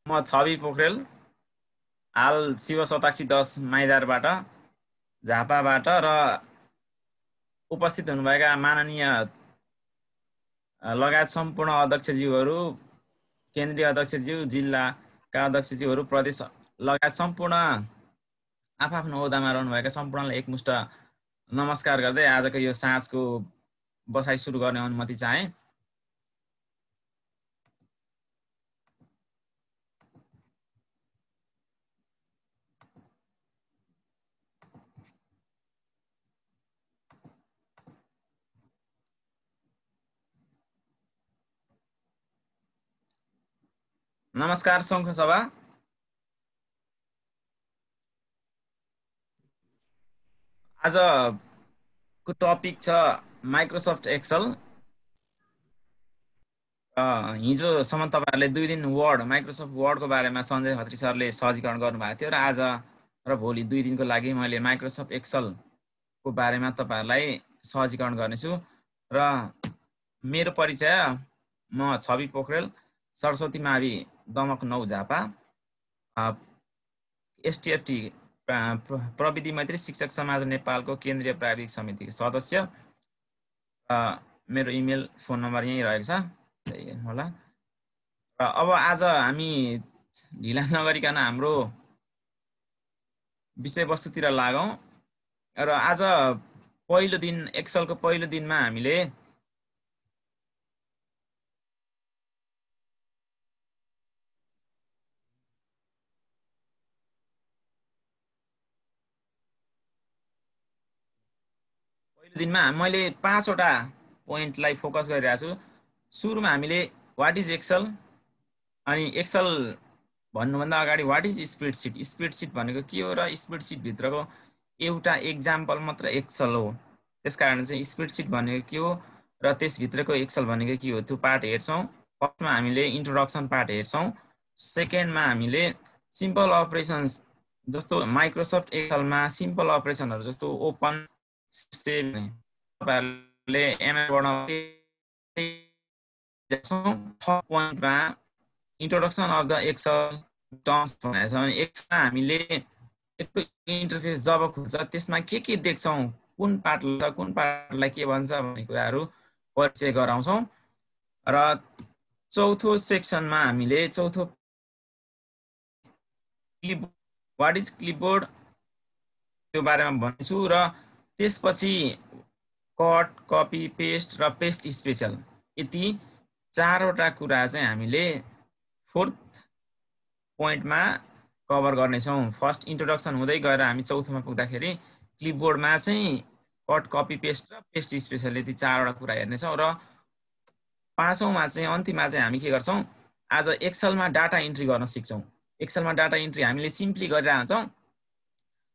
म छवि पोखरेल हाल शिव शताक्षी 10 माइदारबाट झापाबाट र उपस्थित हुनुभएका माननीय लगायत सम्पूर्ण अध्यक्षज्यूहरू, केन्द्रीय अध्यक्षज्यू, जिल्लाका अध्यक्षज्यूहरू, प्रदेश लगायत सम्पूर्ण आफ्नो ओहदामा रहनुभएका सम्पूर्णलाई एकमुष्ट नमस्कार गर्दै आजको यो साँझको बसाइ सुरु गर्ने अनुमति चाहे। नमस्कार शङ्ख सभा। आजको टपिक छ माइक्रोसफ्ट एक्सेल। हिजोसम्म तपाईहरुले 2 दिन माइक्रोसफ्ट वर्डको बारेमा सञ्जय खत्री सरले सहजीकरण गर्नुभएको थियो र आज र भोलि 2 दिनको लागि मैले माइक्रोसफ्ट एक्सेलको बारेमा तपाईहरुलाई सहजीकरण गर्नेछु। र मेरो परिचय, म छवि पोखरेल, सरस्वती मावि दमक 9 झापा, एसटिएफटी प्रविधि मैत्री शिक्षक समाज नेपालको केन्द्रीय प्राविधिक समितिको सदस्य। मेरो इमेल फोन नम्बर यही रहेको छ, त्यही हेर्नु होला। र अब आज हामी ढिला नगरिकन हाम्रो विषयवस्तुतिर लागौं। र आज पहिलो दिन, एक्सेलको पहिलो दिनमा हामीले मैले 5 वटा पोइन्टलाई फोकस गरिरहेको छु। सुरुमा हामीले व्हाट इज एक्सेल, अनि एक्सेल भन्नुभन्दा अगाडि व्हाट इज स्प्रेडसिट, स्प्रेडसिट भनेको के हो र स्प्रेडसिट भित्रको एउटा एक्जाम्पल मात्र एक्सेल हो। त्यसकारण चाहिँ स्प्रेडसिट भनेको के हो र त्यसभित्रको एक्सेल भनेको के हो, त्यो पार्ट हेर्छौं। फर्स्टमा हामीले इन्ट्रोडक्सन पार्ट हेर्छौं। सेकेन्डमा हामीले सिम्पल अपरेसन्स, जस्तो माइक्रोसफ्ट एक्सेलमा सिम्पल अपरेसनहरु जस्तो ओपन, सेभ, तपाईहरुले एमएल बनाउँदै थर्ड पोइन्टमा introduction of the Excel terms भनेको छ। भने एक्सेलमा हामीले यसको इन्टरफेस जब खुल्छ त्यसमा के देख्छौं, कुन पार्टलाई कुन पार्टलाई के भन्छ भन्ने कुराहरु परिचय गराउँछौं। र चौथो सेक्सनमा हामीले व्हाट इज क्लिपबोर्ड त्यो बारेमा भन्छु। र त्यसपछि कट, कपी, पेस्ट र पेस्ट स्पेशल, यति 4 वटा कुरा चाहिँ हामीले फोर्थ पोइन्टमा कभर गर्नेछौं। फर्स्ट इन्ट्रोडक्सन हुँदै गएर हामी चौथोमा पुग्दाखेरि क्लिपबोर्डमा चाहिँ कट, कपी, पेस्ट र पेस्ट स्पेशल, यति 4 वटा कुरा हेर्नेछौं। र पाँचौंमा चाहिँ अन्तिममा चाहिँ हामी के गर्छौं, आज एक्सेलमा डाटा इन्ट्री गर्न सिक्छौं। एक्सेलमा डाटा इन्ट्री हामीले सिम्पली गरिरहन्छौं,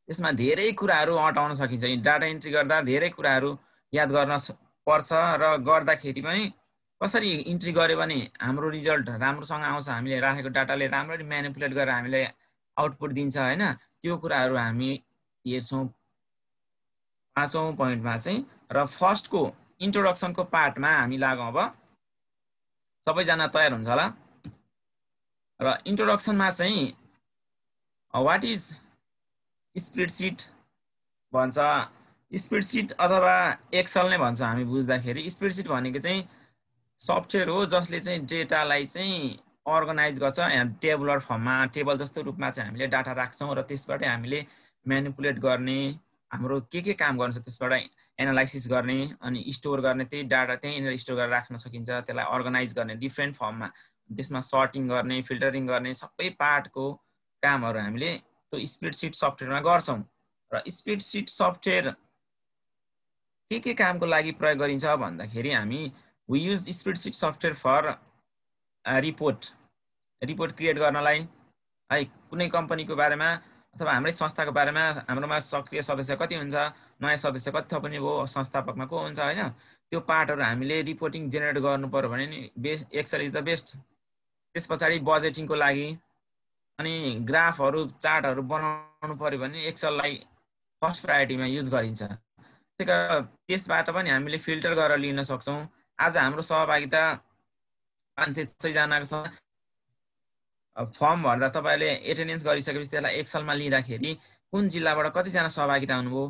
त्यसमा धेरै कुराहरु अटाउन सकिन्छ। डाटा इन्ट्री गर्दा धेरै कुराहरु याद गर्न पर्छ र गर्दाखेरि पनि कसरी इन्ट्री गर्यो भने हाम्रो रिजल्ट राम्रोसँग आउँछ, हामीले राखेको डाटाले राम्ररी म्यानिपुलेट गरेर हामीले आउटपुट दिन्छ हैन, त्यो कुराहरु हामी हेर्छौं पाँचौं पोइन्टमा चाहिँ। र फर्स्टको इन्ट्रोडक्सनको पार्टमा हामी लागौं। अब सबैजना तयार हुन्छ होला। र इन्ट्रोडक्सनमा चाहिँ व्हाट इज स्प्रेडसिट भन्छ, स्प्रेडसिट अथवा एक्सेल नै भन्छ हामी बुझ्दाखेरि। स्प्रेडसिट भनेको चाहिँ सफ्टवेयर हो जसले चाहिँ डेटालाई चाहिँ अर्गनाइज गर्छ, टेबुलर फर्ममा, टेबल जस्तो रूपमा चाहिँ हामीले डाटा राख्छौं र त्यसबाट हामीले म्यानिपुलेट गर्ने, हाम्रो के काम गर्छ त्यसबाट एनालाइसिस गर्ने अनि स्टोर गर्ने, त्यही डाटा त्यहीँनिर स्टोर गरेर राख्न सकिन्छ। त्यसलाई अर्गनाइज गर्ने डिफ्रेन्ट फर्ममा, त्यसमा सर्टिङ गर्ने, फिल्टरिङ गर्ने, सबै पार्टको कामहरु हामीले त्यो स्प्रेडसिट सफ्टवेयरमा गर्छौं। र स्प्रेडसिट सफ्टवेयर के कामको लागि प्रयोग गरिन्छ भन्दाखेरि हामी we use spreadsheet software for report create गर्नलाई है, कुनै कम्पनीको बारेमा अथवा हाम्रै संस्थाको बारेमा, हाम्रोमा सक्रिय सदस्य कति हुन्छ, नयाँ सदस्य कति थप्ने भयो, संस्थापकमा को हुन्छ हैन, त्यो पार्टहरु हामीले रिपोर्टिङ जेनेरेट गर्नु पर्यो भने नि एक्सेल इज द बेस्ट। त्यसपछि बजेटिङको लागि अनि ग्राफहरु, चार्टहरु बनाउनु पर्यो भने एक्सेललाई फर्स्ट प्रायोरिटीमा युज गरिन्छ। त्यसबाट पनि हामीले फिल्टर गरेर लिन सक्छौं। आज हाम्रो सहभागिता 500-600 जनाको छ। फर्म भर्दा तपाईले एटेन्डेन्स गरिसकेपछि त्यसलाई एक्सलमा लिँदाखेरि कुन जिल्लाबाट कतिजना सहभागिता हुनुभयो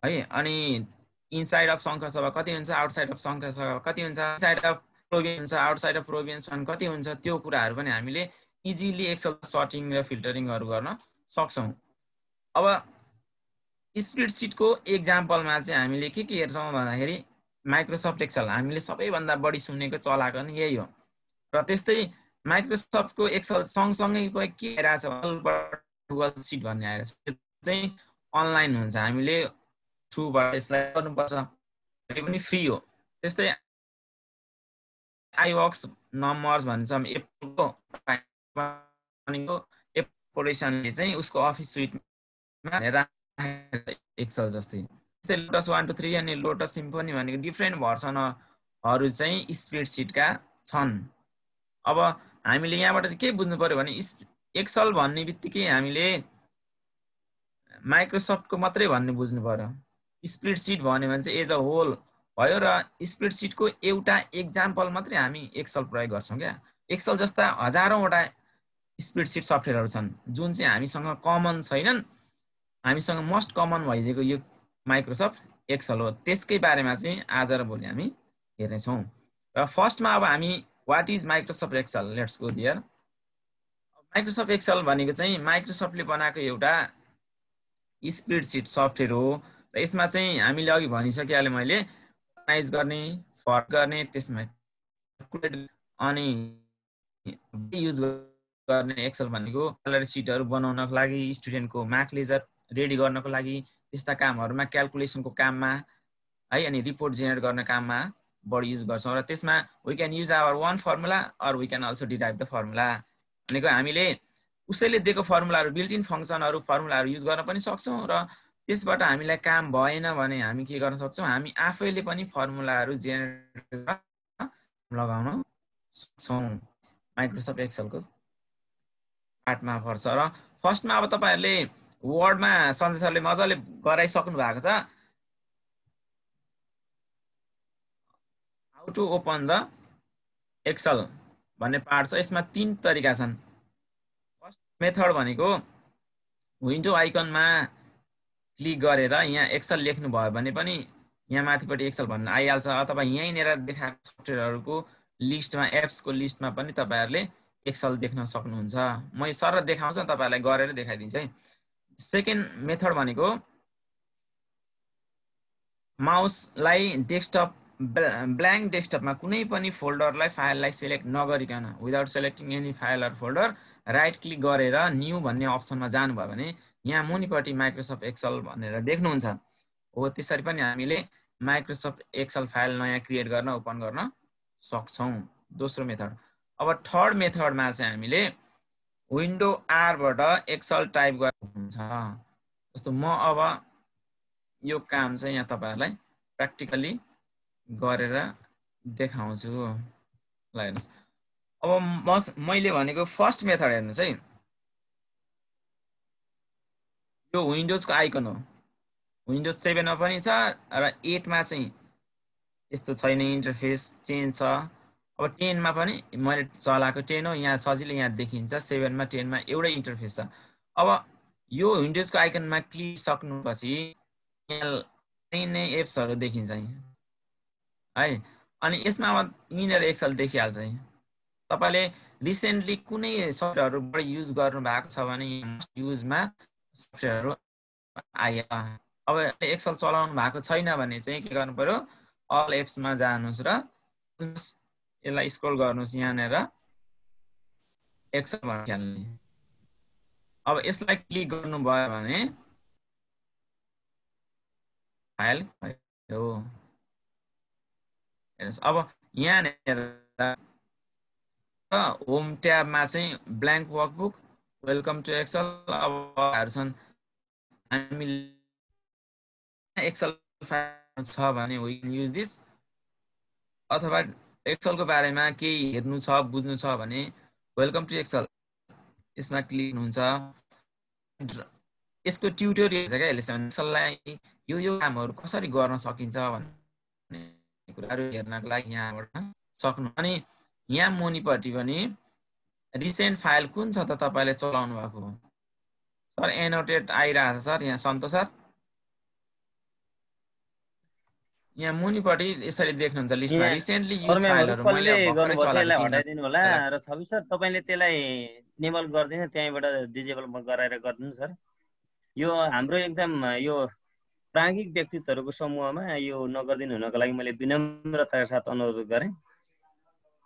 है, अनि इनसाइड अफ सङ्खसभा कति हुन्छ, आउटसाइड अफ सङ्खसभा कति हुन्छ, इनसाइड अफ प्रोभिन्स हुन्छ, आउटसाइड अफ प्रोभिन्स कति हुन्छ, त्यो कुराहरू पनि हामीले इजिली एक्सल सर्टिङ र फिल्टरिङहरू गर्न सक्छौँ। अब स्प्रेडसिटको एक्जाम्पलमा चाहिँ हामीले के हेर्छौँ भन्दाखेरि माइक्रोसफ्ट एक्सल हामीले सबैभन्दा बढी सुनेको चलाएको नि यही हो। र त्यस्तै माइक्रोसफ्टको एक्सल सँगसँगै के आइरहेछ गुगल सिट भन्ने आइरहेछ, चाहिँ अनलाइन हुन्छ, हामीले थ्रुबाट यसलाई गर्नुपर्छ, यो पनि फ्री हो। त्यस्तै आइवर्क्स नम्बर्स भन्छ एप्पलको एप्लिकेसनले चाहिँ उसको अफिस सुइटमा एक्सल जस्तै। त्यस्तै लोटस 1 2 3 अनि लोटस सिम्फोनी भनेको डिफ्रेन्ट भर्सनहरू चाहिँ स्प्रेडसिटका छन्। अब हामीले यहाँबाट के बुझ्नु पर्यो भने एक्सल भन्ने बित्तिकै हामीले माइक्रोसफ्टको मात्रै भन्ने बुझ्नु पर्यो। स्प्रेडसिट भन्यो भने चाहिँ एज अ होल भयो, र स्प्रेडसिटको एउटा एक्जाम्पल मात्रै हामी एक्सल प्रयोग गर्छौँ क्या। एक्सल जस्ता हजारौँवटा स्प्रेडसिट सफ्टवेयरहरू छन् जुन चाहिँ हामीसँग कमन छैनन्, हामीसँग मोस्ट कमन भइदिएको यो माइक्रोसफ्ट एक्सल हो। त्यसकै बारेमा चाहिँ आज र भोलि हामी हेर्नेछौँ। र फर्स्टमा अब हामी what is Microsoft Excel, let's go there. Microsoft Excel भनेको चाहिँ माइक्रोसफ्टले बनाएको एउटा स्प्रेडसिट सफ्टवेयर हो। र यसमा चाहिँ हामीले अघि भनिसकिहालेँ मैले, अर्गनाइज गर्ने, फर्क गर्ने, त्यसमा अनि युज गर्ने एक्सल भनेको स्यालेरी सिटहरू बनाउनको लागि, स्टुडेन्टको मार्क लेजर रेडी गर्नको लागि, त्यस्ता कामहरूमा, क्यालकुलेसनको काममा है, अनि रिपोर्ट जेनेरेट गर्ने काममा बढी युज गर्छौँ। र त्यसमा we can use our one formula or we can also derive the formula. भनेको हामीले उसैले दिएको फर्मुलाहरू, बिल्ट इन फङ्सनहरू, फर्मुलाहरू युज गर्न पनि सक्छौँ, र त्यसबाट हामीलाई काम भएन भने हामी के गर्न सक्छौँ, हामी आफैले पनि फर्मुलाहरू जेनेरेट लगाउन सक्छौँ। माइक्रोसफ्ट एक्सलको पार्टमा पर्छ। र फर्स्टमा अब तपाईँहरूले वर्डमा सञ्जय सरले मजाले गराइसक्नु भएको छ, how to open the Excel भन्ने पार्ट छ। यसमा 3 तरिका छन्। फर्स्ट मेथड भनेको विन्डो आइकनमा क्लिक गरेर यहाँ एक्सल लेख्नु भयो भने पनि यहाँ माथिपट्टि एक्सल भन्ने आइहाल्छ, अथवा यहीँनिर देखाएको सफ्टवेयरहरूको लिस्टमा, एप्सको लिस्टमा पनि तपाईँहरूले एक्सल देख्न सक्नुहुन्छ। म सर देखाउँछु, तपाईँहरूलाई गरेर देखाइदिन्छु है। सेकेन्ड मेथड भनेको माउसलाई डेस्कटप, ब्ल्याङ्क डेस्कटपमा कुनै पनि फोल्डरलाई, फाइललाई सेलेक्ट नगरिकन, without selecting any file or folder, right click गरेर न्यू भन्ने अप्सनमा जानुभयो भने यहाँ मुनिपट्टि माइक्रोसफ्ट एक्सल भनेर देख्नुहुन्छ। हो त्यसरी पनि हामीले माइक्रोसफ्ट एक्सल फाइल नयाँ क्रिएट गर्न, ओपन गर्न सक्छौँ। दोस्रो मेथड। अब थर्ड मेथडमा चाहिँ हामीले विन्डो आरबाट एक्सल टाइप गर्नुहुन्छ। जस्तो म अब यो काम चाहिँ यहाँ तपाईँहरूलाई प्र्याक्टिकली गरेर देखाउँछु। ल हेर्नुहोस्, अब मैले भनेको फर्स्ट मेथड हेर्नुहोस् है, यो विन्डोजको आइकन हो। विन्डोज 7मा पनि छ र 8मा चाहिँ यस्तो छैन, इन्टरफेस चेन्ज छ। अब 10मा पनि मैले चलाएको 10 हो, यहाँ सजिलै यहाँ देखिन्छ। 7मा 10मा एउटै इन्टरफेस छ। अब यो विन्डोजको आइकनमा क्लिक सक्नुपछि यहाँ नै एप्सहरू देखिन्छ है, अनि यसमा यिनीहरू एक्सल देखिहाल्छ। तपाईँले रिसेन्टली कुनै सफ्टवेयरहरू बढी युज गर्नु भएको छ भने युजमा सफ्टवेयरहरू आयो। अब एक्सल चलाउनु भएको छैन भने चाहिँ के गर्नु पर्यो, अल एप्समा जानुहोस् र यसलाई स्क्रोल गर्नुहोस्, यहाँनिर एक्सल भन्ने। अब यसलाई क्लिक गर्नुभयो भने फाइल हो। अब यहाँनिर होम ट्याबमा चाहिँ blank workbook, welcome to Excel अब छन्। हामीले एक्सल फाइल छ भने वी क्यान युज दिस, अथवा एक्सलको बारेमा केही हेर्नु छ, बुझ्नु छ भने वेलकम टु एक्सल यसमा क्लिक हुन्छ। यसको ट्युटोरियल छ क्या, यसले एक्सललाई यो कामहरू कसरी गर्न सकिन्छ भन्ने कुराहरू हेर्नको लागि यहाँबाट सक्नु। अनि यहाँ मुनिपट्टि पनि रिसेन्ट फाइल कुन छ त तपाईले चलाउनु भएको? सर एनोटेड आइरहेछ सर यहाँ सन्तोष सर। यहाँ मुनिपट्टि यसरी देख्नुहुन्छ लिस्टमा रिसेन्टली युज फाइलहरु मैले कसले भर्खरै गर्नुभयो चलाएको यसलाई 3 हटाइदिनु होला घण्टा र छवि सर तपाईले त्यसलाई इनेबल गर्दिनु त्यहीबाट डिजेबल गराएर गर्दिनु सर। यो हाम्रो एकदम यो प्राज्ञिक व्यक्तित्वहरूको समूहमा यो नगर्दिनु हुनको लागि मैले विनम्रताका साथ अनुरोध गरेँ।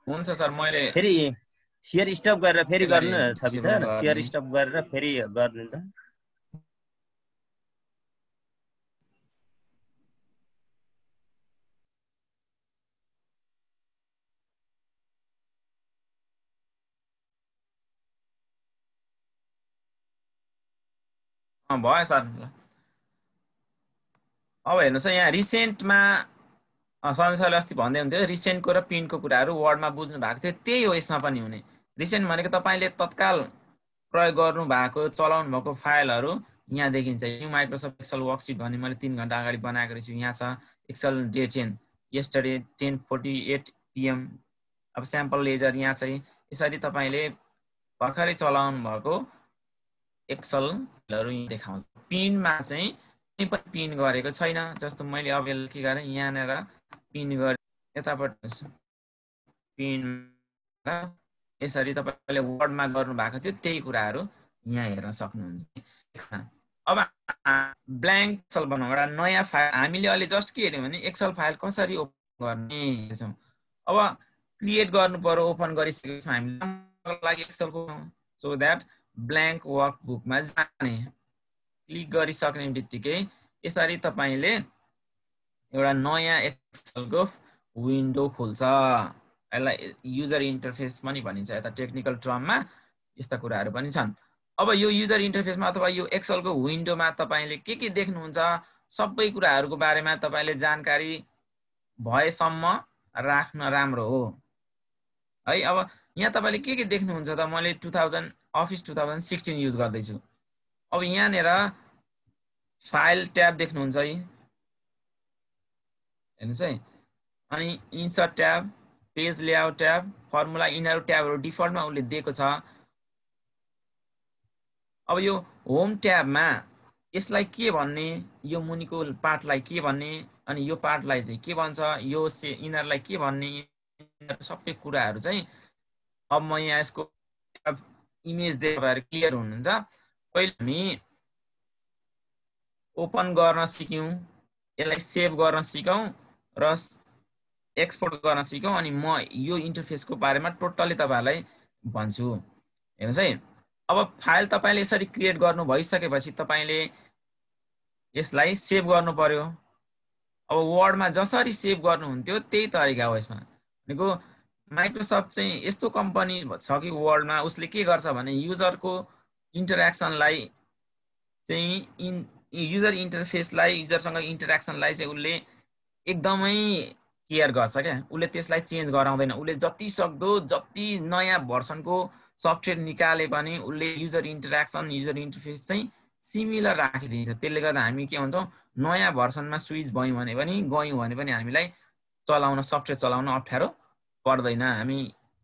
हुन्छ सर मैले फेरि शेयर स्टप गरेर फेरि गर्नु छवि डिसेबल सर शेयर गर्ने। स्टप गरेर फेरि गर्नु त। भयो सर। अब हेर्नुहोस् है यहाँ रिसेन्टमा सरले अस्ति भन्दै हुन्थ्यो रिसेन्टको र पिनको कुराहरू वर्डमा बुझ्नु भएको थियो, त्यही हो यसमा पनि हुने। रिसेन्ट भनेको तपाईँले तत्काल प्रयोग गर्नु भएको चलाउनु भएको फाइलहरू यहाँ देखिन्छ। न्यू माइक्रोसफ्ट एक्सेल वर्कसिट भन्ने मैले 3 घण्टा अगाडि बनाएको रहेछु। यहाँ छ एक्सेल डे 10 यस्टरडे 10:48 PM। अब स्याम्पल लेजर यहाँ चाहिँ यसरी तपाईँले भर्खरै चलाउनु भएको एक्सेलहरू यहाँ देखाउँछ। पिनमा चाहिँ पनि पिन गरेको छैन, जस्तो मैले अब के गरेँ यहाँनिर पिन गरेँ यतापट्टि पिन यसरी तपाईले वर्डमा गर्नु भएको थियो त्यही कुराहरू यहाँ हेर्न सक्नुहुन्छ। अब ब्ल्याङ्क एक्सेल बनाउँ एउटा नयाँ फाइल। हामीले अहिले जस्ट के हेर्यौँ भने एक्सेल फाइल कसरी ओपन गर्ने छौँ। अब क्रिएट गर्नु पर्यो, ओपन गरिसकेपछि हामीले लागि एक्सेलको सो द्याट ब्ल्याङ्क वर्कबुकमा जाने क्लिक गरिसक्ने बित्तिकै यसरी तपाईले एउटा नयाँ एक्सेलको विन्डो खुल्छ। यसलाई युजर इन्टरफेस पनि भनिन्छ, यता टेक्निकल टर्ममा यस्ता कुराहरू पनि छन्। अब यो युजर इन्टरफेसमा अथवा यो एक्सेलको विन्डोमा तपाईले के देख्नुहुन्छ सबै कुराहरूको बारेमा तपाईले जानकारी भएसम्म राख्न राम्रो हो है। अब यहाँ तपाईले के देख्नुहुन्छ त मैले अफिस 2016 युज गर्दैछु। अब यहाँनिर फाइल ट्याब देख्नुहुन्छ है, हेर्नुहोस् है। अनि insert tab, page layout tab, formula यिनीहरू ट्याबहरू डिफल्टमा उसले दिएको छ। अब यो होम ट्याबमा यसलाई के भन्ने, यो मुनिको पार्टलाई के भन्ने, अनि यो पार्टलाई चाहिँ के भन्छ, यो यिनीहरूलाई के भन्ने, सबै कुराहरू चाहिँ अब म यहाँ यसको इमेज देखेर क्लियर हुनुहुन्छ। पहिले हामी ओपन गर्न सिक्यौँ, यसलाई सेभ गर्न सिकौँ र एक्सपोर्ट गर्न सिकौँ। अनि म यो इन्टरफेसको बारेमा टोटल्ली तपाईहरुलाई भन्छु। हेर्नुस् है, अब फाइल तपाईले यसरी क्रिएट गर्नु भइसकेपछि तपाईले यसलाई सेभ गर्नु पर्यो। अब वर्डमा जसरी सेभ गर्नुहुन्थ्यो त्यही तरिका हो यसमा। भनेको माइक्रोसफ्ट चाहिँ यस्तो कम्पनी छ कि वर्डमा उसले के गर्छ भने युजरको इन्टरेक्सनलाई चाहिँ युजर इन्टरफेसलाई, युजरसँग इन्टरेक्सनलाई चाहिँ उसले एकदमै केयर गर्छ क्या। उसले त्यसलाई चेन्ज गराउँदैन। उसले जति सक्दो जति नयाँ भर्सनको सफ्टवेयर निकाले पनि उसले युजर इन्टरेक्सन, युजर इन्टरफेस चाहिँ सिमिलर राखिदिन्छ। त्यसले गर्दा हामी के भन्छौँ, नयाँ भर्सनमा स्विच गयौँ भने पनि हामीलाई चलाउन, सफ्टवेयर चलाउन अप्ठ्यारो पर्दैन। हामी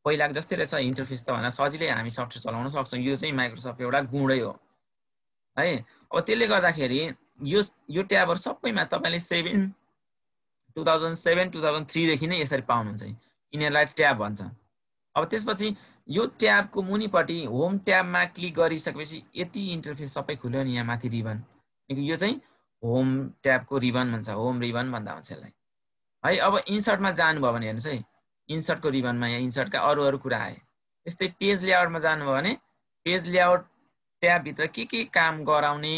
पहिलाको जस्तै रहेछ इन्टरफेस त भनेर सजिलै हामी सफ्टवेयर चलाउन सक्छौँ। यो चाहिँ माइक्रोसफ्टको एउटा गुणै हो है। अब त्यसले गर्दाखेरि यो ट्याबहरू सबैमा तपाईले 2007 2003 देखि नै यसरी पाउनुहुन्छ। यिनीहरूलाई ट्याब भन्छ। अब त्यसपछि यो ट्याबको मुनिपट्टि होम ट्याबमा क्लिक गरिसकेपछि यति इन्टरफेस सबै खुल्यो नि। यहाँ माथि रिबन, यो चाहिँ होम ट्याबको रिबन भन्छ, होम रिबन भन्दा हुन्छ यसलाई है। अब इन्सर्टमा जानुभयो भने हेर्नुहोस् है, इन्सर्टको रिबनमा यहाँ इन्सर्टका अरू कुरा आए। यस्तै पेज लेआउटमा जानुभयो भने पेज लेआउट ट्याबभित्र के काम गराउने,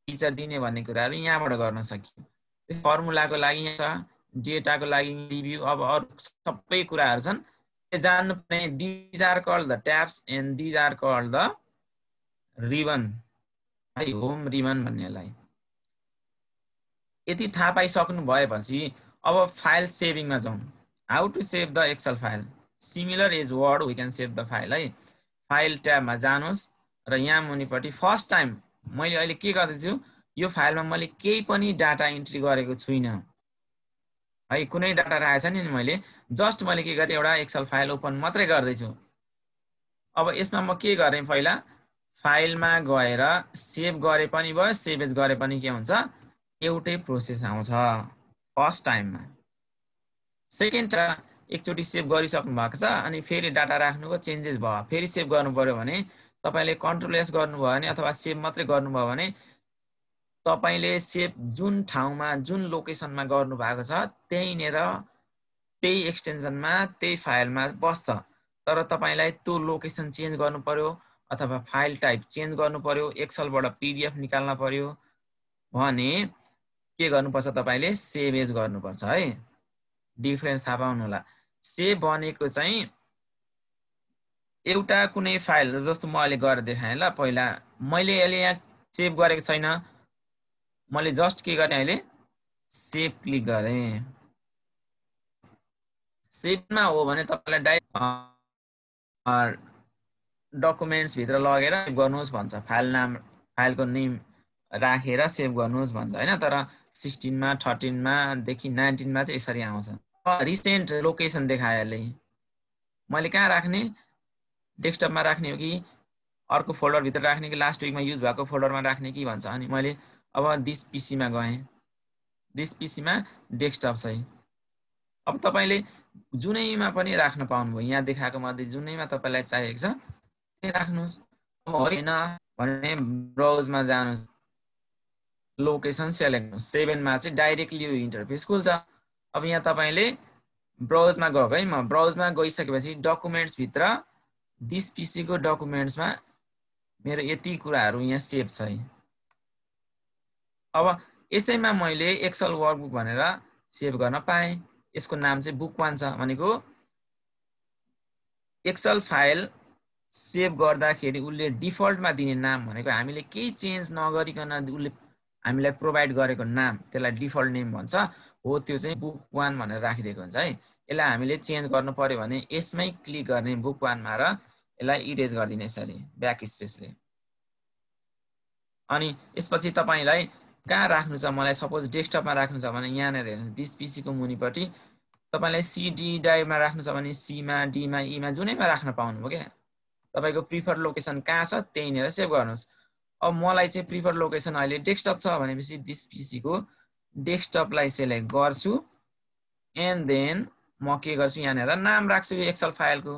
फिचर दिने भन्ने कुराहरू यहाँबाट गर्न सकियो। फर्मुलाको लागि यहाँ छ, डेटाको लागि रिभ्यू, अब अरू सबै कुराहरू छन्। जान्नु पर्ने these are called the tabs and these are called the ribbon है, होम रिबन भन्नेलाई। यति थाहा पाइसक्नु भएपछि अब फाइल सेभिङमा जाउँ। How to save the Excel file, similar as word we can save the file है। फाइल ट्याबमा जानुहोस् र यहाँ मुनिपट्टि फर्स्ट टाइम मैले अहिले के गर्दैछु, यो फाइलमा मैले केही पनि डाटा इन्ट्री गरेको छुइनँ है, कुनै डाटा राखेको छैन नि। मैले जस्ट मैले के गरेँ, एउटा एक्सेल फाइल ओपन मात्रै गर्दैछु। अब यसमा म के गरेँ, पहिला फाइलमा गएर सेभ गरे पनि भयो, सेभ एज गरे पनि के हुन्छ, एउटै प्रोसेस आउँछ फर्स्ट टाइममा। सेकेन्ड एकचोटि सेभ गरिसक्नु भएको छ अनि फेरि डाटा राख्नुको चेन्जेस भयो, फेरि सेभ गर्नु पर्यो भने तपाईले कन्ट्रोल एस गर्नुभयो भने अथवा सेभ मात्रै गर्नुभयो भने तपाईले सेभ जुन ठाउँमा जुन लोकेसनमा गर्नु भएको छ त्यहीँनेर त्यही एक्सटेन्सनमा त्यही फाइलमा बस्छ। तर तपाईलाई त्यो लोकेसन चेन्ज गर्नु पर्यो अथवा फाइल टाइप चेन्ज गर्नु पर्यो, एक्सेलबाट पीडीएफ निकाल्न पर्यो भने के गर्नुपर्छ, तपाईले सेभ एज गर्नुपर्छ है। डिफरेन्स थाहा पाउनु होला। सेभ भनेको चाहिँ एउटा कुनै फाइल जस्तो म अहिले गरेर देखाएँ ल। पहिला मैले अहिले यहाँ सेभ गरेको छैन, मैले जस्ट के गरेँ, अहिले सेभ क्लिक गरेँ। सेभमा हो भने तपाईलाई डाइरेक्ट डकुमेन्ट्स भित्र लगेर गर्नुहोस् भन्छ, फाइल नाम फाइलको नेम राखेर सेभ गर्नुहोस् भन्छ हैन। तर 16 मा 13 मा देखि 19 मा चाहिँ यसरी आउँछ। रिसेन्ट लोकेसन देखायो अहिले, मैले कहाँ राख्ने, डेस्कटपमा राख्ने हो कि अर्को फोल्डर भित्र राख्ने कि लास्ट विकमा युज भएको फोल्डरमा राख्ने कि भन्छ। अनि मैले अब दिस पीसीमा गएँ, दिस पीसीमा डेस्कटप चाहिँ। अब तपाईले जुनैमा पनि राख्न पाउनुभयो, यहाँ देखाएको मध्ये जुनैमा तपाईलाई चाहिएको छ त्यही राख्नुहोस्। अब होइन भने ब्राउजमा जानुहोस्, लोकेसन सेलेक्ट गर्नुहोस्। 7 मा चाहिँ डाइरेक्टली यो इन्टरफेस खुल्छ। अब यहाँ तपाईले ब्राउजमा गएको है, म ब्राउजमा गइसकेपछि डकुमेन्ट्स भित्र दिस पीसी को डकुमेन्ट्समा मेरो यति कुराहरू यहाँ सेभ छ है। अब यसैमा मैले एक्सेल वर्कबुक भनेर सेभ गर्न पाएँ। यसको नाम चाहिँ बुक 1 छ। भनेको एक्सेल फाइल सेभ गर्दाखेरि उसले डिफल्टमा दिने नाम भनेको हामीले केही चेन्ज नगरिकन उसले हामीलाई प्रोभाइड गरेको नाम, त्यसलाई डिफल्ट नेम भन्छ हो, त्यो चाहिँ बुक 1 भनेर राखिदिएको हुन्छ है। यसलाई हामीले चेन्ज गर्नु पर्यो भने यसमै क्लिक गर्ने बुक 1 मा र यसलाई इरेज गरिदिने यसरी ब्याक स्पेसले। अनि यसपछि तपाईलाई कहाँ राख्नु छ, मलाई सपोज डेस्कटपमा राख्नु छ भने यहाँनिर हेर्नुस्, दिस पीसी को मुनिपट्टि तपाईलाई सीडी ड्राइभमा राख्नु छ भने सीमा, डीमा, ईमा जुनैमा राख्न पाउनुभयो क्या। तपाईको प्रिफर लोकेसन कहाँ छ त्यहीँनेर सेभ गर्नुहोस्। अब मलाई चाहिँ प्रिफर लोकेसन अहिले डेस्कटप छ भनेपछि दिस पीसी को डेस्कटपलाई सेलेक्ट गर्छु एन्ड देन म के गर्छु, यहाँनिर नाम राख्छु एक्सेल फाइलको।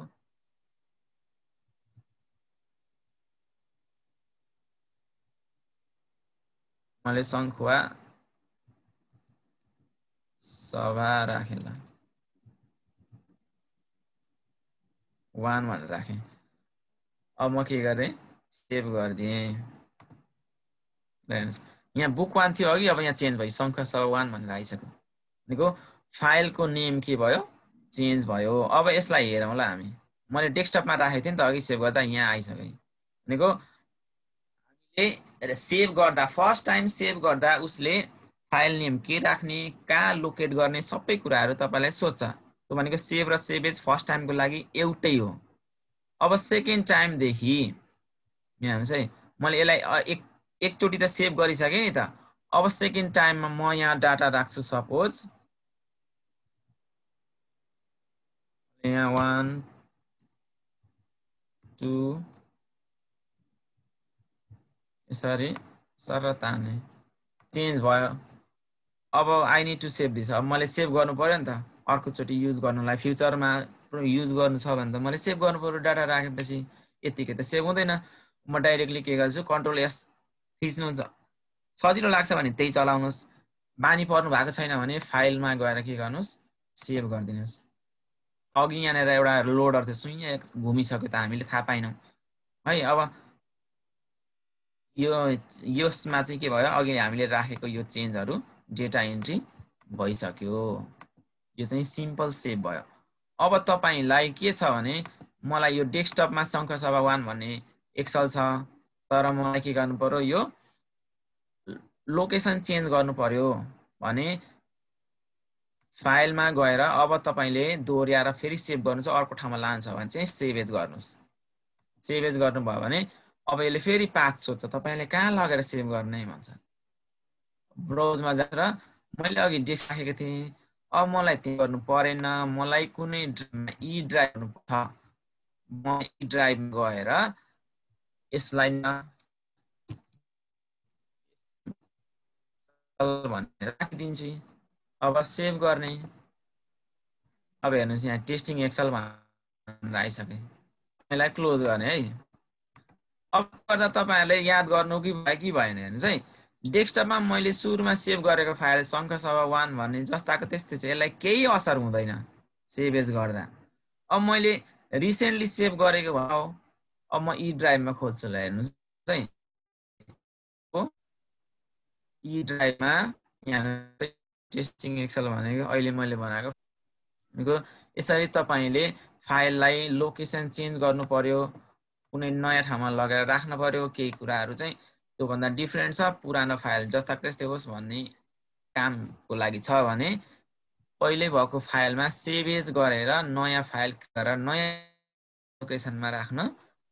मैले सङ्खुवा सभा राखेँ ल, 1 भनेर राखेँ। अब म के गरेँ, सेभ गरिदिएँ। यहाँ बुक 1 थियो अघि, अब यहाँ चेन्ज भयो, सङ्ख्या सभा 1 भनेर आइसक्यो। भनेको फाइलको नेम के भयो, चेन्ज भयो। अब यसलाई हेरौँ ल हामी। मैले डेस्कटपमा राखेको थिएँ नि त अघि सेभ गर्दा, यहाँ आइसक्यो। भनेको हामीले सेभ गर्दा फर्स्ट टाइम सेभ गर्दा उसले फाइल नेम के राख्ने, कहाँ लोकेट गर्ने सबै कुराहरू तपाईलाई सोध्छ। त्यो भनेको सेभ र सेभ एज फर्स्ट टाइमको लागि एउटै हो। अब सेकेन्ड टाइमदेखि यहाँ हेर्नुहोस् है, मैले यसलाई एकचोटि त सेभ गरिसकेँ नि त। अब सेकेन्ड टाइममा म यहाँ डाटा राख्छु, सपोज यहाँ 1 2 यसरी सर ताने चेन्ज भयो। अब I need to save this. अब मैले सेभ गर्नु पर्यो नि त अर्कोचोटि युज गर्नलाई, फ्युचरमा युज गर्नु छ भने त मैले सेभ गर्नु पर्यो। डाटा राखेपछि यतिकै त सेभ हुँदैन। म डाइरेक्टली के गर्छु, कन्ट्रोल एस थिच्नुहुन्छ। सजिलो लाग्छ भने त्यही चलाउनुहोस्, बानी पर्नु भएको छैन भने फाइलमा गएर के गर्नुहोस्, सेभ गरिदिनुहोस्। अघि यहाँनिर एउटा लोडर थियो, सुइँ घुमिसक्यो त हामीले थाहा पाइनौँ है। अब यसमा चाहिँ के भयो, अघि हामीले राखेको यो चेन्जहरू डेटा एन्ट्री भइसक्यो। यो चाहिँ सिम्पल सेभ भयो। अब तपाईलाई के छ भने मलाई यो डेस्कटपमा सङ्ख्या सभा 1 भन्ने एक्सेल छ, तर मलाई के गर्नु पर्यो, यो लोकेसन चेन्ज गर्नु पर्यो भने फाइलमा गएर अब तपाईले दोहोर्याएर फेरि सेभ गर्नु छ, अर्को ठाउँमा लान्छ भने चाहिँ सेभ एज गर्नुहोस्। सेभ एज गर्नुभयो भने अब यसले फेरि पाथ सोध्छ, तपाईले कहाँ लगेर सेभ गर्ने भन्छ। ब्राउजमा जाएर मैले अघि डेस्क राखेको थिएँ, अब मलाई त्यो गर्नु परेन, मलाई कुनै ई ड्राइभ छ म ई ड्राइभ गएर यसलाई भनेर राखिदिन्छु। अब सेभ गर्ने। अब हेर्नुहोस् यहाँ टेस्टिङ एक्सेल भनेर आइसक्यो। यसलाई क्लोज गर्ने है। अब गर्दा तपाईँहरूले याद गर्नु कि भयो कि भएन हेर्नुहोस् है। डेस्कटपमा मैले सुरुमा सेभ गरेको फाइल शङ्खसभा 1 भन्ने जस्ताको त्यस्तै छ, यसलाई केही असर हुँदैन सेभ एज गर्दा। अब मैले रिसेन्टली सेभ गरेको भयो। अब म ई ड्राइभमा खोल्छु ल, हेर्नुहोस् है। ई ड्राइभमा यहाँ टेस्टिङ एक्सेल भनेको अहिले मैले बनाएको। यसरी तपाईँले फाइललाई लोकेसन चेन्ज गर्नु पर्यो, कुनै नयाँ ठाउँमा लगेर राख्नु पर्यो, केही कुराहरू चाहिँ त्योभन्दा डिफ्रेन्ट छ, पुरानो फाइल जस्ता त्यस्तै होस् भन्ने कामको लागि छ भने पहिले भएको फाइलमा सेभ एज गरेर नयाँ फाइल गरेर नयाँ लोकेसनमा राख्न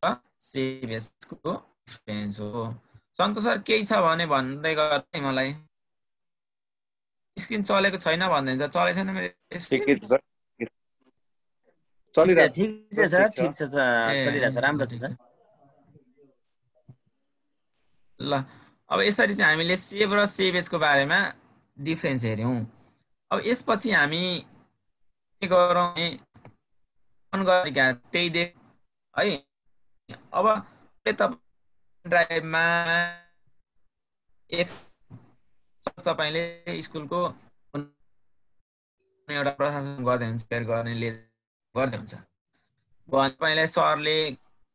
र सेभ एजको डिफ्रेन्स हो। सन्तोष सर केही छ भने भन्दै गर्दै मलाई। स्क्रिन चलेको छैन भन्दै चलेको छैन मेरो ठिक छ सर, ठिक छ, चलिरहेछ, राम्रो छ सर। ल अब यसरी चाहिँ हामीले सेभ र सेभ एजको बारेमा डिफ्रेन्स हेर्यौँ। अब यसपछि हामी के गरौँ त्यही देख है। अब ड्राइभमा तपाईँले स्कुलको एउटा प्रशासन गर्दै हुन्छ, सेयर गर्नेले गर्दै हुन्छ। तपाईँलाई सरले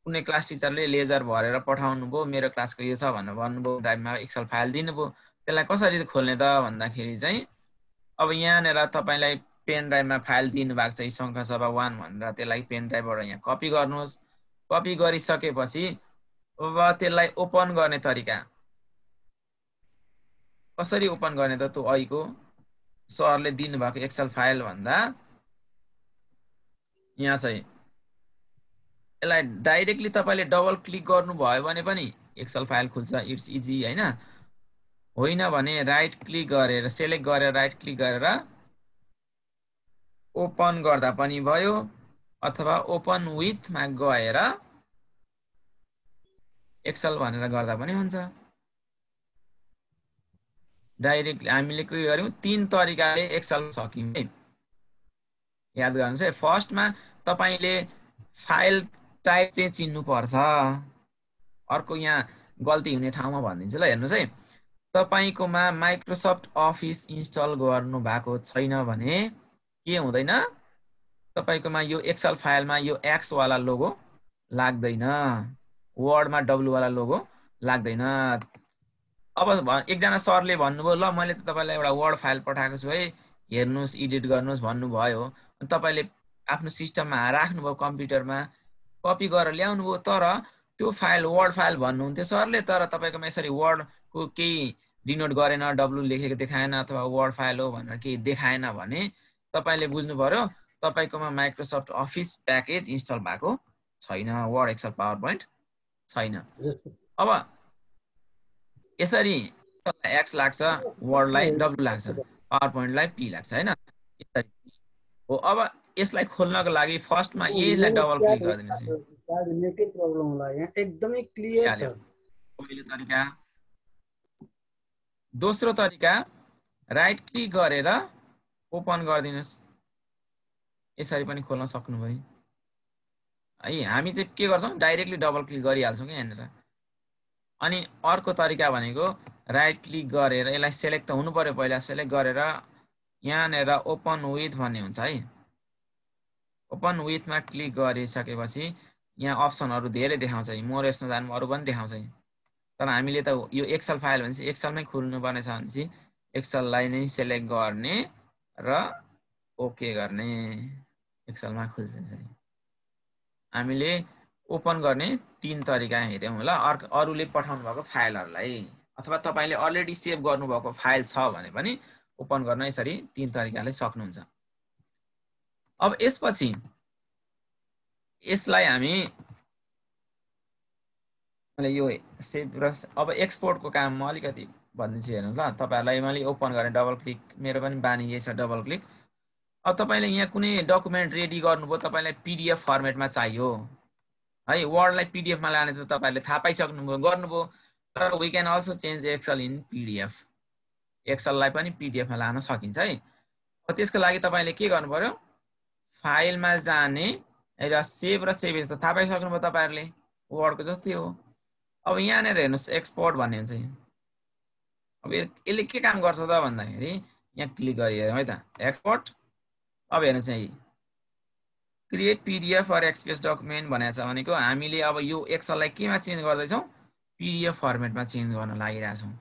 कुनै क्लास टिचरले लेजर भरेर पठाउनु भयो, मेरो क्लासको यो छ भनेर भन्नुभयो, ड्राइभमा एक्सेल फाइल दिनुभयो। त्यसलाई कसरी खोल्ने त भन्दाखेरि चाहिँ अब यहाँनिर तपाईँलाई पेन ड्राइभमा फाइल दिनुभएको छ शङ्खसभा 1 भनेर, त्यसलाई पेन ड्राइभबाट यहाँ कपी गर्नुहोस्। कपी गरिसकेपछि अब त्यसलाई ओपन गर्ने तरिका कसरी ओपन गर्ने त त्यो अहिलेको सरले दिनुभएको एक्सेल फाइल भन्दा यहाँ चाहिँ यसलाई डाइरेक्टली तपाईँले डबल क्लिक गर्नुभयो भने पनि एक्सेल फाइल खुल्छ, इट्स इजी हैन। होइन भने राइट क्लिक गरेर सेलेक्ट गरेर राइट क्लिक गरेर ओपन गर्दा पनि भयो, अथवा ओपन विथमा गएर एक्सेल भनेर गर्दा पनि हुन्छ। डाइरेक्टली हामीले के गर्यौँ, 3 तरिकाले एक्सेल सक्यौँ है। याद गर्नुहोस् है। फर्स्टमा तपाईँले फाइल टाइप चाहिँ चिन्नु पर्छ। अर्को यहाँ गल्ती हुने ठाउँमा भनिदिन्छु ल, हेर्नुहोस् है। तपाईँकोमा माइक्रोसफ्ट अफिस इन्स्टल गर्नु भएको छैन भने के हुँदैन, तपाईँकोमा यो एक्सेल फाइलमा यो एक्स वाला लोगो लाग्दैन, वर्डमा डब्लु वाला लोगो लाग्दैन। अब एकजना सरले भन्नुभयो ल मैले त तपाईँलाई एउटा वर्ड फाइल पठाएको छु है, हेर्नुहोस् एडिट गर्नुहोस् भन्नुभयो। तपाईँले आफ्नो सिस्टममा राख्नुभयो, कम्प्युटरमा कपी गरेर ल्याउनु भयो, तर त्यो फाइल वर्ड फाइल भन्नुहुन्थ्यो सरले, तर तपाईँकोमा यसरी वर्डको केही डिनोट गरेन, डब्लु लेखेको देखाएन, अथवा वर्ड फाइल हो भनेर केही देखाएन भने तपाईँले बुझ्नु पर्यो तपाईँकोमा माइक्रोसफ्ट अफिस प्याकेज इन्स्टल भएको छैन, वर्ड एक्सेल पावर पोइन्ट छैन। अब यसरी एक्स लाग्छ, वर्डलाई डब्लु लाग्छ, पावर पोइन्टलाई पी लाग्छ हैन। हो अब यसलाई खोल्नको लागि फर्स्टमा यसलाई डबल क्लिक गरिदिनुस्। नेटवर्क प्रब्लम होला, यहाँ एकदमै क्लियर छ। पहिलो तरिका। दोस्रो तरिका राइट क्लिक गरेर ओपन गरिदिनुस्। यसरी पनि खोल्न सक्नुभयो है। हामी चाहिँ के गर्छौँ, डाइरेक्टली डबल क्लिक गरिहाल्छौँ कि यहाँनिर। अनि अर्को तरिका भनेको राइट क्लिक गरेर यसलाई सेलेक्ट त हुनु पर्यो, पहिला सेलेक्ट गरेर यहाँनिर ओपन विथ भन्ने हुन्छ है। ओपन विथमा क्लिक गरिसकेपछि यहाँ अप्सनहरू धेरै देखाउँछ, मोर यसमा जानु अरू पनि देखाउँछ। तर हामीले त यो एक्सेल फाइल भनेपछि एक्सेलमै खोल्नुपर्ने छ भनेपछि एक्सेललाई नै सेलेक्ट गर्ने र ओके गर्ने। एक्सेलमा खुल्छ। हामीले ओपन गर्ने 3 तरिका हेर्यौँ होला। अरूले पठाउनु भएको फाइलहरूलाई, अथवा तपाईँले अलरेडी सेभ गर्नुभएको फाइल छ भने पनि ओपन गर्न यसरी 3 तरिकाले सक्नुहुन्छ। अब यसपछि यसलाई हामी यो सेभ र अब एक्सपोर्टको काम म अलिकति भनिदिन्छु हेर्नु ल। तपाईँहरूलाई मैले ओपन गरेँ डबल क्लिक, मेरो पनि बानी यही छ डबल क्लिक। अब तपाईँले यहाँ कुनै डकुमेन्ट रेडी गर्नुभयो, तपाईँलाई पिडिएफ फर्मेटमा चाहियो, है वर्डलाई पीडीएफमा लाने त तपाईहरुले थाहा पाइसक्नुभयो गर्नुभयो तर we can also change Excel in PDF एक्सेललाई पनि पीडीएफमा लान सकिन्छ है त्यसको लागि तपाईले के गर्नु पर्यो फाइलमा जाने र सेभ एज त थाहा पाइसक्नुभयो तपाईहरुले वर्डको जस्तै हो अब यहाँनेर हेर्नुस् एक्सपोर्ट भन्ने हुन्छ अब यसले के काम गर्छ त भन्दाखेरि यहाँ क्लिक गरिहेरौँ है त एक्सपोर्ट अब हेर्नुस् यहाँ create PDF or XPS document भनेको छ भनेको हामीले अब यो एक्सेललाई केमा चेन्ज गर्दैछौँ पीडीएफ फर्मेटमा चेन्ज गर्न लागिरहेछौँ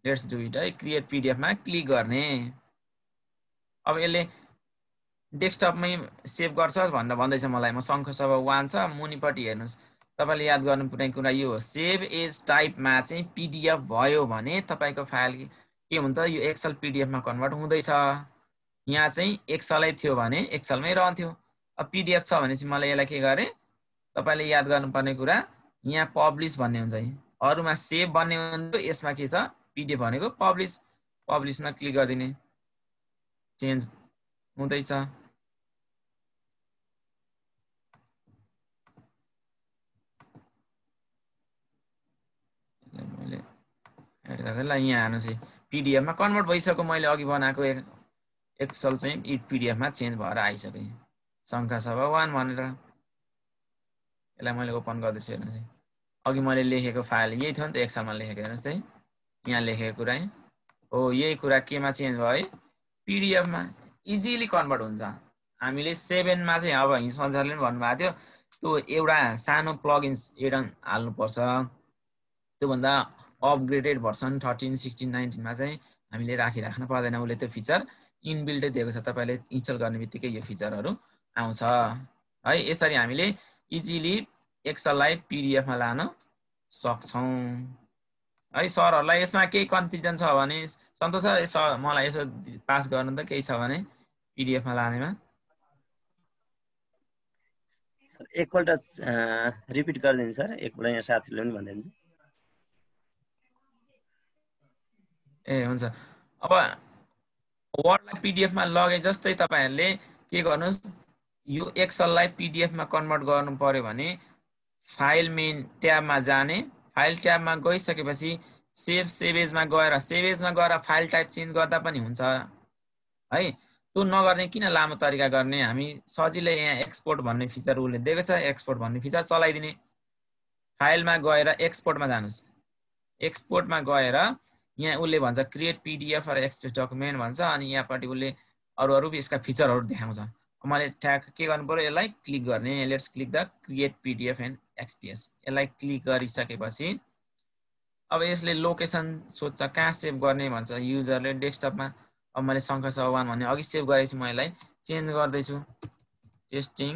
लेट्स डु इट है क्रिएट पीडीएफमा क्लिक गर्ने अब यसले डेस्कटपमै सेभ गर्छस् भनेर भन्दैछ मलाई म शङ्खसभा 1 छ मुनिपट्टि हेर्नुस् तपाईले याद गर्नुपर्ने कुरा यो हो सेभ एज टाइपमा चाहिँ पीडीएफ भयो भने तपाईको फाइल के हुन्छ यो एक्सेल पीडीएफमा कन्भर्ट हुँदैछ यहाँ चाहिँ एक्सेलै थियो भने एक्सेलमै रहन्थ्यो अब पीडीएफ छ भने चाहिँ मलाई यसलाई के गरे तपाईले याद गर्नुपर्ने कुरा यहाँ पब्लिश भन्ने हुन्छ है अरुमा सेभ भन्ने हुन्छ यसमा के छ पीडीएफ भनेको पब्लिशमा क्लिक गर्दिने चेन्ज हुँदैछ मैले एड गर्दै यहाँ हेर्नुस् पीडीएफमा कन्भर्ट भइसक्यो मैले अघि बनाएको एक्सेल चाहिँ पीडीएफमा चेन्ज भएर आइसक्यो शङ्खसभा 1 भनेर यसलाई मैले ओपन गर्दैछु हेर्नुस् अघि मैले लेखेको फाइल यही थियो नि त एक्सेलमा लेखेको हेर्नुस् है यहाँ लेखेको कुरा हो यही कुरा केमा चेन्ज भयो है पीडीएफमा इजिली कन्भर्ट हुन्छ हामीले 7 मा चाहिँ अब सञ्चारले पनि भन्नुभएको थियो त्यो एउटा सानो प्लगइन्स एडन हाल्नु पर्छ त्यो भन्दा अपग्रेडेड भर्सन 13 16 19 मा चाहिँ हामीले राखिराख्न पर्दैन उले त्यो फिचर इनबिल्टै दिएको छ तपाईले इन्स्टल गर्ने बित्तिकै यो फिचरहरु आउँछ है यसरी हामीले इजिली एक्सेललाई पीडीएफमा लान सक्छौं है सरहरुलाई यसमा केही कन्फ्युजन छ भने सन्तोष सर मलाई यसो पास गर्न त केही छ भने पीडीएफमा लानेमा सर एकपल्ट रिपिट गरिदिनु सर एकपल्ट यहाँ साथीले पनि भन्दिन्छ ए हुन्छ अब वर्डलाई पीडीएफमा लगे जस्तै तपाईहरुले के गर्नुस् यो एक्सेललाई पीडीएफमा कन्भर्ट गर्नु पर्यो भने फाइल मेन ट्याबमा जाने फाइल ट्याबमा गइसकेपछि सेभ एजमा गएर फाइल टाइप चेन्ज गर्दा पनि हुन्छ है त्यो नगर्ने किन लामो तरिका गर्ने हामी सजिलै यहाँ एक्सपोर्ट भन्ने फिचर उले दिएको छ एक्सपोर्ट भन्ने फिचर चलाइदिने फाइलमा गएर एक्सपोर्टमा जानुस् एक्सपोर्टमा गएर यहाँ उले भन्छ create PDF or XPS document भन्छ अनि यहाँपट्टि उले अरु यसका फिचरहरु देखाउँछ मैले ट्याग के गर्नु पर्यो यसलाई क्लिक गर्ने let's click the create PDF and XPS यसलाई क्लिक गरिसकेपछि अब यसले लोकेसन सोध्छ कहाँ सेभ गर्ने भन्छ युजरले डेस्कटपमा अब मैले शङ्खसभा 1 भन्ने अघि सेभ गरेछु म यसलाई चेन्ज गर्दै छु testing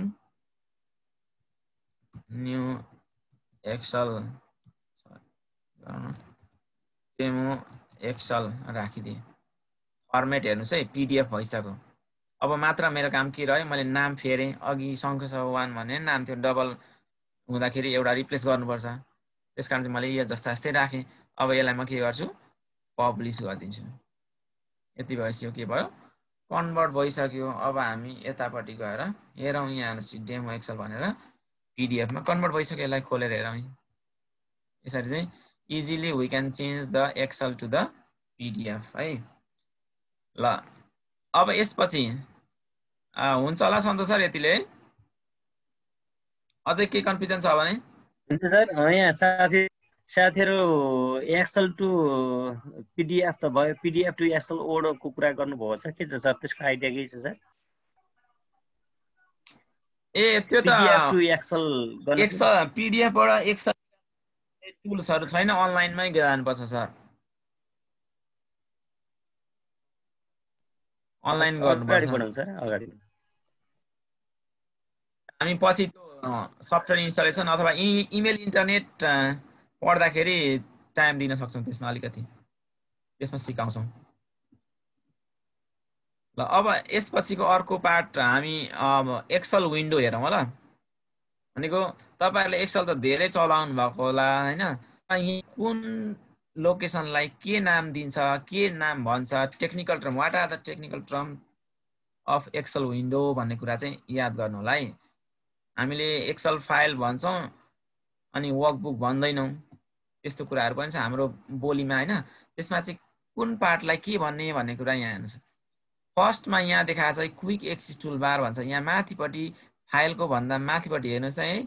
new Excel demo Excel राखिदिए फर्मेट हेर्नुस् है पीडीएफ भइसक्यो अब मात्र मेरो काम के रह्यो मैले नाम फेरे अघि शङ्खसभा 1 भन्ने नाम थियो डबल हुँदाखेरि एउटा रिप्लेस गर्नुपर्छ त्यसकारण चाहिँ मैले यो जस्ता जस्तै राखे अब यसलाई म के गर्छु पब्लिश गर्दिन्छु यति भइसक्यो के भयो कन्भर्ट भइसक्यो अब हामी यतापट्टि गएर हेरौँ यहाँ हेर्नुस् डेमो एक्सेल भनेर पीडीएफमा कन्भर्ट भइसक्यो यसलाई खोलेर हेरौँ यसरी चाहिँ easily we can change the Excel to the PDF है ल अब यसपछि हुन्छ होला सन्तोष सर यतिले अझै के कन्फ्युजन छ भने हुन्छ सर यहाँ साथीहरु एक्सेल टु पीडीएफ त भयो पीडीएफ टु एक्सेल ओडको कुरा गर्नुभएको छ के छ सर त्यसको आइडिया के छ सर ए त्यो त PDF to Excel Excel PDF बाट एक्सेल टुल्सहरु छैन अनलाइनमै जानुपर्छ सर अनलाइन गर्नुपर्छ सर अगाडि हामी पछि सफ्टवेयर इन्स्टलेसन अथवा इमेल इन्टरनेट पढ्दाखेरि टाइम दिन सक्छौं त्यसमा अलिकति त्यसमा सिकाउँछौं ल अब यसपछिको अर्को पार्ट हामी अब एक्सेल विन्डो हेरौँ होला भनेको तपाईहरुले एक्सेल त धेरै चलाउनु भएको होला हैन कुन लोकेसनलाई के नाम दिन्छ के नाम भन्छ technical term what are the technical term of Excel window भन्ने कुरा चाहिँ याद गर्नु होला है हामीले एक्सेल फाइल भन्छौँ अनि वर्कबुक भन्दैनौँ, त्यस्तो कुराहरू पनि छ हाम्रो बोलीमा हैन। त्यसमा चाहिँ कुन पार्टलाई के भन्ने भन्ने कुरा यहाँ हुन्छ। फर्स्टमा यहाँ देखाएको छ क्विक एक्सेस टुलबार भन्छ। यहाँ माथिपट्टि फाइलको भन्दा माथिपट्टि हेर्नुहोस् है,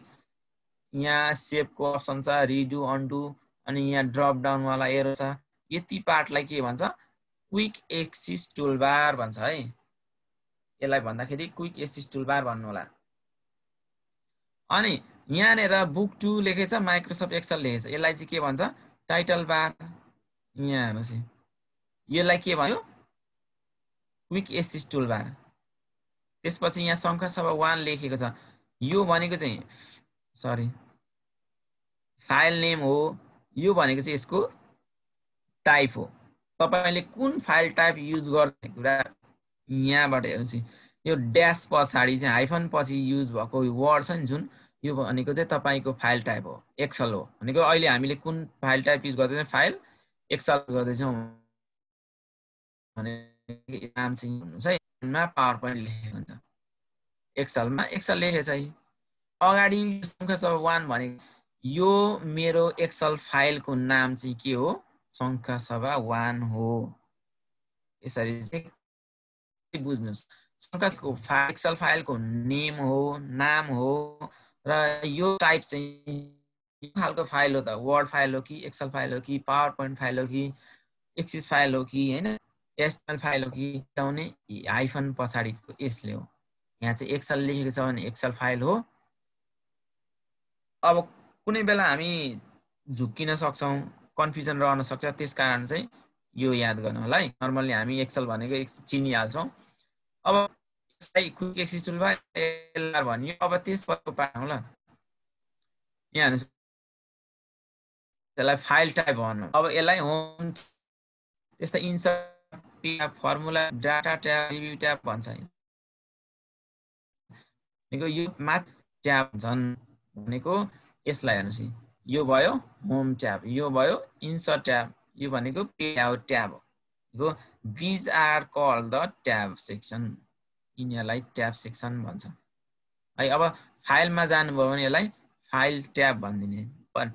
यहाँ सेभको अप्सन छ, रिडु अन्डु, अनि यहाँ ड्रप डाउन वाला एरो छ। यति पार्टलाई के भन्छ? क्विक एक्सेस टुलबार भन्छ है। यसलाई भन्दाखेरि क्विक एक्सेस टुलबार भन्नु होला। अनि यहाँनिर बुक 2 लेखेछ, माइक्रोसफ्ट एक्सेल लेखेछ। यसलाई चाहिँ के भन्छ? Title bar. यहाँ हेर्नुहोस्, यसलाई के भन्यो? Quick access toolbar. त्यसपछि यहाँ संख्या सभा 1 लेखेको छ। यो भनेको चाहिँ सरी फाइल नेम हो। यो भनेको चाहिँ यसको टाइप हो। तपाईले कुन फाइल टाइप युज गर्ने कुरा यहाँबाट हेर्नुहोस्। यो ड्यास पछाडि चाहिँ हाइफन पछि युज भएको वर्ड छ नि जुन, यो भनेको चाहिँ तपाईको फाइल टाइप हो, एक्सेल हो भनेको। अहिले हामीले कुन फाइल टाइप युज गर्दैछौँ? फाइल एक्सेल गर्दैछौँ भने नाम चाहिँ हुनुहुन्छ है, मा पावर पोइन्ट लेखेको हुन्छ, एक्सेलमा एक्सेल लेखेछ है। अगाडि संख्या सभा 1 भनेको यो मेरो एक्सेल फाइलको नाम चाहिँ के हो? संख्या सभा 1 हो। यसरी चाहिँ बुझ्नुस्। संख्याको एक्सेल फाइलको नेम हो, नाम हो, र यो टाइप चाहिँ के खालको फाइल हो त? वर्ड फाइल हो कि एक्सेल फाइल हो कि पावर पोइन्ट फाइल हो कि एक्सेस फाइल हो कि हैन एचटीएमएल फाइल हो कि आउने हाइफन पछाडिको यसले हो। यहाँ चाहिँ एक्सेल लेखेको छ भने एक्सेल फाइल हो। अब कुनै बेला हामी झुक्किन सक्छौं, कन्फ्युजन रहन सक्छ, त्यसकारण चाहिँ यो याद गर्नु होला है। नर्मली हामी एक्सेल भनेको चिनिहाल्छौं। अब यसलाई क्विक एक्सेस टुलबार एलआर भनियो। अब त्यसपछि पाउँ ल, यहाँ हेर्नुस्, यसलाई फाइल टाइप भन्नु। अब यसलाई होम, त्यस्तै insert tab, formula, data tab, review tab भन्छ। भनेको यो माथि ट्याब भन्छन् भनेको यसलाई हेर्नुस्, यो भयो होम ट्याब, यो भयो इन्सर्ट ट्याब, यो भनेको पेआउट ट्याब हो। These are called the tab section. यिनीहरूलाई ट्याब सेक्सन भन्छ है। अब फाइलमा जानुभयो भने यसलाई फाइल ट्याब भनिदिने,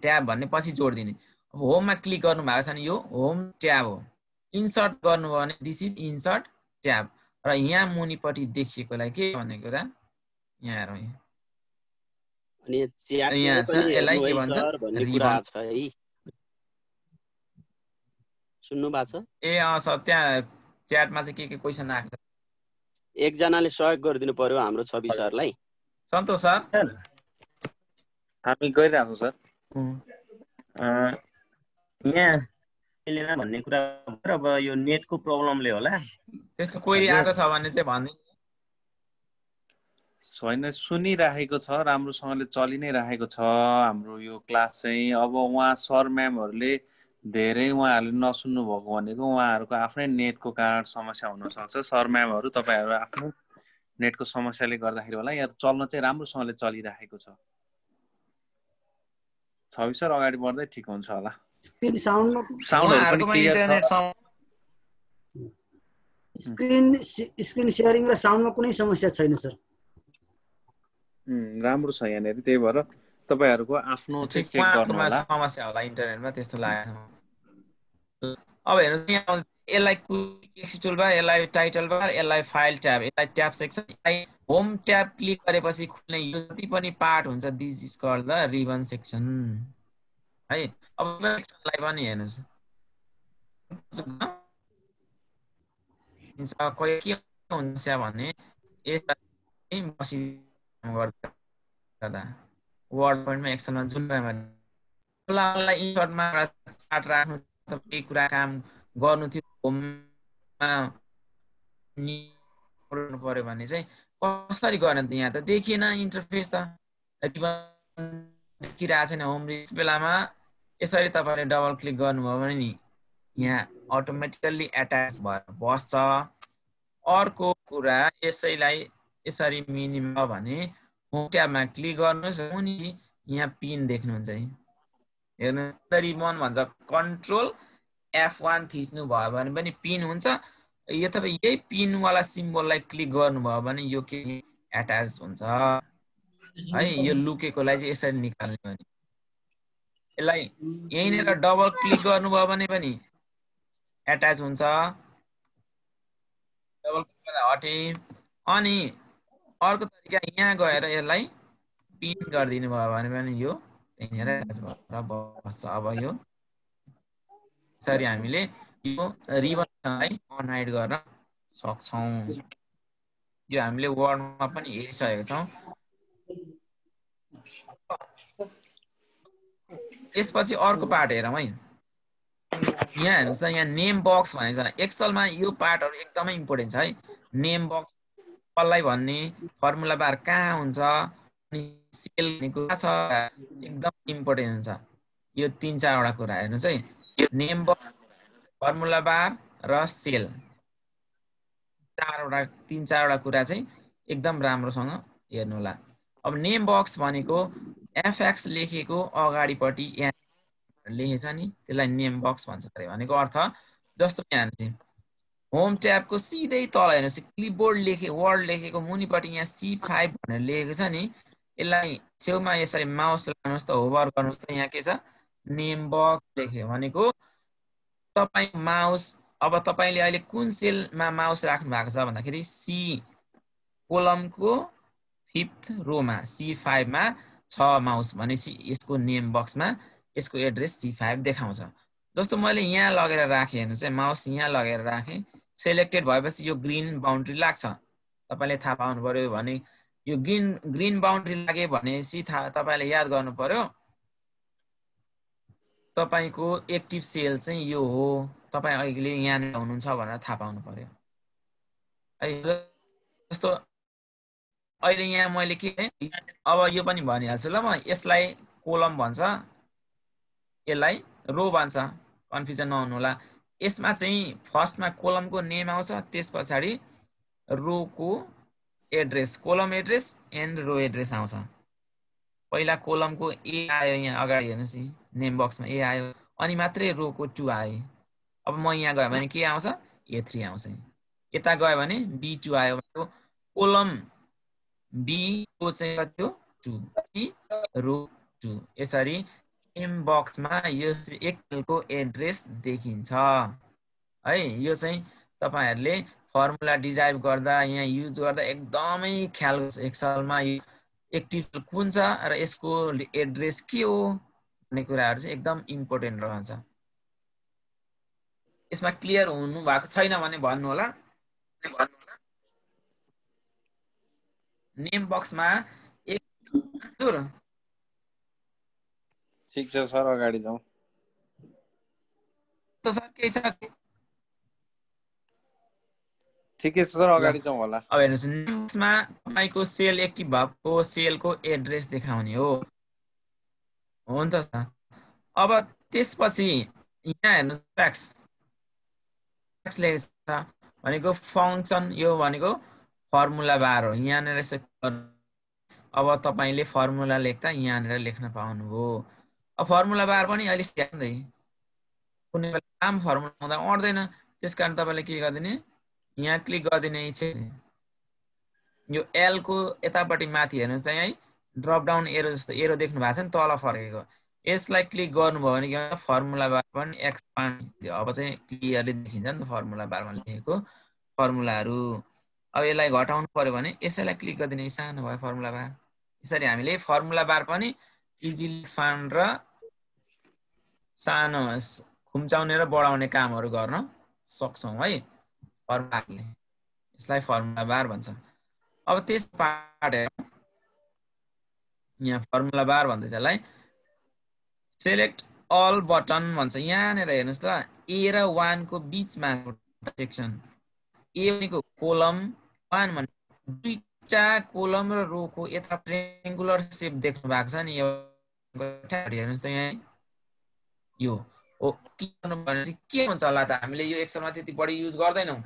ट्याब भन्ने पछि जोड दिने। अब होममा क्लिक गर्नु भएको छ भने यो होम ट्याब हो। इन्सर्ट गर्नुभयो भने दिस इज इन्सर्ट ट्याब। र यहाँ मुनिपट्टि देखिएकोलाई के भन्ने कुरा यहाँ हेरौँ। अनि च्याटले यहाँ छ, पनि यसलाई हेर्नु के है भन्छ? सर भन्ने कुरा छ है, सुन्नु भएको छ? ए सर, त्यहाँ च्याटमा चाहिँ के क्वेसन आएको छ? एकजनाले सहयोग गरिदिनु पर्यो हाम्रो छवि सरलाई। सन्तोष सर, हामी गरिरहेछौँ सर। यहाँ मिलेन भन्ने कुरा अब यो नेटको प्रब्लमले होला। त्यस्तो क्वेरी आएको छ भने चाहिँ भन्नु। छैन, सुनिरहेको छ, राम्रोसँगले चलि नै रहेको छ हाम्रो यो क्लास चाहिँ। अब उहाँ सर म्यामहरूले धेरै उहाँहरूले नसुन्नु भएको भनेको उहाँहरूको आफ्नै नेटको कारण समस्या हुनसक्छ। सर म्यामहरू तपाईँहरू आफ्नो नेटको समस्याले गर्दाखेरि होला, यहाँ चल्न चाहिँ राम्रोसँगले चलिरहेको छ। छवि सर अगाडि बढ्दै ठिक हुन्छ होला। साउन्डहरू पनि क्लियर छ। स्क्रिन शेयरिङ र साउन्डमा कुनै समस्या छैन सर। राम्रो छ यहाँनिर, त्यही भएर तपाईहरुको आफ्नो चाहिँ चेक गर्नु होला। समस्या होला इन्टरनेटमा, त्यस्तो लागेको। अब हेर्नुस्, यहाँ यसलाई क्विक एक्सेस टुलबार, यसलाई टाइटल बार, यसलाई फाइल ट्याब, यसलाई tab section, home tab click गरेपछि खुल्ने यो जति पनि पार्ट हुन्छ this is called the ribbon section है। अब सेक्सनलाई पनि हेर्नुस्, कोही के हुन्छ भने यसलाई बसी गर्दा वर्ड पोइन्टमा एक्सेलमा जुन बेलालाई इन्सर्टमा चार्ट राख्नु, केही कुरा काम गर्नु थियो, होममा गर्नु पर्यो भने चाहिँ कसरी गर्ने त? यहाँ त देखिएन इन्टरफेस, त देखिरहेको छैन होम। यस बेलामा यसरी तपाईँले डबल क्लिक गर्नुभयो भने नि यहाँ अटोमेटिकल्ली एट्याच भएर बस्छ। अर्को कुरा, यसैलाई यसरी मिनिमम भने होम ट्याबमा क्लिक गर्नुहोस्, मुनि यहाँ पिन देख्नुहुन्छ है, हेर्नु रिबन भन्छ। कन्ट्रोल F1 थिच्नु भयो भने पनि पिन हुन्छ। यो तपाईँ यही पिन वाला सिम्बललाई क्लिक गर्नुभयो भने यो के एट्याच हुन्छ। है यो लुकेकोलाई चाहिँ यसरी निकाल्ने हो नि यसलाई यहीँनिर डबल क्लिक गर्नुभयो भने पनि एट्याच हुन्छ डबल क्लिक गरेर हटे अनि अर्को तरिका यहाँ गएर यसलाई पिन गरिदिनु भयो भने पनि यो त्यहीँनिर एट्याच भएर बस्छ अब यो यसरी हामीले यो रिबनलाई अनहाइड गर्न सक्छौँ यो हामीले वर्डमा पनि हेरिसकेका छौँ यसपछि अर्को पार्ट हेरौँ है यहाँ हेर्नुहोस् त यहाँ नेम बक्स भनेको छ एक्सलमा यो पार्टहरु एकदमै इम्पोर्टेन्ट छ है नेम बक्स कसलाई भन्ने फर्मुला बार कहाँ हुन्छ अनि सेल भनेको कहाँ छ एकदम इम्पोर्टेन्ट हुन्छ यो 3-4 वटा कुरा हेर्नुस् है नेम बक्स फर्मुला बार र सेल 3-4 वटा कुरा चाहिँ एकदम राम्रोसँग हेर्नु होला अब नेम बक्स भनेको एफएक्स लेखेको अगाडिपट्टि यहाँ लेखेछ नि त्यसलाई नेम बक्स भन्छ भनेको अर्थ जस्तो यहाँ चाहिँ होम ट्याबको सिधै तल हेर्नुस् क्लिपबोर्ड वर्ड लेखेको मुनिपट्टि यहाँ C5 भनेर लेखेको छ नि यसलाई छेउमा यसरी माउस लानुस् त होभर गर्नुस् त यहाँ के छ नेम बक्स लेख्यो भनेको तपाई माउस अब तपाईले अहिले कुन सेलमा माउस राख्नु भएको छ भन्दाखेरि C कोलमको 5th रोमा C5 मा छ माउस भनेपछि यसको नेम बक्समा यसको एड्रेस C5 देखाउँछ जस्तो मैले यहाँ लगेर राखे हेर्नुस् है माउस यहाँ लगेर राखे सेलेक्टेड भएपछि यो ग्रीन बाउन्ड्री लाग्छ तपाईले थाहा पाउनु पर्यो भने यो ग्रीन बाउन्ड्री लागे भनेपछि तपाईले याद गर्नु पर्यो तपाईको एक्टिभ सेल चाहिँ यो हो तपाई अहिले यहाँ हुनुहुन्छ भनेर थाहा पाउनु पर्यो जस्तो अहिले यहाँ मैले के अब यो पनि भनिहाल्छु ल म यसलाई कोलम भन्छ यसलाई रो भन्छ कन्फ्युजन नहुनु होला यसमा चाहिँ फर्स्टमा कोलमको नेम आउँछ त्यसपछि रोको address column address and row address आउँछ पहिला कोलमको A आयो यहाँ अगाडि हेर्नुस् नेम बक्समा A आयो अनि मात्रै रोको 2 आयो अब म यहाँ गए भने के आउँछ A3 आउँछ यता गए भने B2 आयो भनेको कोलम B को चाहिँ कति हो 2 रो 2 यसरी नेम बक्समा यो एक सेलको एड्रेस देखिन्छ है यो चाहिँ तपाईहरुले फर्मुला डिराइभ गर्दा यहाँ युज गर्दा एकदमै ख्याल एक्सलमा एक्टिभ कुन छ र यसको एड्रेस के हो भन्ने कुराहरु चाहिँ एकदम इम्पोर्टेन्ट रहन्छ यसमा क्लियर हुनु भएको छैन भने भन्नु होला नेम बक्समा एक ठीक छ सर अगाडि जाऊ त सर के छ ठिकै छ सर अगाडि जाऊ होला अब हेर्नुस् नेम्समा तपाईको सेल एक्टिभ भएको सेलको एड्रेस देखाउने हो हुन्छ सर अब त्यसपछि यहाँ हेर्नुस् ट्याक्स लेखेछ भनेको फंक्सन यो भनेको फर्मुला बार हो यहाँनिर अब तपाईले फर्मुला लेख्दा यहाँनिर लेख्न पाउनुभयो अब फर्मुला बार पनि अहिले सिकाउँदै कुनै बेला काम फर्मुला हुँदा अड्दैन त्यसकारण तपाईले के गर्दिने यहाँ क्लिक गर्दिने यो L को यतापट्टि माथि हेर्नुस् है ड्रप डाउन एरो जस्तो एरो देख्नु भएको छ नि तल फर्केको यसलाई क्लिक गर्नुभयो भने के फर्मुला बार पनि एक्सपान्ड अब चाहिँ क्लियरली देखिन्छ नि त फर्मुला बारमा लेखेको फर्मुलाहरु अब यसलाई घटाउनु पर्यो भने यसैलाई क्लिक गर्दिने सानो भयो फर्मुला बार यसरी हामीले फर्मुला बार पनि इजिली एक्सपान्ड र सानो खुम्चाउने र बढाउने कामहरु गर्न सक्छौं है फर्मुलाले यसलाई फर्मुला बार भन्छ अब त्यस पार्ट यहाँ फर्मुला बार भन्छ यसलाई सेलेक्ट अल बटन भन्छ यहाँनिर हेर्नुस् त A र 1 को बीचमा सेक्सन A भनेको कोलम 1 भने दुईटा कोलम र रो को यता ट्रायंगुलर शेप देख्नु भएको छ नि यो हेर्नुस् त यहाँ यो हो क्लिक गर्नु भने चाहिँ के हुन्छ होला त हामीले यो एक्सलमा त्यति बढी युज गर्दैनौं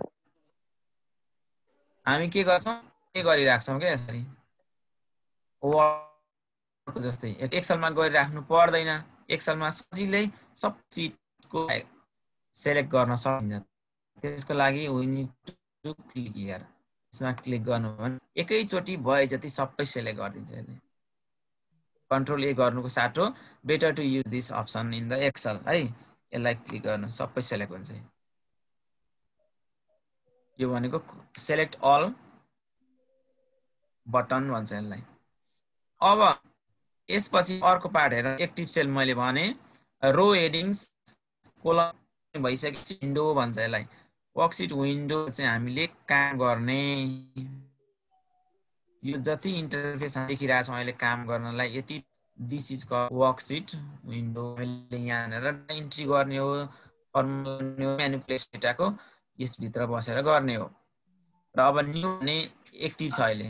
हामी के गर्छौं के गरिराख्छौं के यसरी वर्ड जस्तै एक्सलमा गरिराख्नु पर्दैन एक्सलमा सजिलै सब सिटको सिलेक्ट गर्न सकिन्छ त्यसको लागि we need to click here यसमा क्लिक गर्नु भने एकैचोटी भए जति सबै सिलेक्ट गरिदिन्छ यसले कन्ट्रोल ए गर्नुको साटो better to use this option in the Excel है। यसलाई क्लिक गर्नु सबै सेलेक्ट हुन्छ। यो भनेको सेलेक्ट अल बटन भन्छ यसलाई। अब यसपछि अर्को पार्ट हेर एक्टिभ सेल मैले भने रो हेडिङ्स कोलम भइसकेपछि विन्डो भन्छ यसलाई। वर्कसिट विन्डो चाहिँ हामीले काम गर्ने यो जति इन्टरफेस देखिरहेको छौँ अहिले काम गर्नलाई यति दिस इज वर्कसिट विन्डो। मैले यहाँनिर इन्ट्री गर्ने हो म्यानिपुलेसन डेटाको यसभित्र बसेर गर्ने हो। र अब न्यू भने एक्टिभ छ अहिले।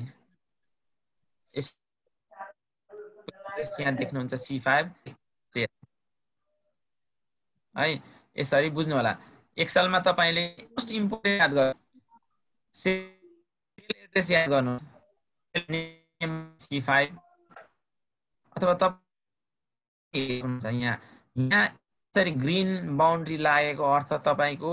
यहाँ देख्नुहुन्छ C5 है। यसरी बुझ्नु होला। एक्सेलमा तपाईले मोस्ट इम्पोर्टेन्ट याद गर्नु सेल एड्रेस याद गर्नु C5 अथवा यहाँ यसरी ग्रीन बाउन्ड्री लागेको अर्थ तपाईको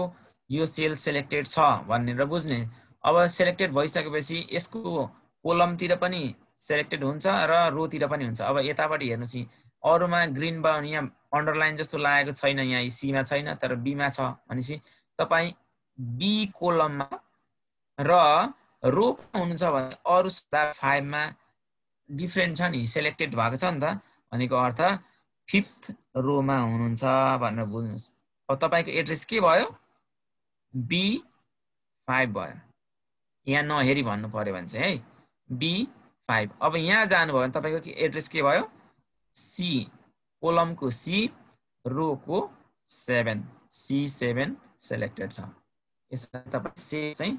यो सेल सेलेक्टेड छ भनेर बुझ्ने। अब सेलेक्टेड भइसकेपछि यसको कोलमतिर पनि सेलेक्टेड हुन्छ र रोतिर पनि हुन्छ। अब यतापट्टि हेर्नुस् अरुमा ग्रीन बाउन्ड यहाँ अन्डरलाइन जस्तो लागेको छैन, यहाँ सी मा छैन तर बी मा छ भनेपछि तपाई बी कोलममा र रो हुनुहुन्छ भने अरु 5 मा डिफरेन्ट छ नि सेलेक्टेड भएको छ नि त भनेको अर्थ 5th रो मा हुनुहुन्छ भनेर बुझ्नुस्। अब तपाईको एड्रेस के भयो B5 भयो। यहाँ नहेरी भन्नु पर्यो भने चाहिँ है B5। अब यहाँ जानु भयो भने तपाईको एड्रेस के भयो C कोलमको C रोको 7 C7 सेलेक्टेड छ। यसलाई तपाई से चाहिँ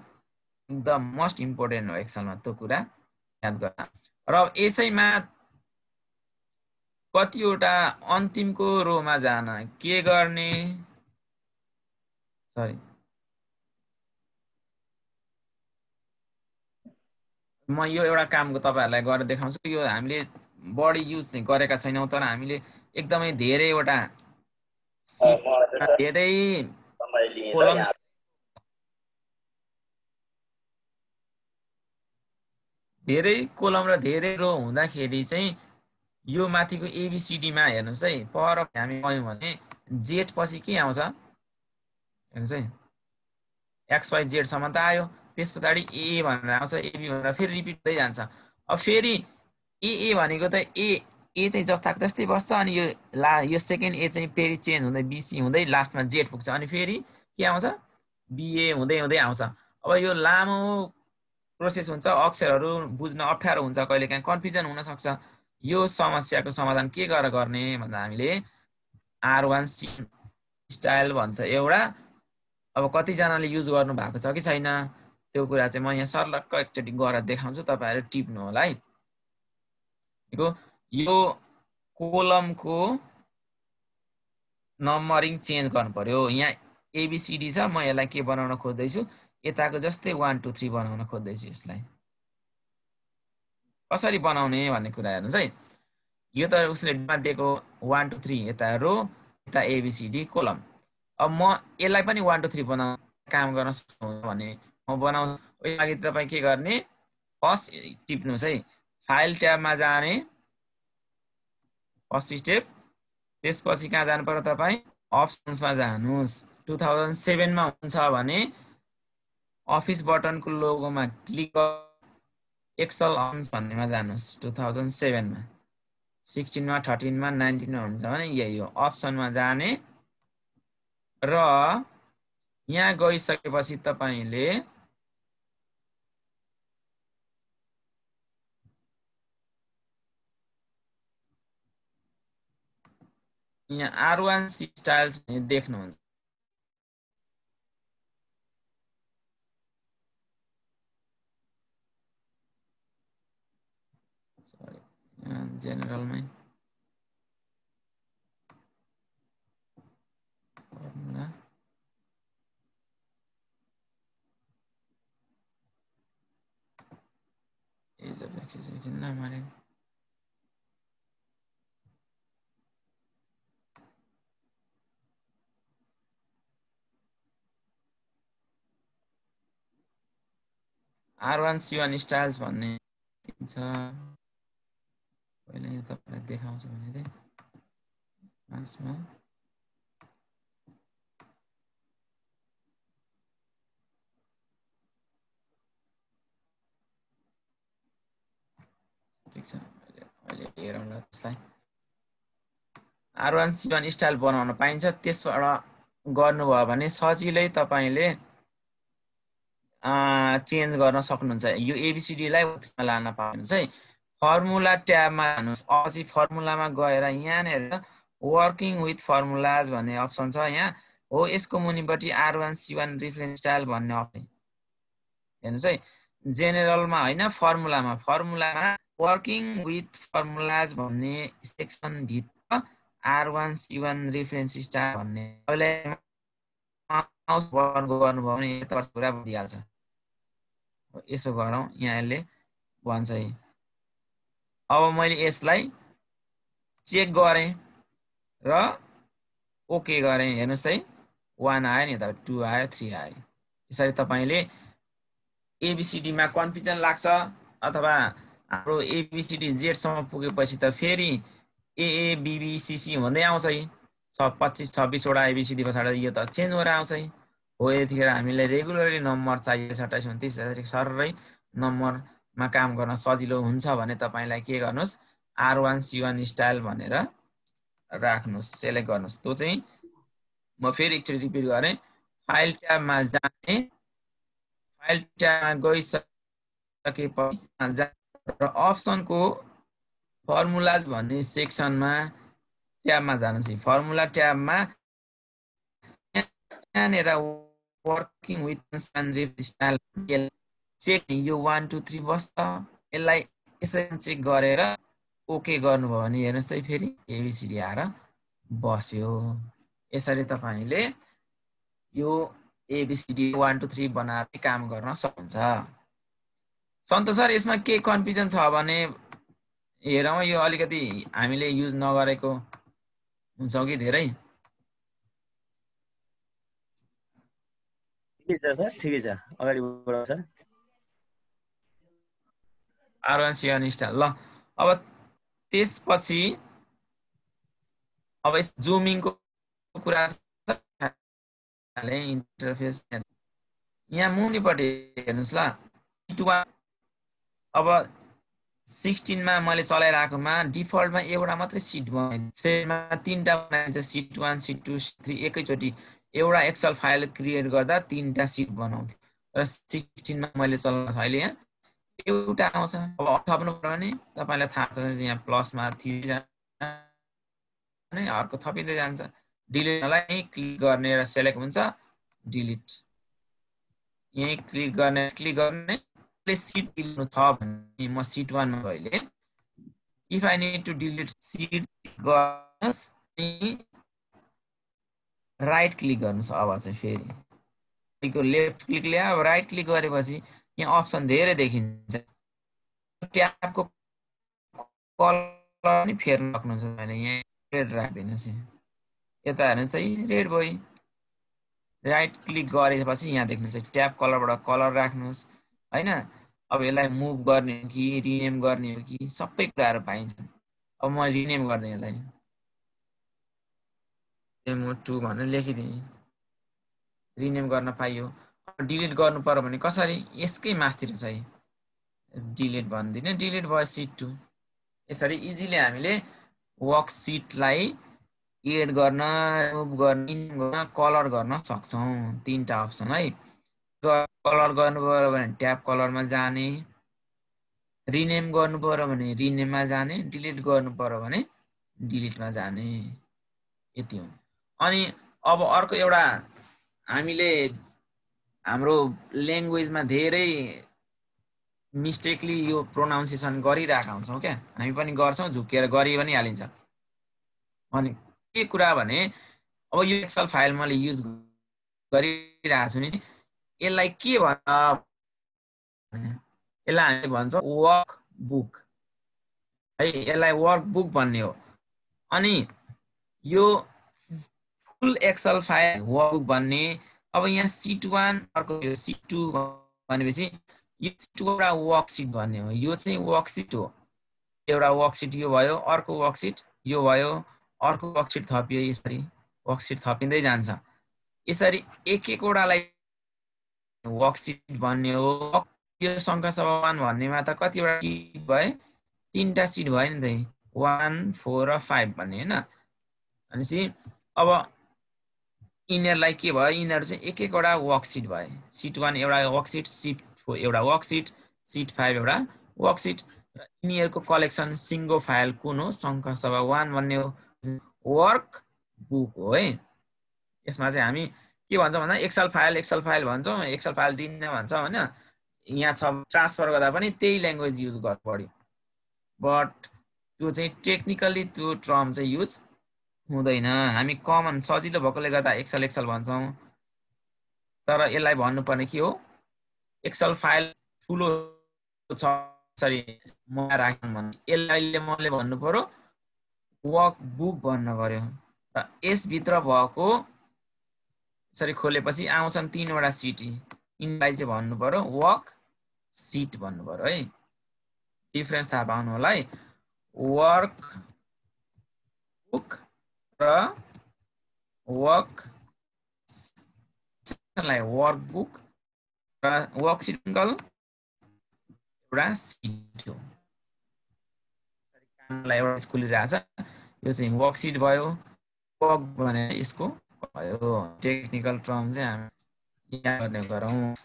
एकदम मोस्ट इम्पोर्टेन्ट हो एक्सेलमा त्यो कुरा याद गर्न। र यसैमा कतिवटा अन्तिमको रोमा जान के गर्ने सरी म यो एउटा कामको तपाईहरुलाई गरेर देखाउँछु। यो हामीले बढी युज चाहिँ गरेका छैनौं तर हामीले एकदमै धेरैवटा धेरै कोलम धेरै कोलम र धेरै रो हुँदाखेरि चाहिँ यो माथिको एबीसीडी मा हेर्नुस् है पर हामी गयौं भने जेड पछि के आउँछ हेर्नुस् है एक्स वाइ जेड सम्म त आयो। त्यसपछि ए भनेर आउँछ एबी भनेर फेरि रिपिट हुँदै जान्छ। अब फेरि ए भनेको त ए चाहिँ जस्ताको जस्तै बस्छ अनि यो सेकेन्ड ए चाहिँ फेरि चेन्ज हुँदै बीसी हुँदै लास्टमा जेड पुग्छ अनि फेरि के आउँछ बीए हुँदै हुँदै आउँछ। अब यो लामो प्रोसेस हुन्छ, अक्षरहरू बुझ्न अप्ठ्यारो हुन्छ, कहिलेकाहीँ कन्फ्युजन हुन सक्छ। यो समस्याको समाधान के गर्ने भन्दा हामीले R1C स्टाइल भन्छ एउटा। अब कति जनाले युज गर्नु भएको छ कि छैन त्यो कुरा चाहिँ म यहाँ सर्लक्क एकचोटी गरेर देखाउँछु, तपाईहरु टिप्नु होला है। यो कोलमको नम्बरिङ चेन्ज गर्नु पर्यो। यहाँ एबीसीडी छ, म यसलाई के बनाउन खोज्दै छु यताको जस्तै 1 2 3 बनाउन खोज्दै छु। यसलाई कसरी बनाउने भन्ने कुरा हेर्नुस् है। यो त उसले दिएको 1 2 3 यता रो यता एबीसीडी कोलम। अब म यसलाई पनि 1 2 3 बनाउन काम गर्न सक्छु भने म बनाउँछु। यो लागि तपाई के गर्ने फर्स्ट टिप्नुस् है फाइल ट्याबमा जाने फर्स्ट स्टेप। त्यसपछि कहाँ जानु पर्यो तपाई अप्सन्समा जानुस्। 2007 मा हुन्छ भने अफिस बटनको लोगोमा क्लिक एक्सेल अप्सन्स भन्नेमा जानुस्। 2007 मा 16 मा 13 मा 19 मा हुन्छ भने यही हो अप्सनमा जाने र यहाँ गइसकेपछि तपाईले यहाँ R1C स्टाइल्स भन्ने देख्नुहुन्छ। जेनरल में फॉर्मूला एज ऑफ एक्सिस ना हमारे R1C1 स्टाइल्स भन्ने छ। पहिला यहाँ तपाईलाई देखाउँछु भने चाहिँ मासमा ठीक छ अहिले हेरौँला त्यसलाई R1C1 स्टाइल बनाउन पाइन्छ त्यसबाट गर्नुभयो भने सजिलै तपाईले चेन्ज गर्न सक्नुहुन्छ यो ABCD लाई लान पाउनुहुन्छ है फर्मुला ट्याबमा जानुस् अझै फर्मुलामा गएर यहाँ हेरेर वर्किङ विथ फर्मुलाज भन्ने अप्सन छ यहाँ हो यसको मुनिपटि R1C1 रेफरेन्स स्टाइल भन्ने अप्सन हेर्नुस् है जेनरलमा हैन फर्मुलामा वर्किङ विथ फर्मुलाज भन्ने सेक्सन भित्र R1C1 रेफरेन्स स्टाइल भन्ने अहिले माउस बटन गर्नुभयो भने यता पुरा दिइहाल्छ यसो गरौँ यहाँ यसले भन्छ है अब मैले यसलाई चेक गरे र ओके गरे हेर्नुस् है 1 आयो नि त 2 आयो 3 आयो यसरी तपाईले ABCD मा कन्फ्युजन लाग्छ अथवा हाम्रो ABCD Z सम्म पुगेपछि त फेरि AA BB CC भन्दै आउँछ है 25 26 वटा ABCD पछाडि यो त चेन्ज गरेर आउँछ है हो यतिखेर हामीले रेगुलरली नम्बर चाहिएको 27 29 त्यसरी सररै नम्बरमा काम गर्न सजिलो हुन्छ भने तपाईलाई के गर्नुस् R1C1 स्टाइल भनेर राख्नुस् सेलेक्ट गर्नुस् त्यो चाहिँ म फेरि एकचोटी रिपिट गरे फाइल ट्याबमा जाने फाइल ट्याबमा गइसकेपछि र अप्सनको फर्मुलाज भन्ने सेक्सनमा ट्याबमा जानुस् फर्मुला ट्याबमा यहाँनेर वर्किङ विथ स्टाइल चेक यो 1 2 3 बस्छ यसलाई यसरी चेक गरेर ओके गर्नुभयो भने हेर्नुस् है फेरि ABCD आएर बस्यो यसरी तपाईले यो ABCD 1 2 3 बनाएर काम गर्न सक्नुहुन्छ सन्तोष सर यसमा के कन्फ्युजन छ भने हेरौँ यो अलिकति हामीले युज नगरेको हुन्छ कि धेरै ठिकै छ सर ठिकै छ अगाडि बढाउँ सर R1C1 स्टाइल ल अब त्यसपछि अब जुमिङको कुरा इन्टरफेस यहाँ मुनिपट्टि हेर्नुस् ल अब 16 मा मैले चलाइराखेकोमा डिफल्टमा एउटा मात्रै सिट बनाइन्छ सेलमा 3टा बनाइन्छ सिट 1 सिट 2 सिट 3 एकैचोटी एउटा एक्सेल फाइल क्रिएट गर्दा 3टा सिट बनाउँथे र 16 मा मैले चलाउँदा अहिले यहाँ एउटा आउँछ अब थप्नु पर्यो भने तपाईलाई थाहा छ यहाँ प्लसमा थिए नै अर्को थपिँदै जान्छ डिलिटलाई क्लिक गर्ने र सेलेक्ट हुन्छ डिलिट यही क्लिक गर्ने सीट दिनु छ भने म सीट 1 मा गएले if I need to delete sheet गर्नुस् राइट क्लिक गर्नुस् अब चाहिँ फेरि यो लेफ्ट क्लिक ल्या अब राइट क्लिक गरेपछि यहाँ अप्सन धेरै देखिन्छ ट्याबको कलर पनि फेर्न सक्नुहुन्छ भने यहाँ रेड राख्दिनुस् यता हेर्नुस् है रेड भयो राइट क्लिक गरेपछि यहाँ देख्नुहुन्छ ट्याब कलरबाट कलर राख्नुस् हैन अब यसलाई मुभ गर्ने हो कि रिनेम गर्ने हो कि सबै कुराहरु पाइन्छ अब म रिनेम गर्दै यसलाई demo2 भनेर लेखिदिए रिनेम गर्न पाइयो डिलिट गर्नु पर्यो भने कसरी यसकै मास्तिर चाहिँ डिलिट भन्दिने डिलिट भयो सीट 2 यसरी इजिली हामीले वर्कशीटलाई एड गर्न मुभ गर्न कलर गर्न सक्छौं तीनटा अप्सन है कलर गर्नु पर्यो भने ट्याब कलरमा जाने रिनेम गर्नु पर्यो भने रिनेममा जाने डिलिट गर्नु पर्यो भने डिलिटमा जाने यति हो अनि अब अर्को एउटा हामीले हाम्रो ल्याङ्ग्वेजमा धेरै मिस्टेकली यो प्रोनाउन्सिएसन गरिरहेका हुन्छौं क्या हामी पनि गर्छौं झुकेर गरि पनि हालिन्छ अनि के कुरा भने अब यो एक्सेल फाइल मैले युज गरिरहेको छु नि यसलाई के भन्छ यसलाई हामी भन्छ वर्क बुक है यसलाई वर्क बुक भन्ने हो अनि यो फुल एक्सेल फाइल वर्क बुक भन्ने अब यहाँ सीट 1 अर्को यो सीट 2 भनेपछि यो सीट एउटा वर्कशीट भन्ने हो यो चाहिँ वर्कशीट हो एउटा वर्कसिट यो भयो, अर्को वर्कसिट यो भयो, अर्को वर्कसिट थपियो, यसरी वर्कसिट थपिँदै जान्छ। यसरी एक एकवटालाई वर्कसिट भन्ने हो। यो संख्या सभा 1 भन्नेमा त कतिवटा सिट भए? 3टा सिट भयो नि त, 1 4 र 5 भन्ने हैन। भनेपछि अब यिनीहरुलाई के भयो? यिनीहरु चाहिँ एक एकवटा वर्कसिट भए। सिट 1 एउटा वर्कसिट, सिट 4 एउटा वर्कसिट, सिट 5 एउटा वर्कसिट। र यिनीहरुको कलेक्सन सिंगल फाइल कुन हो? संख्या सभा 1 भन्ने हो, वर्क बुक हो है। यसमा चाहिँ हामी के भन्छौँ भन्दा एक्सेल फाइल भन्छौँ, एक्सेल फाइल दिन भन्छौँ हैन। यहाँ छ ट्रान्सफर गर्दा पनि त्यही ल्याङ्ग्वेज युज गर्नु पर्यो, बट त्यो चाहिँ टेक्निकली त्यो टर्म चाहिँ युज हुँदैन। हामी कमन सजिलो भएकोले गर्दा एक्सेल भन्छौँ, तर यसलाई भन्नुपर्ने के हो? एक्सेल फाइल ठुलो छ, सरी म राख्नु भन्नु, यसलाई मैले भन्नु पर्यो वर्क बुक भन्नु पर्यो। र यसभित्र भएको यसरी खोलेपछि आउँछन् 3वटा सिट, यिनलाई चाहिँ भन्नु पर्यो वर्क सिट भन्नु पर्यो है। डिफरेन्स थाहा पाउनु होला है। वर्क बुक र वर्क बुक र वर्कसिट एउटा सिट हो। कामलाई एउटा खुलिरहेछ, यो चाहिँ वर्कसिट भयो। वर्क भने यसको भयो टेक्निकल टर्म चाहिँ हामी यहाँ गर्ने गरौँ।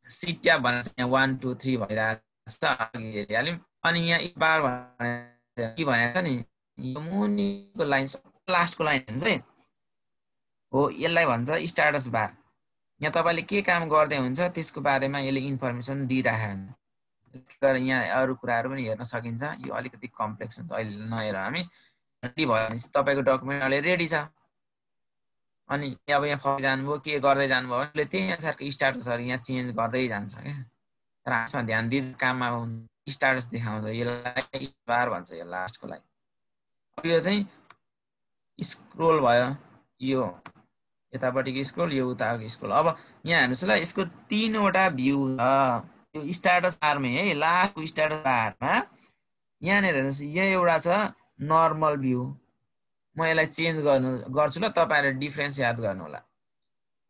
सिट ट्याब भनेर चाहिँ 1 2 3 भइरहेछ, अघि हेरिहाल्यौँ। अनि यहाँ बार भनेर के भनेको नि, यो मुनिको लाइन लास्टको लाइन हुन्छ है हो, यसलाई भन्छ स्ट्याटस बार। यहाँ तपाईले के काम गर्दै हुन्छ त्यसको बारेमा यसले इन्फर्मेसन दिइराखेको हुन्छ। यहाँ अरु कुराहरु पनि हेर्न सकिन्छ। यो अलिकति कम्प्लेक्स हुन्छ, अहिले नहेर हामी। रेडी भयो भने तपाईको डकुमेन्ट अहिले रेडी छ। अनि अब यहाँ फर्क जानुभयो, के गर्दै जानुभयो भने त्यही अनुसारको स्ट्याटसहरु यहाँ चेन्ज गर्दै जान्छ क्या। तर यसमा ध्यान दिनु, काममा स्ट्याटस देखाउँछ, यसलाई बार भन्छ यो लास्टकोलाई। अब यो चाहिँ स्क्रोल भयो, यो यतापट्टिको स्क्रोल, यो उताको स्क्रोल। अब यहाँ हेर्नुस् ल, यसको 3वटा भ्यू छ यो स्ट्याटस बारमै है। लास्टको स्ट्याटस बारमा यहाँनिर हेर्नुस्, यहाँ एउटा छ नर्मल भ्यू। म यसलाई चेन्ज गर्छु ल, तपाईहरुले डिफरेन्स याद गर्नु होला।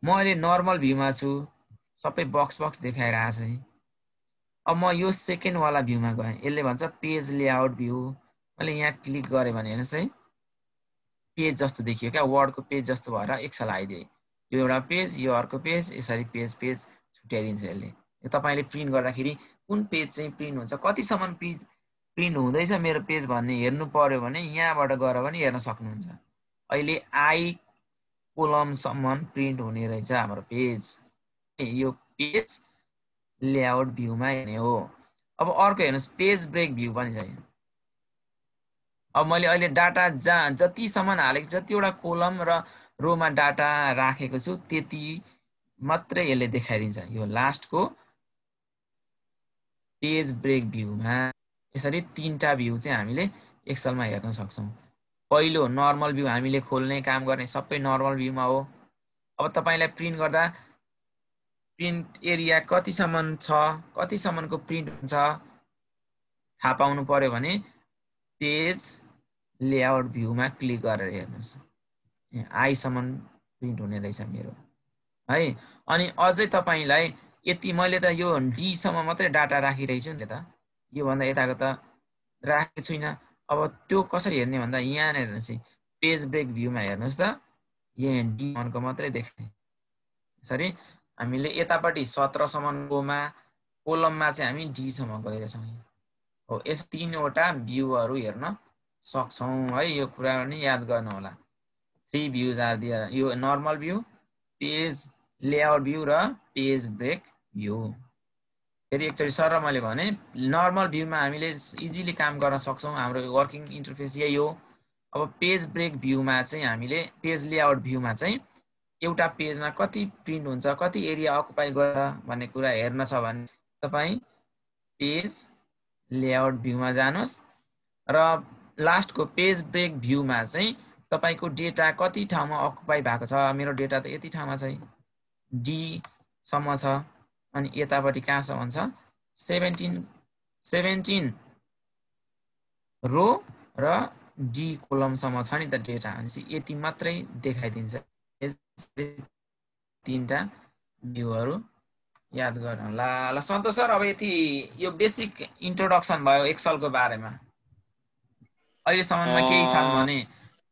म अहिले नर्मल भ्यूमा छु, सबै बक्स देखाइरहेछ है। अब म यो सेकेन्ड वाला भ्यूमा गएँ, यसले भन्छ पेज लेआउट भ्यू। मैले यहाँ क्लिक गरे भने हेर्नुस् है, पेज जस्तो देखियो क्या, वर्डको पेज जस्तो भएर एक्सेल आइदिए। यो एउटा पेज, यो अर्को पेज, यसरी पेज छुट्याइदिन्छ यसले। यो तपाईले प्रिन्ट गर्दाखेरि कुन पेज चाहिँ प्रिन्ट हुन्छ, कतिसम्म पेज प्रिन्ट हुँदैछ मेरो पेज भन्ने हेर्नु पर्यो भने यहाँबाट गएर पनि हेर्न सक्नुहुन्छ। अहिले आई कोलमसम्म प्रिन्ट हुने रहेछ हाम्रो पेज। यो पेज लेआउट भ्यूमा हेर्ने हो। अब अर्को हेर्नुस्, पेज ब्रेक भ्यू पनि छ। अब मैले अहिले डाटा जतिसम्म हालेको, जतिवटा कोलम र रोमा डाटा राखेको छु त्यति मात्रै यसले देखाइदिन्छ। यो लास्टको पेज ब्रेक भ्यूमा यसरी 3टा भ्यू चाहिँ हामीले एक्सेलमा हेर्न सक्छौं। पहिलो नर्मल भ्यू हामीले खोल्ने काम गर्ने सबै नर्मल भ्यूमा हो। अब तपाईलाई प्रिन्ट गर्दा प्रिन्ट एरिया कतिसम्म छ, कतिसम्मको प्रिन्ट हुन्छ थाहा पाउनु पर्यो भने पेज लेआउट भ्यूमा क्लिक गरेर हेर्नुस्। आई सम्म प्रिन्ट हुने रहेछ मेरो है। अनि अझै तपाईलाई यति मैले त यो डी सम्म मात्रै डाटा राखिरहेछु नि त, यो भन्दा यताको त राखेको छैन। अब त्यो कसरी हेर्ने भन्दा यहाँ हेर्नुस्, पेज ब्रेक भ्यूमा हेर्नुस् त, यहाँ डी सम्मको मात्रै देखाए। यसरी हामीले यतापट्टि 17 सम्मकोमा कोलममा चाहिँ हामी डी सम्म गइरहेछौँ हो। यस 3वटा भ्यूहरु हेर्न सक्छौं है। यो कुरा पनि याद गर्नु होला। 3 भ्यूज आर दियर, यो normal view, page layout view र पेज ब्रेक भ्यू। फेरि एकचोटि सर मैले भने नर्मल भ्यूमा हामीले इजिली काम गर्न सक्छौं, हाम्रो वर्किङ इन्टरफेस यही हो। अब पेज ब्रेक भ्यूमा चाहिँ हामीले, पेज लेआउट भ्यूमा चाहिँ एउटा पेजमा कति प्रिन्ट हुन्छ, कति एरिया अकुपाई गर्छ भन्ने कुरा हेर्न छ भने तपाई पेज लेआउट भ्यूमा जानुस् र लास्टको पेज ब्रेक भ्यूमा चाहिँ तपाईको डेटा कति ठाउँमा अकुपाई भएको छ। मेरो डेटा त यति ठाउँमा छ, डी सम्म छ। अनि यतापट्टि कहाँसम्म छ, 17 रो र डी कोलमसम्म छ नि त डेटा, भनेपछि यति मात्रै देखाइदिन्छ। तीनटा भ्यूहरू याद गर्नु होला। ल सन्तोष सर, अब यति यो बेसिक इन्ट्रोडक्सन भयो एक्सलको बारेमा। अहिलेसम्ममा केही छन् भने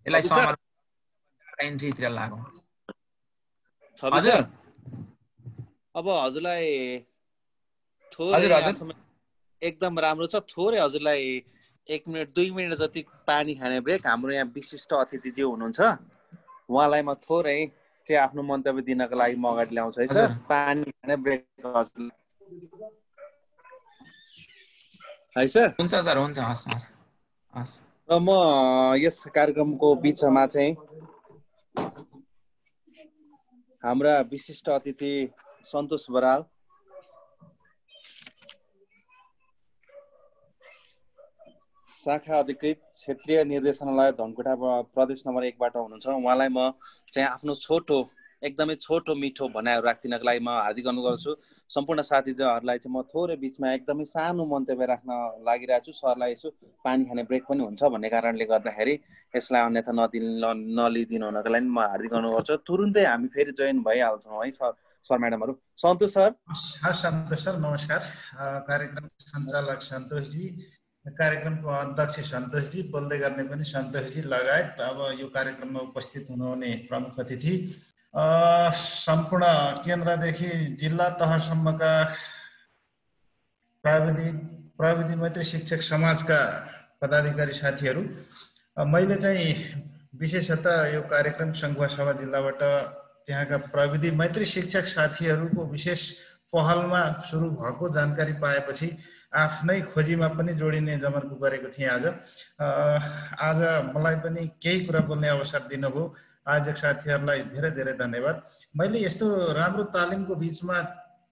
यसलाई समर एन्ट्रीतिर लागौँ। हजुर अब हजुरलाई थोरै एकदम राम्रो छ। थोरै हजुरलाई 1 मिनट 2 मिनट जति पानी खाने ब्रेक। हाम्रो यहाँ विशिष्ट अतिथि जो हुनुहुन्छ उहाँलाई म थोरै चाहिँ आफ्नो मन्तव्य दिनको लागि म अगाडि ल्याउँछु है सर। पानी खाने ब्रेक हजुर है सर। हुन्छ सर, हुन्छ, हस् हस् हस्। र म यस कार्यक्रमको बिचमा चाहिँ हाम्रा विशिष्ट अतिथि सन्तोष बराल, शाखा अधिकृत क्षेत्रीय निर्देशनालय धनकुटा प्रदेश नम्बर 1 बाट हुनुहुन्छ। उहाँलाई म चाहिँ आफ्नो छोटो एकदमै छोटो मिठो भनाइहरू राखिदिनको लागि म हार्दिक अनुरोध गर्छु। सम्पूर्ण साथीहरूलाई चाहिँ म थोरै बिचमा एकदमै सानो मन्तव्य राख्न लागिरहेको छु। सरलाई यसो पानी खाने ब्रेक पनि हुन्छ भन्ने कारणले गर्दाखेरि यसलाई अन्यथा नलिदिनु हुनको लागि म हार्दिक अनुरोध गर्छु। तुरुन्तै हामी फेरि जोइन भइहाल्छौँ है सर म्याडमहरू। सन्तोष सर। हस् सन्तोष सर, नमस्कार। कार्यक्रम सञ्चालक सन्तोषजी, कार्यक्रमको अध्यक्ष सन्तोषजी, बोल्दै गर्ने पनि सन्तोषजी लगायत अब यो कार्यक्रममा उपस्थित हुनुहुने प्रमुख अतिथि, सम्पूर्ण केन्द्रदेखि जिल्ला तहसम्मका प्रविधि मैत्री शिक्षक समाजका पदाधिकारी साथीहरू, मैले चाहिँ विशेषतः यो कार्यक्रम सङ्घुवा सभा जिल्लाबाट त्यहाँका प्रविधि मैत्री शिक्षक साथीहरूको विशेष पहलमा सुरु भएको जानकारी पाएपछि आफ्नै खोजीमा पनि जोडिने जमर्को गरेको थिएँ। आज मलाई पनि केही कुरा बोल्ने अवसर दिनुभयो। आयोजक साथीहरूलाई धेरै धेरै धन्यवाद। मैले यस्तो राम्रो तालिमको बिचमा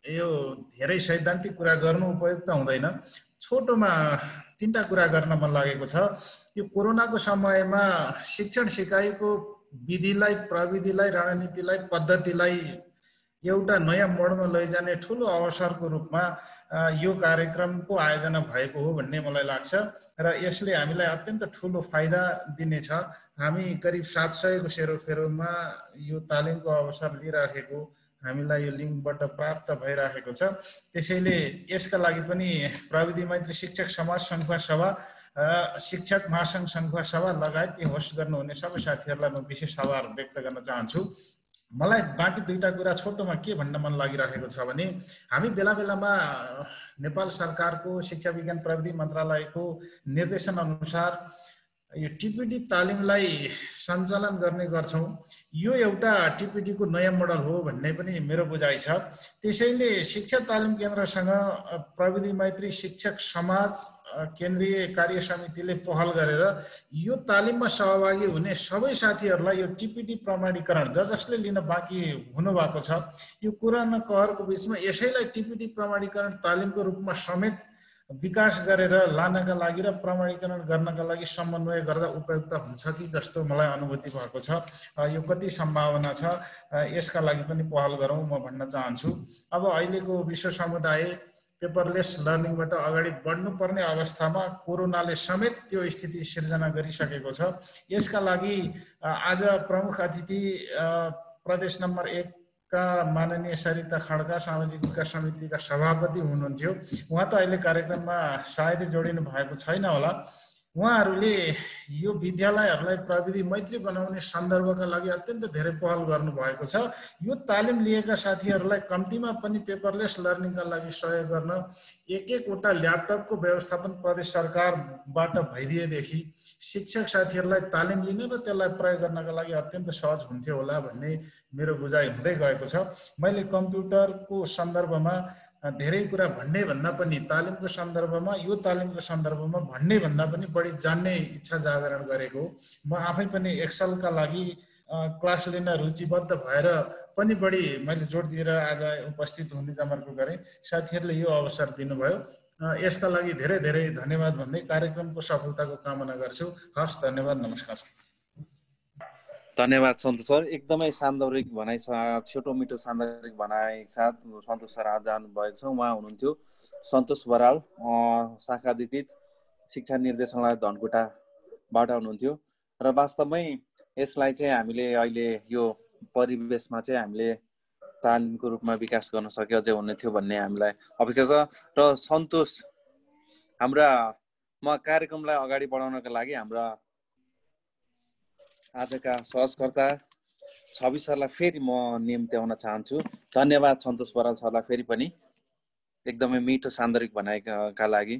यो धेरै सैद्धान्तिक कुरा गर्नु उपयुक्त हुँदैन। छोटोमा 3टा कुरा गर्न मन लागेको छ। यो कोरोनाको समयमा शिक्षण सिकाइको विधिलाई, प्रविधिलाई, रणनीतिलाई, पद्धतिलाई एउटा नयाँ मोडमा लैजाने ठुलो अवसरको रूपमा यो कार्यक्रमको आयोजना भएको हो भन्ने मलाई लाग्छ र यसले हामीलाई अत्यन्त ठुलो फाइदा दिनेछ। हामी करिब 700 को सेरोफेरोमा यो तालिमको अवसर लिइराखेको हामीलाई यो लिङ्कबाट प्राप्त भइराखेको छ। त्यसैले यसका लागि पनि प्रविधि मैत्री शिक्षक समाज सङ्घुवा सभा, शिक्षक महासङ्घ सङ्घुवा सभा लगायत यो होस्ट गर्नुहुने सबै साथीहरूलाई म विशेष आभार व्यक्त गर्न चाहन्छु। मलाई बाँकी 2टा कुरा छोटोमा के भन्न मन लागिरहेको छ भने हामी बेला बेलामा नेपाल सरकारको शिक्षा विज्ञान प्रविधि मन्त्रालयको निर्देशन अनुसार यो टिपिडी तालिमलाई सञ्चालन गर्ने गर्छौं। यो एउटा टिपिडी को नयाँ मोडल हो भन्ने पनि मेरो बुझाइ छ। त्यसैले शिक्षा तालिम केन्द्रसँग प्रविधि मैत्री शिक्षक समाज केन्द्रीय कार्य समितिले पहल गरेर यो तालिममा सहभागी हुने सबै साथीहरूलाई यो टिपिडी प्रमाणीकरण जसले लिन बाँकी हुनुभएको छ, यो पुरानो कहरको बिचमा यसैलाई टिपिडी प्रमाणीकरण तालिमको रूपमा समेत विकास गरेर लानका लागि र प्रमाणीकरण गर्नका लागि समन्वय गर्दा उपयुक्त हुन्छ कि जस्तो मलाई अनुभूति भएको छ। यो कति सम्भावना छ यसका लागि पनि पहल गरौँ म भन्न चाहन्छु। अब अहिलेको विश्व समुदाय पेपरलेस लर्निङबाट अगाडि बढ्नुपर्ने अवस्थामा कोरोनाले समेत त्यो स्थिति सिर्जना गरिसकेको छ। यसका लागि आज प्रमुख अतिथि प्रदेश नम्बर 1 का माननीय सरिता खड्का सामाजिक विकास समितिका सभापति हुनुहुन्थ्यो। उहाँ त अहिले कार्यक्रममा सायदै जोडिनु भएको छैन होला। उहाँहरूले यो विद्यालयहरूलाई प्रविधि मैत्री बनाउने सन्दर्भका लागि अत्यन्त धेरै पहल गर्नुभएको छ। यो तालिम लिएका साथीहरूलाई कम्तीमा पनि पेपरलेस लर्निङका लागि सहयोग गर्न एक-एकवटा ल्यापटपको व्यवस्थापन प्रदेश सरकारबाट भइदिएदेखि शिक्षक साथीहरूलाई तालिम लिन र त्यसलाई प्रयोग गर्नका लागि अत्यन्त सहज हुन्थ्यो होला भन्ने मेरो बुझाइ हुँदै गएको छ। मैले कम्प्युटरको सन्दर्भमा धेरै कुरा भन्ने भन्दा पनि तालिमको सन्दर्भमा यो तालिमको सन्दर्भमा भन्ने भन्दा पनि बढी जान्ने इच्छा जागरण गरेको। म आफै पनि एक्सेलका लागि क्लास लिन रुचिबद्ध भएर पनि बढी मैले जोड दिएर आज उपस्थित हुने जमर्को गरेँ। साथीहरूले यो अवसर दिनुभयो, यसका लागि धेरै धेरै धन्यवाद भन्दै कार्यक्रमको सफलताको कामना गर्छु। हस्, धन्यवाद, नमस्कार। धन्यवाद सन्तोष सर। एकदमै सान्दर्भिक भनाइ छ, छोटो मिठो सान्दर्भिक भनाइ साथ सन्तोष सर आज जानु भएको छ। उहाँ हुनुहुन्थ्यो सन्तोष बराल, शाखा अधिकृत शिक्षा निर्देशनालय धनकुटाबाट हुनुहुन्थ्यो र वास्तवमै यसलाई चाहिँ हामीले अहिले यो परिवेशमा चाहिँ हामीले तालिमको रूपमा विकास गर्न सक्यो अझै हुने थियो भन्ने हामीलाई अपेक्षा छ। र सन्तोष म कार्यक्रमलाई अगाडि बढाउनका लागि हाम्रा आजका सहजकर्ता छवि सरलाई फेरि म निम्त्याउन चाहन्छु। धन्यवाद सन्तोष बराल सरलाई फेरि पनि एकदमै मिठो सान्दर्भिक भनाइका लागि।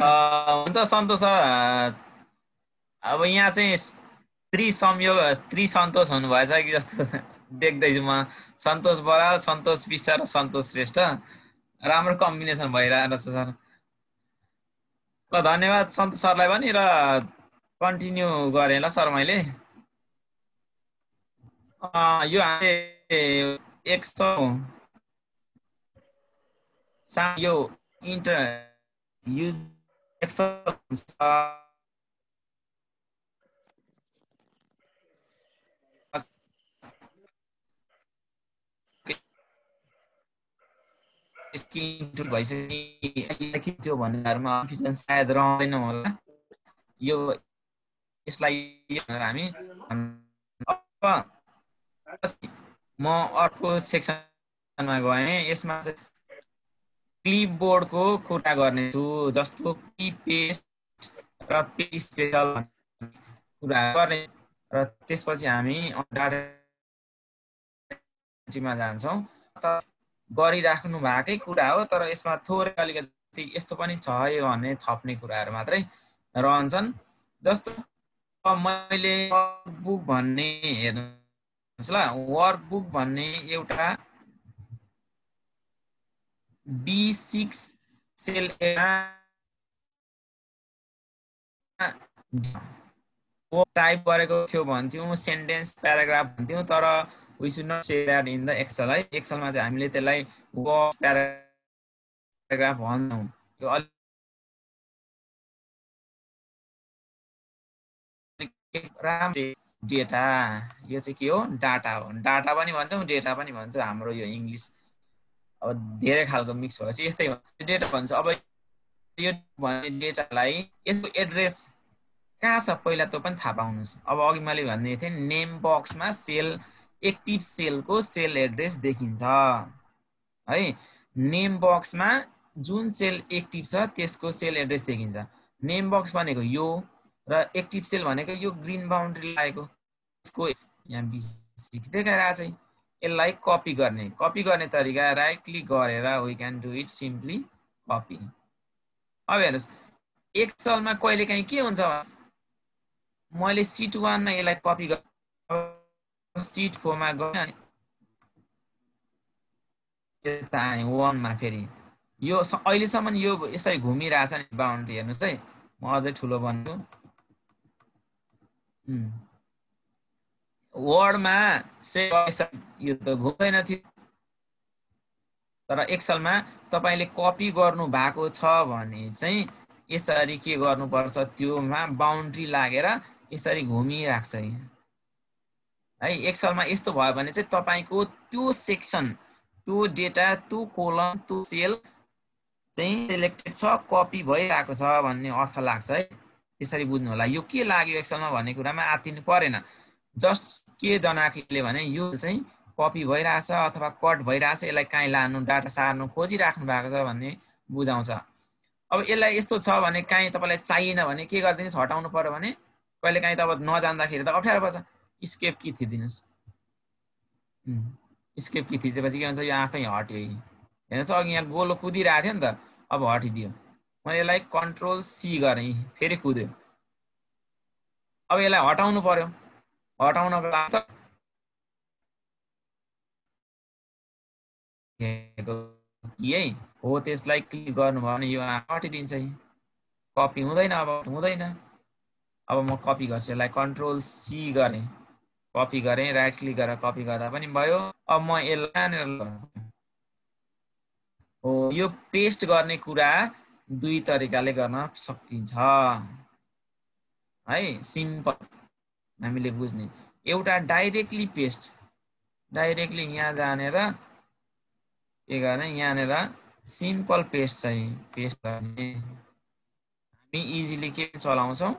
हुन्छ सन्तोष अब यहाँ चाहिँ त्रिसन्तोष हुनुभएछ कि जस्तो देख्दैछु म। सन्तोष बराल, सन्तोष विष्ट र सन्तोष श्रेष्ठ, राम्रो कम्बिनेसन भइरहेको छ सर। ल धन्यवाद सन्तोष सरलाई पनि, र कन्टिन्यू गरेँ ल सर मैले। यो हामीले 100 यो भइसक्यो भन्नेहरूमा कन्फ्युजन सायद रहँदैन होला। यो यसलाई हामी म अर्को सेक्सनमा गएँ। यसमा चाहिँ क्लिपबोर्डको कुरा गर्नेछु, जस्तो की पेस्ट र पेस्ट स्पेशल कुरा गर्ने, र त्यसपछि हामी डाटामा जान्छौँ। गरिराख्नु भएकै कुरा हो, तर यसमा थोरै अलिकति यस्तो पनि छ यो भन्ने थप्ने कुराहरू मात्रै रहन्छन्। जस्तो मैले वर्कबुक भन्ने हेर्नुहोस् ल, वर्कबुक भन्ने एउटा B6 सेल टाइप गरेको थियो भन्थ्यौँ, सेन्टेन्स प्याराग्राफ भन्थ्यौँ, तर we should not say that in the Excel है। एक्सलमा चाहिँ हामीले त्यसलाई वर्क प्याराग्राफ भन्छौँ। यो डेटा, यो चाहिँ के हो? डाटा हो। डाटा पनि भन्छौँ, डेटा पनि भन्छौँ। हाम्रो यो इङ्ग्लिस अब धेरै खालको मिक्स भएपछि यस्तै डेटा भन्छ। अब यो भन्ने डेटालाई यसको एड्रेस कहाँ छ पहिला त्यो पनि थाहा पाउनुहोस्। अब अघि मैले भन्दै थिएँ नेम बक्समा सेल एक्टिभ सेलको सेल एड्रेस देखिन्छ है। नेम बक्समा जुन सेल एक्टिभ छ त्यसको सेल एड्रेस देखिन्छ। नेम बक्स भनेको यो र एक्टिभ सेल भनेको यो ग्रिन बाउन्ड्री लागेको, यसको यहाँ B6 देखाइरहेको छ। यसलाई कपी गर्ने तरिका राइट क्लिक गरेर we can do it simply copy. अब हेर्नुहोस् एक्सलमा कहिलेकाहीँ के हुन्छ, मैले सिट 1 मा यसलाई कपी गरेँ, सिट 4 मा गएँ, यता आएँ 1 मा फेरि। यो अहिलेसम्म यो यसरी घुमिरहेछ नि बाउन्ड्री। हेर्नुहोस् है, म अझै ठुलो भन्छु। वर्डमा यो त घुम्दैन थियो, तर एक्सलमा तपाईँले कपी गर्नु भएको छ भने चाहिँ यसरी के गर्नुपर्छ, त्योमा बाउन्ड्री लागेर यसरी घुमिराख्छ है। एक्सलमा यस्तो भयो भने चाहिँ तपाईँको त्यो सेक्सन, त्यो डेटा, त्यो कोलम, त्यो सेल चाहिँ सिलेक्टेड छ, कपी भइरहेको छ भन्ने अर्थ लाग्छ है। त्यसरी बुझ्नु होला। यो के लाग्यो एक्सलमा भन्ने कुरामा आत्तिनु परेन। जस्ट के जनाकीले भने यो चाहिँ कपी भइरहेछ अथवा कट भइरहेछ, यसलाई काहीँ लानु, डाटा सार्नु खोजिराख्नु भएको छ भन्ने बुझाउँछ। अब यसलाई यस्तो छ भने काहीँ तपाईँलाई चाहिएन भने के गरिदिनुहोस्, हटाउनु पर्यो भने कहिले काहीँ त अब नजान्दाखेरि त अप्ठ्यारो पर्छ, स्केप की थिचिदिनुहोस्। स्केप की थिचेपछि के भन्छ, यो आफै हट्यो। हेर्नुहोस् अघि यहाँ गोलो कुदिरहेको थियो नि त, अब हटिदियो। मैले यसलाई कन्ट्रोल C गरेँ, फेरि कुद्यो। अब यसलाई हटाउनु पर्यो, हटाउनको लागि त है हो, त्यसलाई क्लिक गर्नुभयो भने यो हटिदिन्छ। कपी हुँदैन, अब हुँदैन। अब म कपी गर्छु, यसलाई कन्ट्रोल C गरेँ, कपी गरेँ, राइट क्लिक गरेर कपी गर्दा पनि भयो। अब म यसलाई हो, यो पेस्ट गर्ने कुरा दुई तरिकाले गर्न सकिन्छ है। सिम्पल हामीले बुझ्ने, एउटा डाइरेक्टली पेस्ट, डाइरेक्टली यहाँ जानेर के गर्ने यहाँनिर सिम्पल पेस्ट चाहिँ पेस्ट गर्ने हामी इजिली के चलाउँछौँ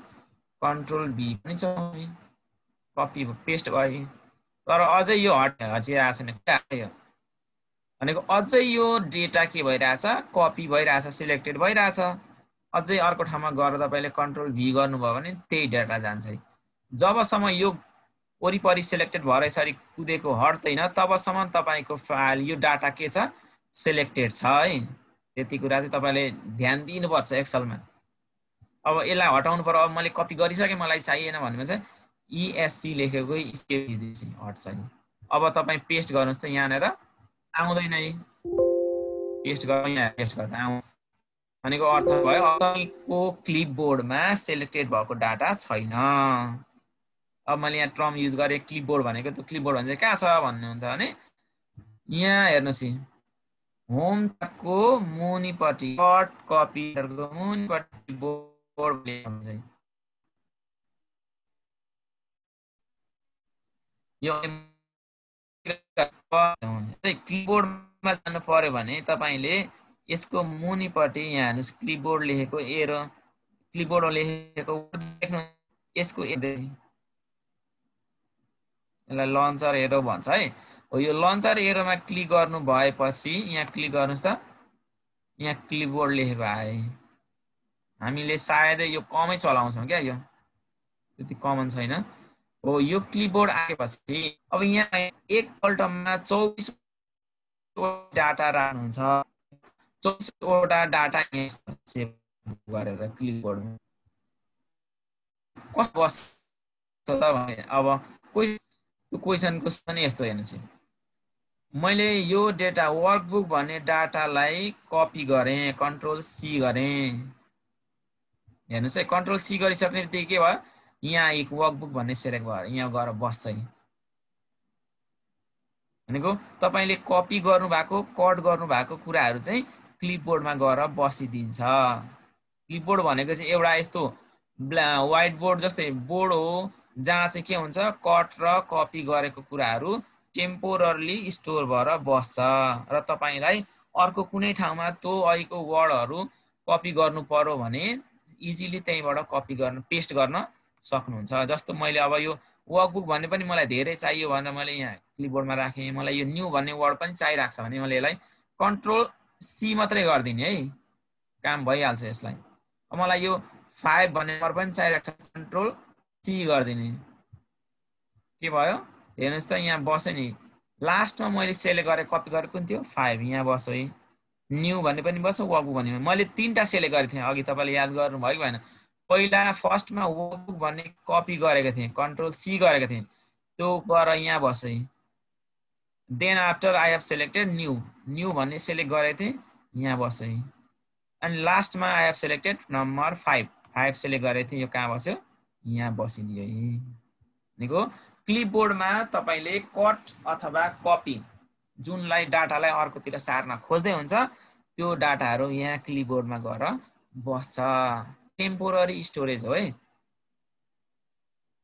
कन्ट्रोल भी पनि चलाउने कपी पेस्ट भयो तर अझै यो हटिरहेको छैन के भनेको अझै यो डेटा के भइरहेछ कपी भइरहेछ सिलेक्टेड भइरहेछ अझै अर्को ठाउँमा गएर तपाईले कन्ट्रोल भी गर्नुभयो भने त्यही डेटा जान्छ है जबसम्म यो वरिपरि सिलेक्टेड भएर यसरी कुदेको हट्दैन तबसम्म तपाईको फाइल यो डाटा के छ सिलेक्टेड छ है त्यति कुरा चाहिँ तपाईले ध्यान दिनुपर्छ एक्सेलमा अब यसलाई हटाउनु पर्यो अब मैले कपी गरिसके मलाई चाहिएन भनेमा चाहिँ ESC लेखेको स्केप दिएपछि हट्छ नि अब तपाई पेस्ट गर्नुस् त यहाँनेर आउँदैन है पेस्ट गर्नु यहाँ पेस्ट गर्दा आउँ भनेको अर्थ भयो तपाईको क्लिपबोर्डमा सिलेक्टेड भएको डाटा छैन अब मैले यहाँ टर्म युज गरे क्लिपबोर्ड भनेको त्यो क्लिपबोर्ड भने कहाँ छ भन्नुहुन्छ भने यहाँ हेर्नुस् होम ट्याबको मुनिपट्टि कट कपीहरुको मुनिपट्टि बोर्ड लेख्नुहुन्छ यो क्लिपबोर्डमा जानु पर्यो भने तपाईले यसको मुनिपट्टि यहाँ हेर्नुस् क्लिपबोर्ड लेखेको एरो क्लिपबोर्ड लेखेको देख्नु यसको यसलाई लन्चर एरो भन्छ है हो यो लन्चर एरोमा क्लिक गर्नु भएपछि यहाँ क्लिक गर्नुस् त यहाँ क्लिपबोर्ड लेखेको आए हामीले सायदै यो कमै चलाउँछौं क्या यो त्यति कमन छैन हो यो क्लिपबोर्ड आएपछि अब यहाँ एकपल्टमा 24 डाटा राख्नुहुन्छ 24 वटा डाटा यहाँ सेभ गरेर क्लिपबोर्डमा कस्तो बस्छ त भने अब क्वेशनको पनि यस्तो हेर्नुस् मैले यो डेटा वर्कबुक भन्ने डाटालाई कपी गरे कन्ट्रोल सी गरे हेर्नुस् है कन्ट्रोल सी गरिसक्ने बित्तिकै के भयो यहाँ एक वर्कबुक भन्ने सिलेक्ट भयो यहाँ गएर बस्छ भनेको तपाईले कपी गर्नु भएको कट गर्नु भएको कुराहरु चाहिँ क्लिपबोर्डमा गएर बसिदिन्छ क्लिपबोर्ड भनेको चाहिँ एउटा यस्तो व्हाइट बोर्ड जस्तै बोर्ड हो जहाँ चाहिँ के हुन्छ कट र कपी गरेको कुराहरु टेम्पोररली स्टोर भएर बस्छ र तपाईलाई अर्को कुनै ठाउँमा त्यो अहिलेको वर्डहरु कपी गर्नु पर्यो भने इजिली त्यहीबाट कपी गर्न पेस्ट गर्न सक्नुहुन्छ जस्तो मैले अब यो वर्कबुक भन्ने पनि मलाई धेरै चाहियो भनेर मैले यहाँ क्लिपबोर्डमा राखे मलाई यो न्यू भन्ने वर्ड पनि चाहिराख्छ भने मैले यसलाई कन्ट्रोल सी मात्रै गर्दिने है काम भइहाल्छ यसलाई अब मलाई यो 5 भन्ने वर्ड पनि चाहिराख्छ कन्ट्रोल सी गर्दिने के भयो हेर्नुस् त यहाँ बस्यो नि लास्टमा मैले सेलेक्ट गरे कपी गरेको कुन थियो 5 यहाँ बस्यो है न्यू भन्ने पनि बस्यो वर्कबुक भन्ने मैले तीनटा सेलेक्ट गरेको थिएँ अघि तपाईले याद गर्नु भयो कि भएन पहिला फर्स्टमा वर्कबुक भन्ने कपी गरेको थिएँ कन्ट्रोल सी गरेको थिएँ त्यो गएर यहाँ बस्यो then after I have selected new भन्ने सेलेक्ट गरेको थिएँ यहाँ बस्यो अनि लास्टमा I have selected number 5 select गरेको थिएँ यो कहाँ बस्यो यहाँ बसिदियो भनेको क्लिपबोर्डमा तपाईले कट अथवा कपी जुनलाई डाटालाई अर्कोतिर सार्न खोज्दै हुन्छ त्यो डाटाहरु यहाँ क्लिपबोर्डमा गएर बस्छ टेम्पोररी स्टोरेज हो है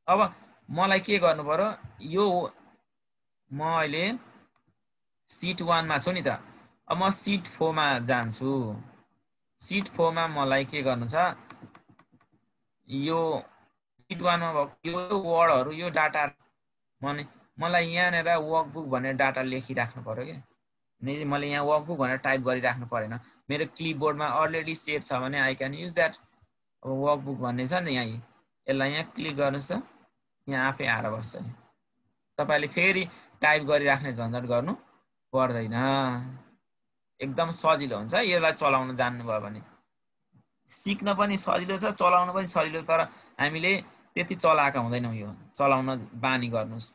अब मलाई के गर्नु पर्यो यो म अहिले सीट 1 मा छु नि त अब म सीट 4 मा जान्छु सीट 4 मा मलाई के गर्नु छ यो सीट 1 मा भएको यो वर्डहरु यो डाटा मलाई यहाँनेर वर्कबुक भनेर डाटा लेखिराख्नु पर्यो के नि मैले यहाँ वर्कबुक भनेर टाइप गरिराख्नु परेन मेरो क्लिपबोर्डमा अलरेडी सेभ छ भने आई क्यान युज दैट अब वर्कबुक भन्ने छ नि यहाँ यसलाई यहाँ क्लिक गर्नुस् त यहाँ आफै आएर बस्छ नि तपाईले फेरि टाइप गरिराख्ने झन्झट गर्नु पर्दैन एकदम सजिलो हुन्छ यसलाई चलाउन जान्नु भयो भने सिक्न पनि सजिलो छ चलाउन पनि सजिलो तर हामीले त्यति चलाएका हुँदैनौं यो चलाउन बानी गर्नुस्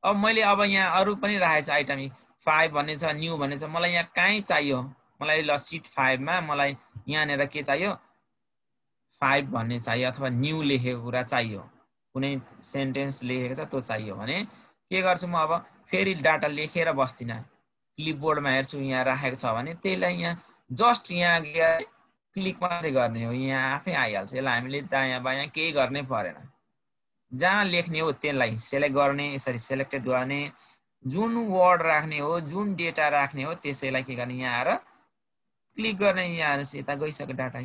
अब मैले अब यहाँ अरु पनि राखेछ आइटम 5 भन्ने छ न्यू भन्ने छ मलाई यहाँ काई चाहियो मलाई ल सीट 5 मा मलाई यहाँनेर के चाहियो 5 भन्ने चाहियो अथवा न्यू लेखेको कुरा चाहियो कुनै सेन्टेन्स लेखेको छ त्यो चाहियो भने के गर्छु म अब फेरि डाटा लेखेर बस्दिन क्लिपबोर्डमा हेर्छु यहाँ राखेको छ भने त्यसलाई यहाँ जस्ट यहाँ क्लिक मात्रै गर्ने हो यहाँ आफै आइहाल्छ यसलाई हामीले दायाँ बायाँ केही गर्नै परेन जहाँ लेख्ने हो त्यसलाई सेलेक्ट गर्ने यसरी सेलेक्टेड गर्ने जुन वर्ड राख्ने हो, जुन डेटा राख्ने हो, त्यसैलाई के गर्ने, यहाँ आएर क्लिक गर्ने। यहाँ आएर यता गइसक्यो डाटा।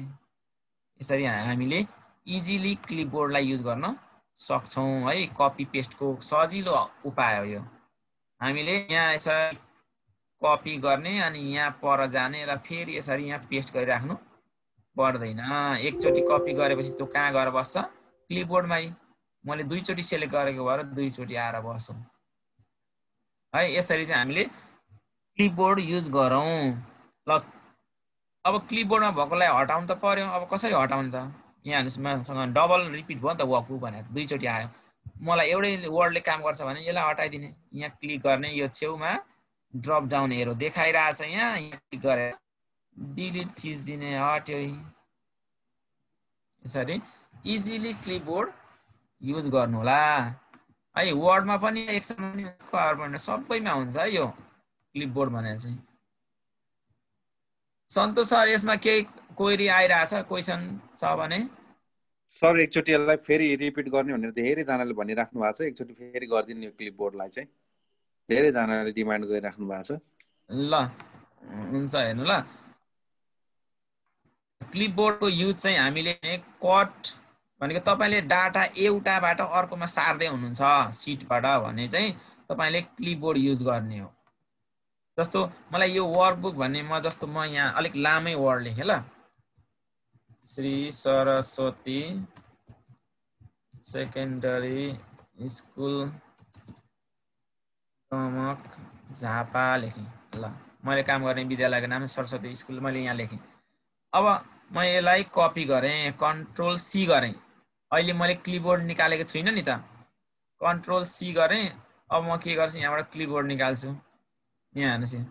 यसरी हामीले इजिली क्लिपबोर्डलाई युज गर्न सक्छौँ है। कपी पेस्टको सजिलो उपाय हो यो। हामीले यहाँ यसरी कपी गर्ने अनि यहाँ पर जाने र फेरि यसरी यहाँ पेस्ट गरिराख्नु पर्दैन। एकचोटि कपी गरेपछि त्यो कहाँ गएर बस्छ, क्लिपबोर्डमै। मैले दुईचोटि सेलेक्ट गरेको भएर दुईचोटि आएर बस्छौँ है। यसरी चाहिँ हामीले क्लिपबोर्ड युज गरौँ। ल अब क्लिपबोर्डमा भएकोलाई हटाउनु त पर्यो। अब कसरी हटाउने त? यहाँ हेर्नुहोस्, मसँग डबल रिपिट भयो नि त, वकु भनेर दुईचोटि आयो। मलाई एउटै वर्डले काम गर्छ भने यसलाई हटाइदिने। यहाँ क्लिक गर्ने, यो छेउमा ड्रप डाउन एरो देखाइरहेछ, यहाँ क्लिक गरेर डिलिट थिच्दिने, हट्यो। यसरी इजिली क्लिपबोर्ड युज गर्नु होला है। वर्डमा पनि, एक्सेलमा पनि, पावरपोइन्टमा सबैमा हुन्छ है यो क्लिपबोर्ड भनेर चाहिँ। सन्तोष सर, यसमा केही क्वेरी आइरहेछ, क्वेसन छ भने? सर एकचोटि यसलाई फेरि रिपिट गर्ने भनेर धेरैजनाले भनिराख्नु भएको छ। एकचोटि फेरि गरिदिनु यो क्लिपबोर्डलाई चाहिँ, धेरैजनाले डिमान्ड गरिराख्नु भएको छ। ल हुन्छ, हेर्नु ल। क्लिपबोर्डको युज चाहिँ हामीले कट भनेको तपाईँले डाटा एउटाबाट अर्कोमा सार्दै हुनुहुन्छ सिटबाट भने चाहिँ तपाईँले क्लिपबोर्ड युज गर्ने हो। जस्तो मलाई यो वर्कबुक भन्ने, जस्तो म यहाँ अलिक लामै वर्ड लेखेँ ल। श्री सरस्वती सेकेन्डरी स्कुल दमक झापा लेखेँ ल। मैले काम गर्ने विद्यालयको नाम सरस्वती स्कुल मैले यहाँ लेखेँ। अब म यसलाई कपी गरेँ, कन्ट्रोल सी गरेँ। अहिले मैले क्लिपबोर्ड निकालेको छुइनँ नि त, कन्ट्रोल सी गरेँ। अब म के गर्छु, यहाँबाट क्लिपबोर्ड निकाल्छु। यहाँ हेर्नुहोस्,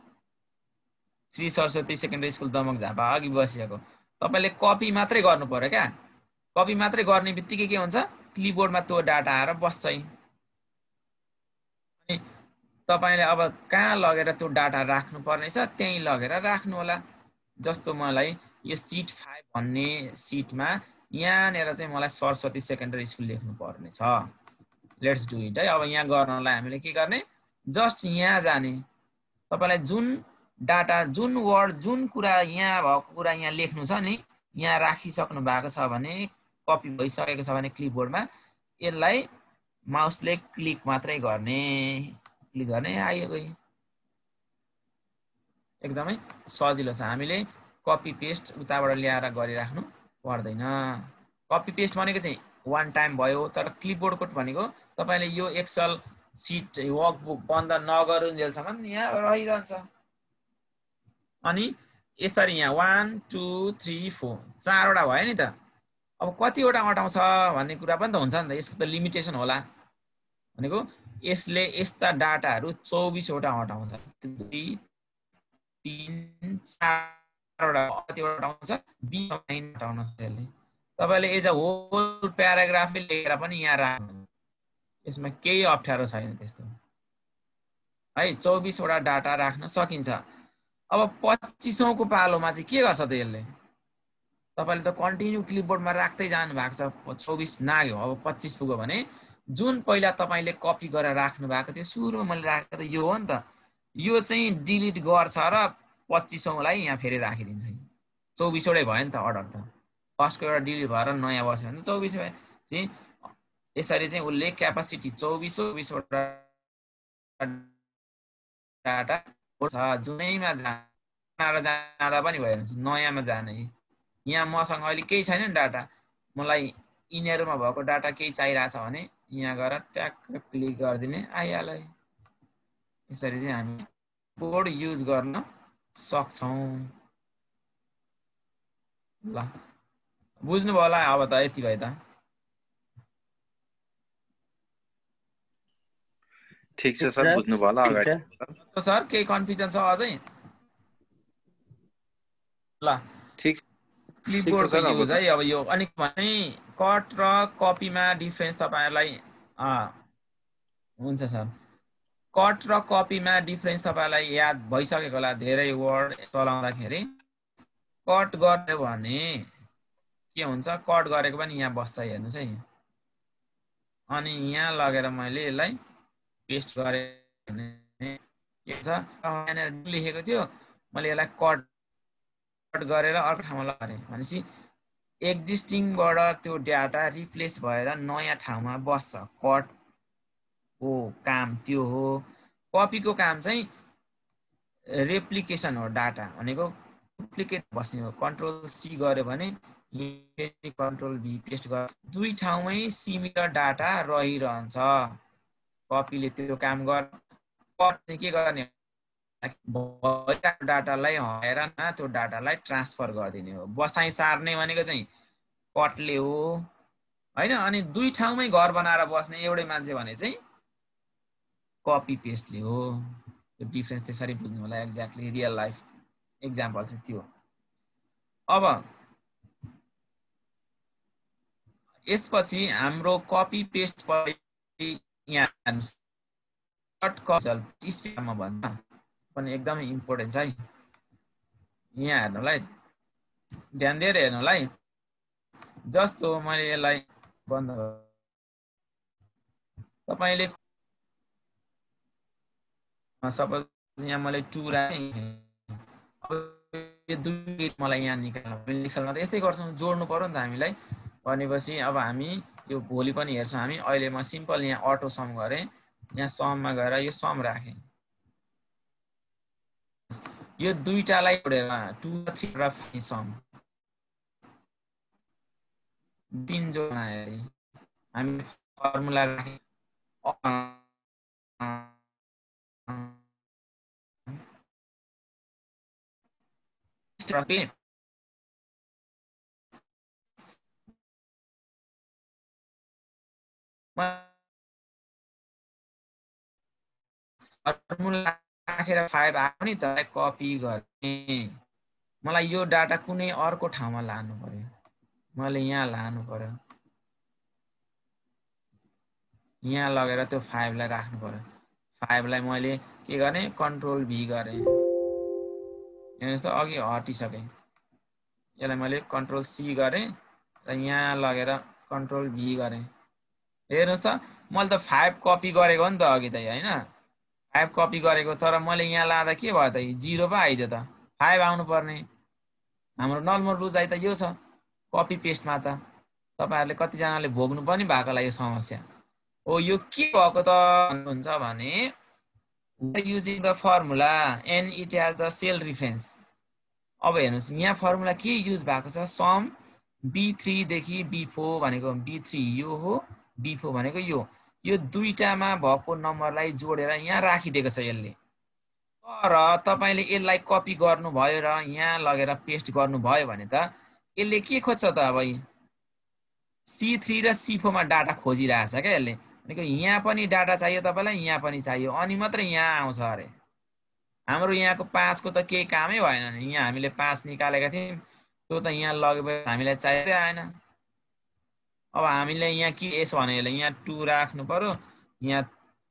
श्री सरस्वती सेकेन्डरी स्कुल दमक झापा अघि बसिएको। तपाईँले कपी मात्रै गर्नु पर्यो क्या। कपी मात्रै गर्ने बित्तिकै के हुन्छ, क्लिपबोर्डमा त्यो डाटा आएर बस्छ। अनि तपाईँले अब कहाँ लगेर त्यो डाटा राख्नुपर्ने छ त्यहीँ लगेर राख्नु होला। जस्तो मलाई यो सिट 5 भन्ने सिटमा यहाँनिर चाहिँ मलाई सरस्वती सेकेन्डरी स्कुल लेख्नु पर्ने छ। लेट्स डु इट है। अब यहाँ गर्नलाई हामीले के गर्ने, जस्ट यहाँ जाने। तपाईँलाई जुन डाटा, जुन वर्ड, जुन कुरा यहाँ भएको कुरा यहाँ लेख्नु छ नि, यहाँ राखिसक्नु भएको छ भने, कपी भइसकेको छ भने क्लिपबोर्डमा, यसलाई माउसले क्लिक मात्रै गर्ने। क्लिक गर्ने, आइयो गयो। एकदमै सजिलो छ। हामीले कपी पेस्ट उताबाट ल्याएर गरिराख्नु पर्दैन। कपी पेस्ट भनेको चाहिँ वान टाइम भयो, तर क्लिपबोर्डको भनेको तपाईँले यो एक्सेल सिट वर्कबुक बन्द नगरुन्जेलसम्म यहाँ रहिरहन्छ। अनि यसरी यहाँ 1 2 3 4 चारवटा भयो नि त। अब कतिवटा अटाउँछ भन्ने कुरा पनि त हुन्छ नि त, यसको त लिमिटेसन होला। भनेको यसले यस्ता डाटाहरू 24वटा अटाउँछ। 2 3 4वटा कतिवटा अटाउँछ, 20 अटाउन सक्छ यसले। तपाईँले एज अ होल प्याराग्राफै लेखेर पनि यहाँ राख्नु, यसमा केही अप्ठ्यारो छैन त्यस्तो है। 24वटा डाटा राख्न सकिन्छ। अब 25औँको पालोमा चाहिँ के गर्छ त यसले? तपाईँले त कन्टिन्यू क्लिपबोर्डमा राख्दै जानु भएको छ, 24 नाग्यो, अब 25 पुग्यो भने जुन पहिला तपाईँले कपी गरेर राख्नु भएको थियो, सुरुमा मैले राखेको त यो हो नि त, यो चाहिँ डिलिट गर्छ र 25औँलाई यहाँ फेरि राखिदिन्छ। 24वटै भयो नि त अर्डर त। फर्स्टको एउटा डिलिट भएर नयाँ बस्यो भने 24 भयो चाहिँ। यसरी चाहिँ उसले क्यापासिटी 24वटा डाटा छ, जुनैमा जाँदा पनि भयो, नयाँमा जाने। यहाँ मसँग अहिले केही छैन नि डाटा, मलाई यिनीहरूमा भएको डाटा केही चाहिरहेछ भने यहाँ गएर ट्याक्क क्लिक गरिदिने, आइहाल्यो। यसरी चाहिँ हामी बोर्ड युज गर्न सक्छौँ। ल बुझ्नुभयो होला। अब त यति भयो त। ठिक छ सर, बुझ्नुभयो होला। अगाडि सर केही कन्फ्युजन छ अझै? ल ठिक क्लिपबोर्डको युज है। अब यो अनि भने कट र कपीमा डिफरेन्स तपाईँहरूलाई हुन्छ सर। कट र कपीमा डिफरेन्स तपाईँलाई याद भइसकेको होला। धेरै वर्ड चलाउँदाखेरि कट गर्यो भने के हुन्छ, कट गरेको पनि यहाँ बस्छ, हेर्नुहोस् है। अनि यहाँ लगेर मैले यसलाई पेस्ट गरेँ भने के छ यहाँनिर लेखेको थियो मैले यसलाई कट गरेर अर्को ठाउँमा लगाएँ भनेपछि एक्जिस्टिङबाट त्यो डाटा रिप्लेस भएर नयाँ ठाउँमा बस्छ। कटको काम त्यो हो। कपीको काम चाहिँ रेप्लिकेसन हो। डाटा भनेको डुप्लिकेट बस्ने हो। कन्ट्रोल सी गर्यो भने कन्ट्रोल भी पेस्ट गर्यो दुई ठाउँमै सिमिलर डाटा रहिरहन्छ। कपीले त्यो काम गर्छ। कट चाहिँ के गर्ने भइरहेको डाटालाई हराएर त्यो डाटालाई ट्रान्सफर गरिदिने हो। बसाइ सार्ने भनेको चाहिँ कटले हो हैन। अनि दुई ठाउँमै घर बनाएर बस्ने एउटै मान्छे भने चाहिँ कपी पेस्टले हो। त्यो डिफरेन्स त्यसरी बुझ्नु होला। एक्ज्याक्टली रियल लाइफ एक्जाम्पल चाहिँ त्यो। अब यसपछि हाम्रो कपी पेस्ट यहाँ स्पिडमा भन्दा पनि एकदमै इम्पोर्टेन्ट छ है। यहाँ हेर्नुलाई ध्यान दिएर हेर्नुलाई। जस्तो मैले यसलाई बन्द तपाईले सपोज यहाँ मैले 2 राखेँ। अब यो दुई मलाई यहाँ निकाल्नु एक्सेलमा त यस्तै गर्छौँ जोड्नु पर्यो नि त हामीलाई। भनेपछि अब हामी यो भोलि पनि हेर्छौँ हामी। अहिले म सिम्पल यहाँ अटो सम गरेँ। यहाँ सममा गएर यो सम राखेँ। यो दुईटालाई जोडेर 2 र 3 र 5 सम 3 जोड्न हामी फर्मुला राखेँ। फर्मुला राखेर 5 आयो नि त कपी गर्ने। मलाई यो डाटा कुनै अर्को ठाउँमा लानु पर्यो। मैले यहाँ लानु पर्यो। यहाँ लगेर त्यो 5 लाई राख्नु पर्यो। 5 लाई मैले के गर्ने कन्ट्रोल भी गरेँ। हेर्नुस् त अघि हटिसकेँ। यसलाई मैले कन्ट्रोल सी गरेँ र यहाँ लगेर कन्ट्रोल भी गरेँ। हेर्नुस् त मैले त 5 कपी गरेको हो नि त अघि त हैन। 5 कपी गरेको तर मैले यहाँ लाँदा के भयो त 0 पो आइदियो त। 5 आउनु पर्ने। हाम्रो नर्मल रुचाइ त यो छ कपी पेस्टमा त। तपाईहरुले कतिजनाले भोग्नु पनि भएको होला यो समस्या। ओ यो के भएको त भन्नुहुन्छ भने using the formula and it has the cell reference. अब हेर्नुस् यहाँ फर्मुला के युज भएको छ सम b3 देखि b4 भनेको b3 यो हो b4 भनेको यो दुईटामा भएको नम्बरलाई जोडेर यहाँ राखिदिएको छ यसले। तर तपाईले यसलाई कपी गर्नु भयो र यहाँ लगेर पेस्ट गर्नु भयो भने त यसले के खोज्छ त अब C3 र C4 मा डाटा खोजिरहेछ के यसले। भनेको यहाँ पनि डाटा चाहियो तपाईलाई यहाँ पनि चाहियो अनि मात्र यहाँ आउँछ अरे। हाम्रो यहाँको 5 को त केही कामै भएन नि। यहाँ हामीले 5 निकालेका थियौं त्यो त यहाँ लगेपछि हामीलाई चाहिदै आएन। अब हामीले यहाँ के एस भने यहाँ 2 राख्नु पर्यो यहाँ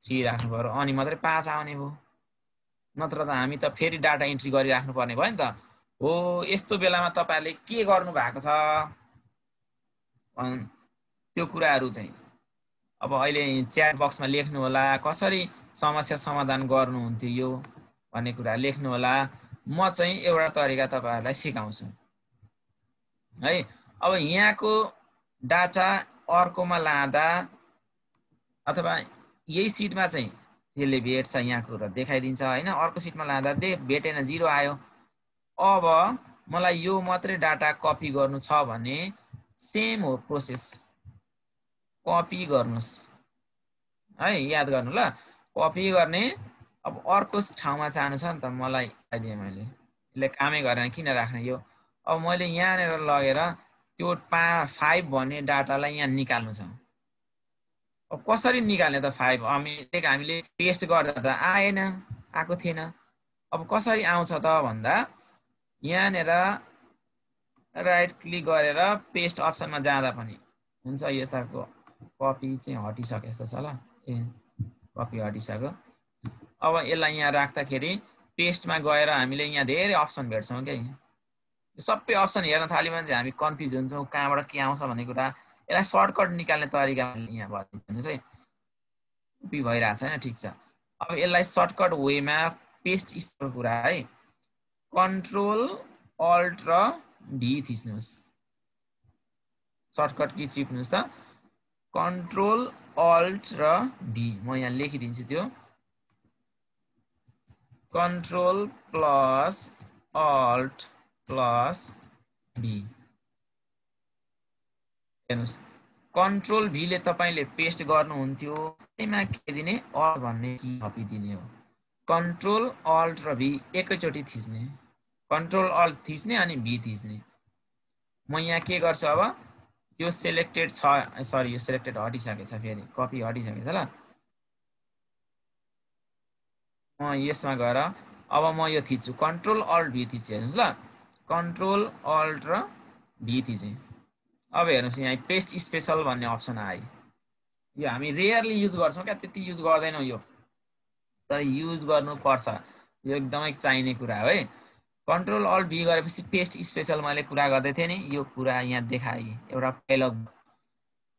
3 राख्नु पर्यो अनि मात्रै 5 आउने भयो। नत्र त हामी त फेरि डाटा इन्ट्री गरिराख्नु पर्ने भयो नि त। हो यस्तो बेलामा तपाईहरुले के गर्नु भएको छ त्यो कुराहरु चाहिँ अब अहिले च्याट बक्समा लेख्नु होला कसरी समस्या समाधान गर्नुहुन्थ्यो यो भन्ने कुरा लेख्नु होला। म चाहिँ एउटा तरिका तपाईहरुलाई सिकाउँछु है। अब यहाँको डाटा अर्कोमा लाँदा अथवा यही सिटमा चाहिँ त्यसले भेट्छ यहाँको र देखाइदिन्छ हैन। अर्को सिटमा लाँदा भेटेन 0 आयो। अब मलाई यो मात्रै डाटा कपी गर्नु छ भने सेम हो प्रोसेस कपी गर्नुस् है। याद गर्नु ल कपी गर्ने। अब अर्को ठाउँमा जानु छ नि त मलाई आइदिए मैले यसले कामै गरेन किन राख्ने यो। अब मैले यहाँनेर लगेर त्यो 5 भन्ने डाटालाई यहाँ निकाल्नु छ। अब कसरी निकाल्ने त 5 हामीले पेस्ट गर्दा त आएन आको थिएन। अब कसरी आउँछ त भन्दा यहाँनेर राइट क्लिक गरेर पेस्ट अप्सनमा जाँदा पनि हुन्छ। यताको कपी चाहिँ हटिसक्यो जस्तो छ ल। कपी हटिसक्यो। अब यसलाई यहाँ राख्दाखेरि पेस्टमा गएर हामीले यहाँ धेरै अप्सन भेट्छौं के। सबै अप्सन हेर्न थाल्यो भने चाहिँ हामी कन्फ्युज हुन्छौं कहाँबाट के आउँछ भन्ने कुरा। यसलाई सर्टकट निकाल्ने तरिका यहाँ भनिदिनुस् है। कपी भइरहेछ हैन ठीक छ। अब यसलाई सर्टकट वेमा पेस्ट स्पेसल कुरा है कन्ट्रोल अल्ट र भी थिच्नुहोस् सर्टकट की थिच्नुहोस् त कन्ट्रोल अल्ट र भी म यहाँ लेखिदिन्छु त्यो कन्ट्रोल प्लस अल्ट प्लस भी हेर्नुस् कन्ट्रोल भी ले तपाईले पेस्ट गर्नुहुन्थ्यो त्यसमा के दिने अल भन्ने की थपिदिने हो कन्ट्रोल अल्ट र भी एकैचोटी थिच्ने कन्ट्रोल अल्ट थिच्ने अनि भी थिच्ने म यहाँ के गर्छु अब यो सिलेक्टेड छ सरी यो सिलेक्टेड हटिसकेछ फेरि कपी हटिसकेछ ल म यसमा गएर अब म यो थिच्छु कन्ट्रोल अल्ट भी थिच्छु हेर्नुस् ल कन्ट्रोल अल्ट र भी थिचे अब हेर्नुस् यहाँ पेस्ट स्पेशल भन्ने अप्सन आयो यो हामी रेयरली युज गर्छौं क्या त्यति युज गर्दैनौं यो तर युज गर्नु पर्छ यो एकदमै चाहिने कुरा हो है कन्ट्रोल अल्ट भी गरेपछि पेस्ट स्पेशल मैले कुरा गर्दै थिएँ नि यो कुरा यहाँ देखाए एउटा डायलग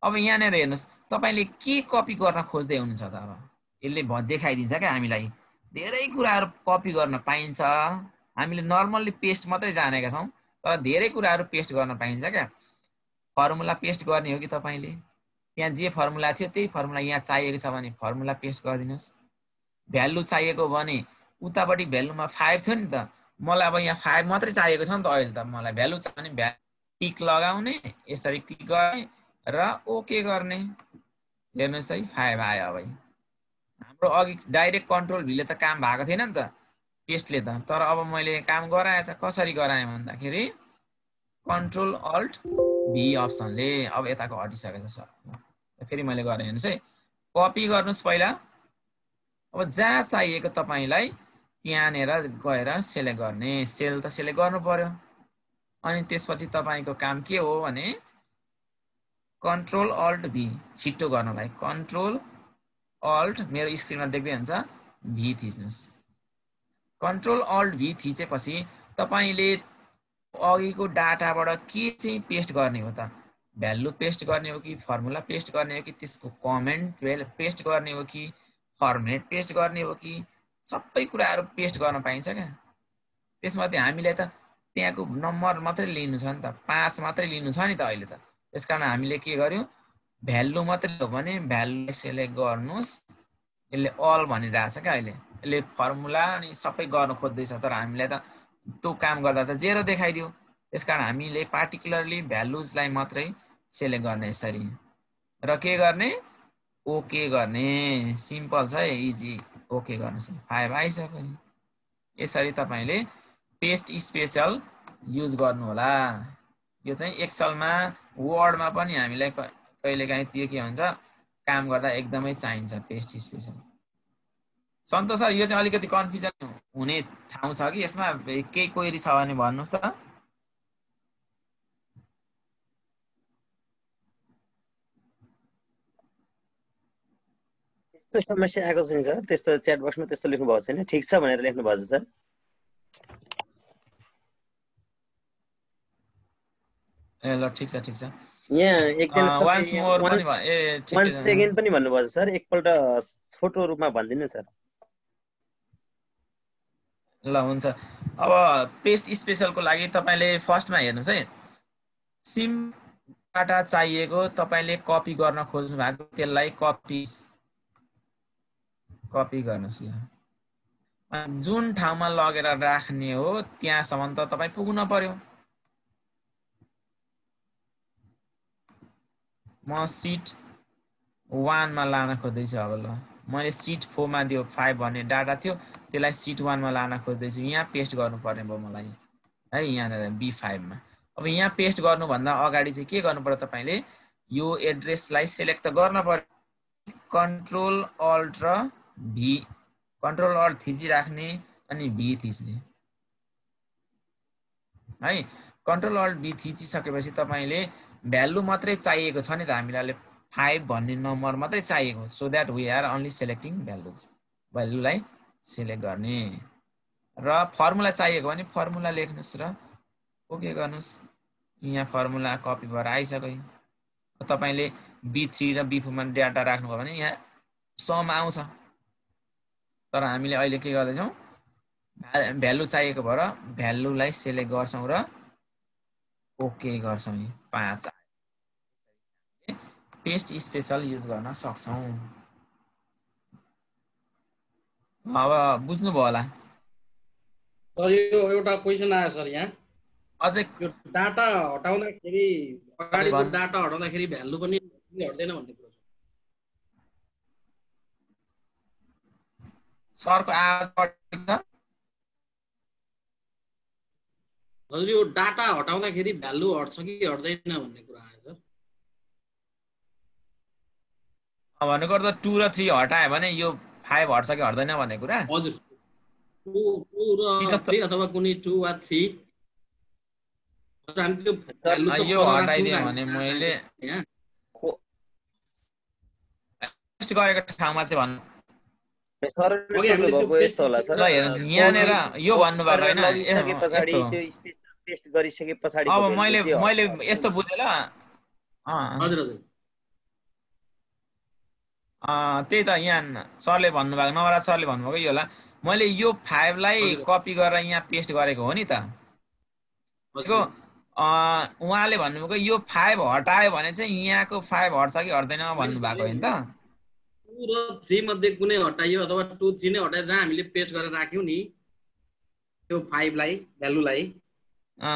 अब यहाँ नै हेर्नुस् तपाईले के कपी गर्न खोज्दै हुनुहुन्छ त अब यसले देखाइदिन्छ क्या हामीलाई धेरै कुराहरु कपी गर्न पाइन्छ हामीले नर्मली पेस्ट मात्रै जानेका छौं तर धेरै कुराहरु पेस्ट गर्न पाइन्छ क्या फर्मुला पेस्ट गर्ने हो कि तपाईले त्यहाँ जे फर्मुला थियो त्यही फर्मुला यहाँ चाहिएको छ भने फर्मुला पेस्ट गरिदिनुस् भ्यालु चाहिएको भने उतापटि भ्यालुमा 5 थियो नि त मलाई अब यहाँ 5 मात्रै चाहिएको छ नि त अहिले त मलाई भ्यालु छ भने टिक लगाउने यसरी क्लिक गर्ने र ओके गर्ने हेर्नुस् है 5 आयो अब हाम्रो अघि डाइरेक्ट कन्ट्रोल भीले त काम भएको थिएन नि त पेस्टले त तर अब मैले काम गराए त कसरी गराए भन्दाखेरि कन्ट्रोल अल्ट भी अप्सनले अब यताको हटिसकेछ सर फेरि मैले गरे हेर्नुस् है कपी गर्नुस् पहिला अब जहाँ चाहिएको तपाईलाई त्यहाँनेर गएर सिलेक्ट गर्ने सेल त सिलेक्ट गर्नु पर्यो अनि त्यसपछि तपाईको काम के हो भने कन्ट्रोल अल्ट भी छिटो गर्नलाई कन्ट्रोल अल्ट मेरो स्क्रिनमा देख्दै हुन्छ भी थिच्नुस् कन्ट्रोल अल्ट भी थिचेपछि तपाईले अघिको डाटाबाट के चाहिँ पेस्ट गर्ने हो त भ्यालु पेस्ट गर्ने हो कि फर्मुला पेस्ट गर्ने हो कि त्यसको कमेन्ट पेस्ट गर्ने हो कि फर्मेट पेस्ट गर्ने हो कि सबै कुराहरु पेस्ट गर्न पाइन्छ क्या त्यसमध्ये हामीले त त्यहाँको नम्बर मात्रै लिनु छ नि त 5 मात्रै लिनु छ नि त अहिले त त्यसकारण हामीले के गर्यौं भ्यालु मात्रै हो भने भ्यालु सिलेक्ट गर्नुस् यसले अल भनिरहेछ क्या अहिले यसले फर्मुला अनि सबै गर्न खोज्दैछ तर हामीलाई त त्यो काम गर्दा त जेरो देखाइदियो त्यसकारण हामीले पार्टिकुलरली भ्यालुजलाई मात्रै सिलेक्ट गर्ने यसरी र के गर्ने ओके गर्ने सिम्पल छ इजी ओके गर्नुस् 5 आइसक्यो यसरी तपाईले पेस्ट स्पेशल युज गर्नु होला यो चाहिँ एक्सेलमा वर्डमा पनि हामीलाई कहिलेकाहीँ त्यो के हुन्छ काम गर्दा एकदमै चाहिन्छ पेस्ट स्पेशल सन्तोष सर यो चाहिँ अलिकति कन्फ्युजन हुने ठाउँ छ कि यसमा केही क्वेरी छ भने भन्नुस् त त्यस्तो समस्या आएको छैन सर त्यस्तो च्याट बक्समा त्यस्तो लेख्नु भएको छैन ठीक छ भनेर लेख्नु भएको छ सर ए ल ठीक छ यहाँ एकजना वान्स मोर पनि ए ठीक छ 1 सेकेन्ड पनि भन्नुभयो सर एकपल्ट छोटो रूपमा भनिदिनु सर ल हुन्छ अब पेस्ट स्पेशलको लागि तपाईले फर्स्टमा हेर्नुस् है सिम डाटा चाहिएको तपाईले कपी गर्न खोज्नु भएको त्यसलाई कपी गर्नुस् यहाँ जुन ठाउँमा लगेर राख्ने हो त्यहाँसम्म त तपाई पुग्न पर्यो म सिट 1 मा लान खोज्दैछु अब ल मैले सिट 4 मा दियो 5 भन्ने डाटा थियो त्यसलाई सिट 1 मा लान खोज्दैछु यहाँ पेस्ट गर्नु पर्ने भयो मलाई है यहाँ B5 मा अब यहाँ पेस्ट गर्नु भन्दा अगाडि चाहिँ के गर्नु पर्यो तपाईले यो एड्रेसलाई सिलेक्ट त गर्न पर्यो कन्ट्रोल अल्ट र भी कन्ट्रोल अल्ट थिचि राख्ने अनि भी थिच्ने है कन्ट्रोल अल्ट भी थिचिसकेपछि तपाईले भ्यालु मात्रै चाहिएको छ नि त हामीलाई 5 भन्ने नम्बर मात्रै चाहिएको so that we are only selecting भ्यालुलाई सिलेक्ट गर्ने र फर्मुला चाहिएको भने फर्मुला लेख्नुस् र ओके गर्नुस् यहाँ फर्मुला कपी भएर आइसक्यो तपाईले B3 र B4 मा डाटा राख्नु भयो भने यहाँ सम आउँछ तर हामीले अहिले के गर्दैछौँ भ्यालु चाहिएको भएर भ्यालुलाई सेलेक्ट गर्छौँ र ओके गर्छौँ 5 पेस्ट स्पेशल युज गर्न सक्छौँ अब बुझ्नुभयो होला सर यो एउटा क्वेसन आयो सर यहाँ अझै यो डाटा हटाउँदाखेरि अगाडिको डाटा हटाउँदाखेरि भ्यालु पनि हट्दैन भन्ने कुरा सरको आवाज छ हजुर यो डाटा हटाउँदाखेरि भ्यालु हट्छ कि हट्दैन भन्ने कुरा आयो सर भन्नुको अर्थ 2 र 3 हटायो भने यो 5 हट्छ कि हट्दैन भन्ने कुरा हजुर 2 र 3 अथवा कुनै 2 वा 3 हामी त्यो भ्यालु त यो हटाइदियो भने मैले पेस्ट गरेको ठाउँमा चाहिँ भन्नु यहाँनिर यो भन्नुभएको होइन अब मैले यस्तो बुझेँ ल त्यही त यहाँ सरले भन्नुभएको नवराज सरले भन्नुभएको यो होला मैले यो 5 लाई कपी गरेर यहाँ पेस्ट गरेको हो नि त उहाँले भन्नुभएको यो 5 हटायो भने चाहिँ यहाँको 5 हट्छ कि हट्दैन भन्नुभएको होइन त 2 र 3 मध्ये कुनै हटाइयो अथवा 2 3 नै हटायो जहाँ हामीले पेस्ट गरेर राख्यौं नि त्यो 5 लाई भ्यालुलाई 2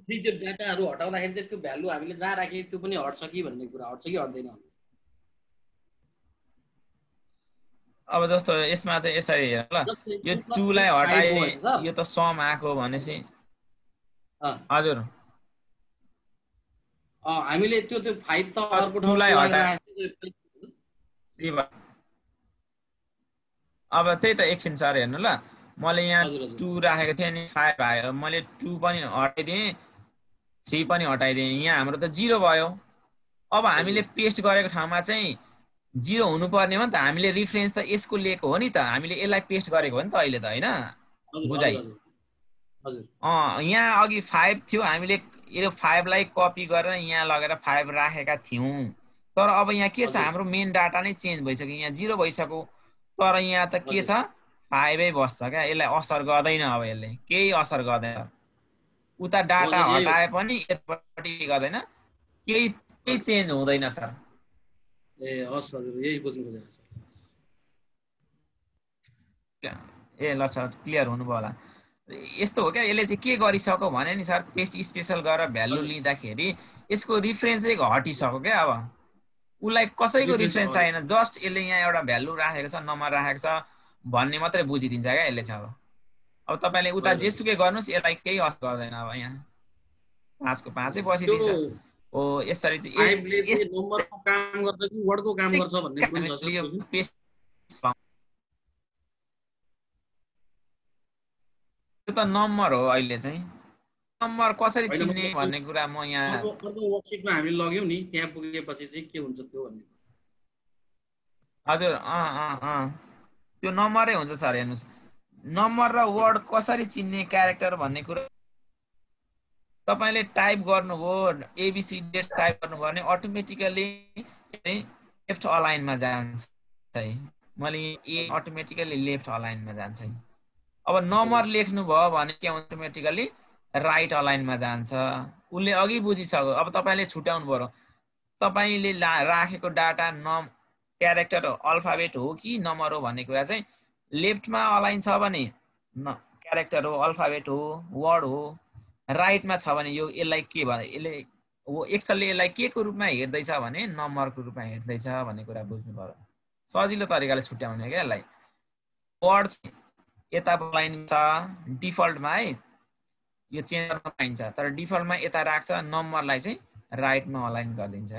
3 त्यो डाटाहरु हटाउँदाखेरि चाहिँ त्यो भ्यालु हामीले जहाँ राखे त्यो पनि हट्छ कि भन्ने कुरा हट्छ कि हट्दैन अब जस्तो यसमा चाहिँ यसरी हेर ल यो 2 लाई हटाइए यो त सम आको भनेसी हजुर हामीले त्यो 5 त अर्को 2 लाई हटाए अब त्यही त एकछिन सर हेर्नु ल मैले यहाँ 2 राखेको थिएँ नि 5 आयो मैले 2 पनि हटाइदिएँ 3 पनि हटाइदिएँ यहाँ हाम्रो त 0 भयो अब हामीले पेस्ट गरेको ठाउँमा चाहिँ 0 हुनुपर्ने हो नि त हामीले रिफरेन्स त यसको लिएको हो नि त हामीले यसलाई पेस्ट गरेको हो नि त अहिले त हैन बुझाइ यहाँ अघि 5 थियो हामीले यो 5 लाई कपी गरेर यहाँ लगेर 5 राखेका थियौं तर अब यहाँ के छ हाम्रो मेन डाटा नै चेन्ज भइसक्यो यहाँ 0 भइसक्यो तर यहाँ त के छ 5 नै बस्छ क्या यसलाई असर गर्दैन अब यसले केही असर गर्दैन उता डाटा हटाए पनि यतापट्टि गर्दैन केही चेन्ज हुँदैन सर ए हस् हजुर यही बुझ्नु खोजेको छ ए ल सर क्लियर हुनुभयो होला यस्तो हो क्या यसले चाहिँ के गरिसक्यो भने नि सर पेस्ट स्पेशल गरेर भ्यालु लिँदाखेरि यसको रिफरेन्स चाहिँ हटिसक्यो क्या अब उलाई कसैको रिफरेन्स छैन जस्ट यसले यहाँ एउटा भ्यालु राखेको छ नम्बर राखेको छ भन्ने मात्रै बुझिदिन्छ क्या यसले चाहिँ अब तपाईले उता जेसुकै गर्नुस् यसलाई केही असर गर्दैन अब यहाँ 5 को 5 बसिदिन्छ ओ यसरी चाहिँ नम्बरको काम गर्छ कि वर्डको काम गर्छ भन्ने कुरा छ पेस्ट त्यो त नम्बर हो अहिले चाहिँ नम्बर कसरी चिन्ने भन्ने कुरा म यहाँ अर्को वर्कशीटमा हामी लग्यौं नि त्यहाँ पुगेपछि चाहिँ के हुन्छ त्यो भन्ने हजुर त्यो नम्बरै हुन्छ सर हेर्नुस् नम्बर र वर्ड कसरी चिन्ने क्यारेक्टर भन्ने कुरा तपाईले टाइप गर्नुभयो एबीसीडी टाइप गर्नुभयो भने अटोमेटिकली लेफ्ट अलाइनमा जान्छ मैले ए अटोमेटिकली लेफ्ट अलाइनमा जान्छ अब नम्बर लेख्नु भयो भने के अटोमेटिकली राइट अलाइनमा जान्छ उले अघि बुझिसक्यो अब तपाईले छुट्याउनु पर्यो तपाईले राखेको डाटा क्यारेक्टर अल्फाबेट हो कि नम्बर हो भन्ने कुरा चाहिँ लेफ्टमा अलाइन छ भने क्यारेक्टर हो अल्फाबेट हो वर्ड हो राइटमा छ भने यो यसलाई के भने यसले एक्सेलले यसलाई के को रूपमा हेर्दैछ भने नम्बरको रूपमा हेर्दैछ भन्ने कुरा बुझ्नु पर्यो सजिलो तरिकाले छुट्याउने क्या यसलाई वर्ड यता लाइन छ डिफल्टमा है यो चेन्ज गर्न पाइन्छ तर डिफल्टमा यता राख्छ नम्बरलाई चाहिँ राइटमा अलाइन गरिदिन्छ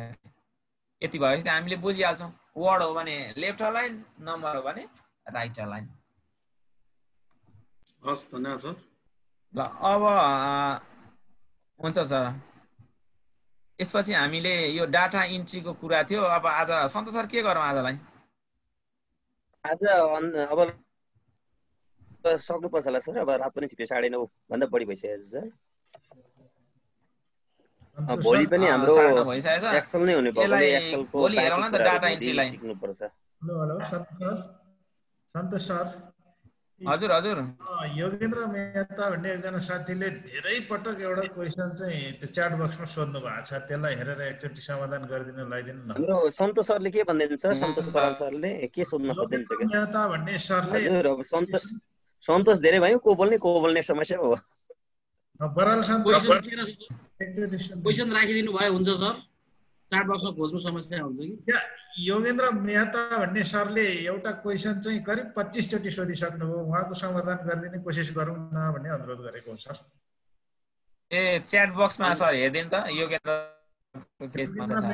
यति भएपछि हामीले बुझिहाल्छौँ वर्ड हो भने लेफ्ट अलाइन नम्बर हो भने राइट अलाइन हस् धन्यवाद सर ल अब हुन्छ सर यसपछि हामीले यो डाटा इन्ट्रीको कुरा थियो अब आज सन्तोष सर के गरौँ आजलाई आज अब सक्नुपर्छ होला सर अब रात पनि छिप्यो 9:30 भन्दा बढी भइसकेको छ भोलि पनि हाम्रो एक्सेल नै हुने भयो एक्सेलको भोलि हेरौँ न त डाटा इन्ट्रीलाई सिक्नुपर्छ हेलो हेलो सन्तोष सर हजुर हजुर योगेन्द्र मेहता भन्ने एकजना साथीले धेरै पटक एउटा क्वेसन चाहिँ त्यो च्याट बक्समा सोध्नु भएको छ, त्यसलाई हेरेर एकचोटि समाधान गरिदिनु लगाइदिनु न। हाम्रो सन्तोष सरले के भन्दैछ? सन्तोष बराल सरले के सोध्न खोज्दैछ के? मेहता भन्ने सरले हजुर अब सन्तोष धेरै भयो, को बोल्ने समस्या हो। बराल सन्तोष क्वेसन राखिदिनु भयो हुन्छ सर, चार्ट बक्समा खोज्नु समस्या हुन्छ कि? त्यहाँ योगेन्द्र मेहता भन्ने सरले एउटा क्वेसन चाहिँ करिब 25 चोटि सोधिसक्नुभयो, उहाँको समाधान गरिदिने कोसिस गरौँ न भन्ने अनुरोध गरेको सर। ए च्याट बक्समा सर हेर्दिनु त योगेन्द्र पेजमा छ सर।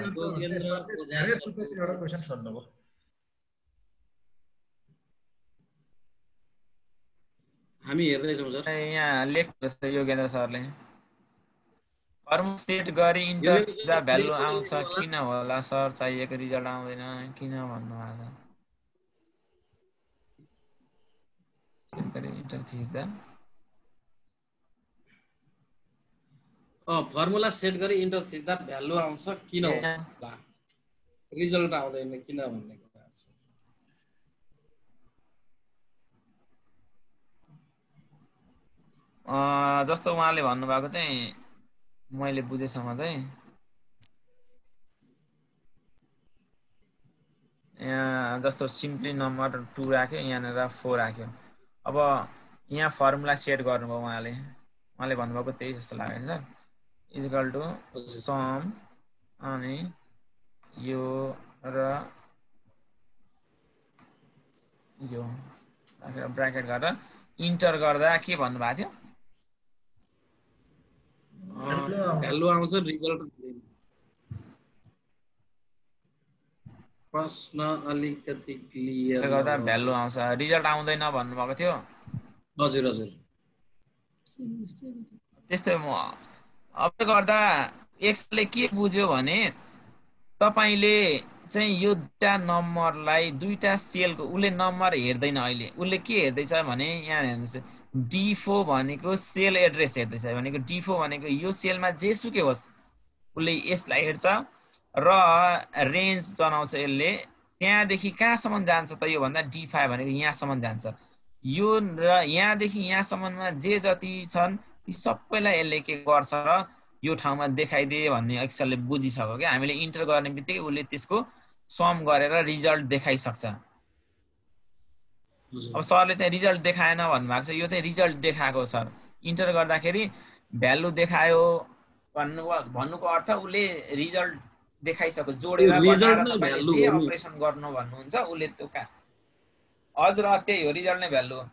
एउटा क्वेसन सोध्नुभयो। हामी हेर्दैछौँ सर। यहाँ लेख्नु योगेन्द्र सरले फर्म सेट गरी इन्टर थिच्दा भ्यालु आउँछ किन होला सर, चाहिएको रिजल्ट आउँदैन किन भन्नुभएको छ। इन्टर थिच्दा फर्मुला सेट गरी इन्टर थिच्दा भ्यालु आउँछ किन होला, रिजल्ट आउँदैन किन भन्ने कुरा छ। जस्तो उहाँले भन्नुभएको चाहिँ मैले बुझेसम्म चाहिँ यहाँ जस्तो सिम्पली नम्बर 2 राख्यो, यहाँनिर 4 राख्यो। अब यहाँ फर्मुला सेट गर्नुभयो उहाँले भन्नुभएको त्यही जस्तो लाग्यो नि सर। इक्वल टु सम अनि यो र यो ब्राकेट गरेर इन्टर गर्दा के भन्नुभएको थियो? भ्यालु आउँछ रिजल्ट आउँदैन। प्रश्न अलिकति क्लियर गर्दा भ्यालु आउँछ रिजल्ट आउँदैन भन्नुभएको थियो। हजुर हजुर त्यस्तै म अब गर्दा एक्सले के बुझ्यो भने तपाईले चाहिँ यो दुईटा नम्बरलाई दुईटा सेलको उसले नम्बर हेर्दैन। अहिले उसले के हेर्दैछ भने यहाँ हेर्नुहोस् D4 भनेको सेल एड्रेस हेर्दैछ, भनेको D4 भनेको यो सेलमा जेसुकै होस् उसले यसलाई हेर्छ र रेन्ज जनाउँछ यसले। त्यहाँदेखि कहाँसम्म जान्छ त यो भन्दा D5 भनेको यहाँसम्म जान्छ। यो र यहाँदेखि यहाँसम्ममा जे जति छन् ती सबैलाई यसले के गर्छ र यो ठाउँमा देखाइदिए भन्ने एक्सलले बुझिसक्यो क्या। हामीले इन्टर गर्ने बित्तिकै उसले त्यसको सम गरेर रिजल्ट देखाइसक्छ। अब सरले चाहिँ रिजल्ट देखाएन भन्नुभएको छ, यो चाहिँ रिजल्ट देखाएको सर। इन्टर गर्दाखेरि भ्यालु देखायो भन्नुको अर्थ उसले रिजल्ट देखाइसक्यो। जोडेर तपाईँले जे अपरेसन गर्नु भन्नुहुन्छ उसले त्यो हजुर त्यही हो, रिजल्ट नै भ्यालु हो।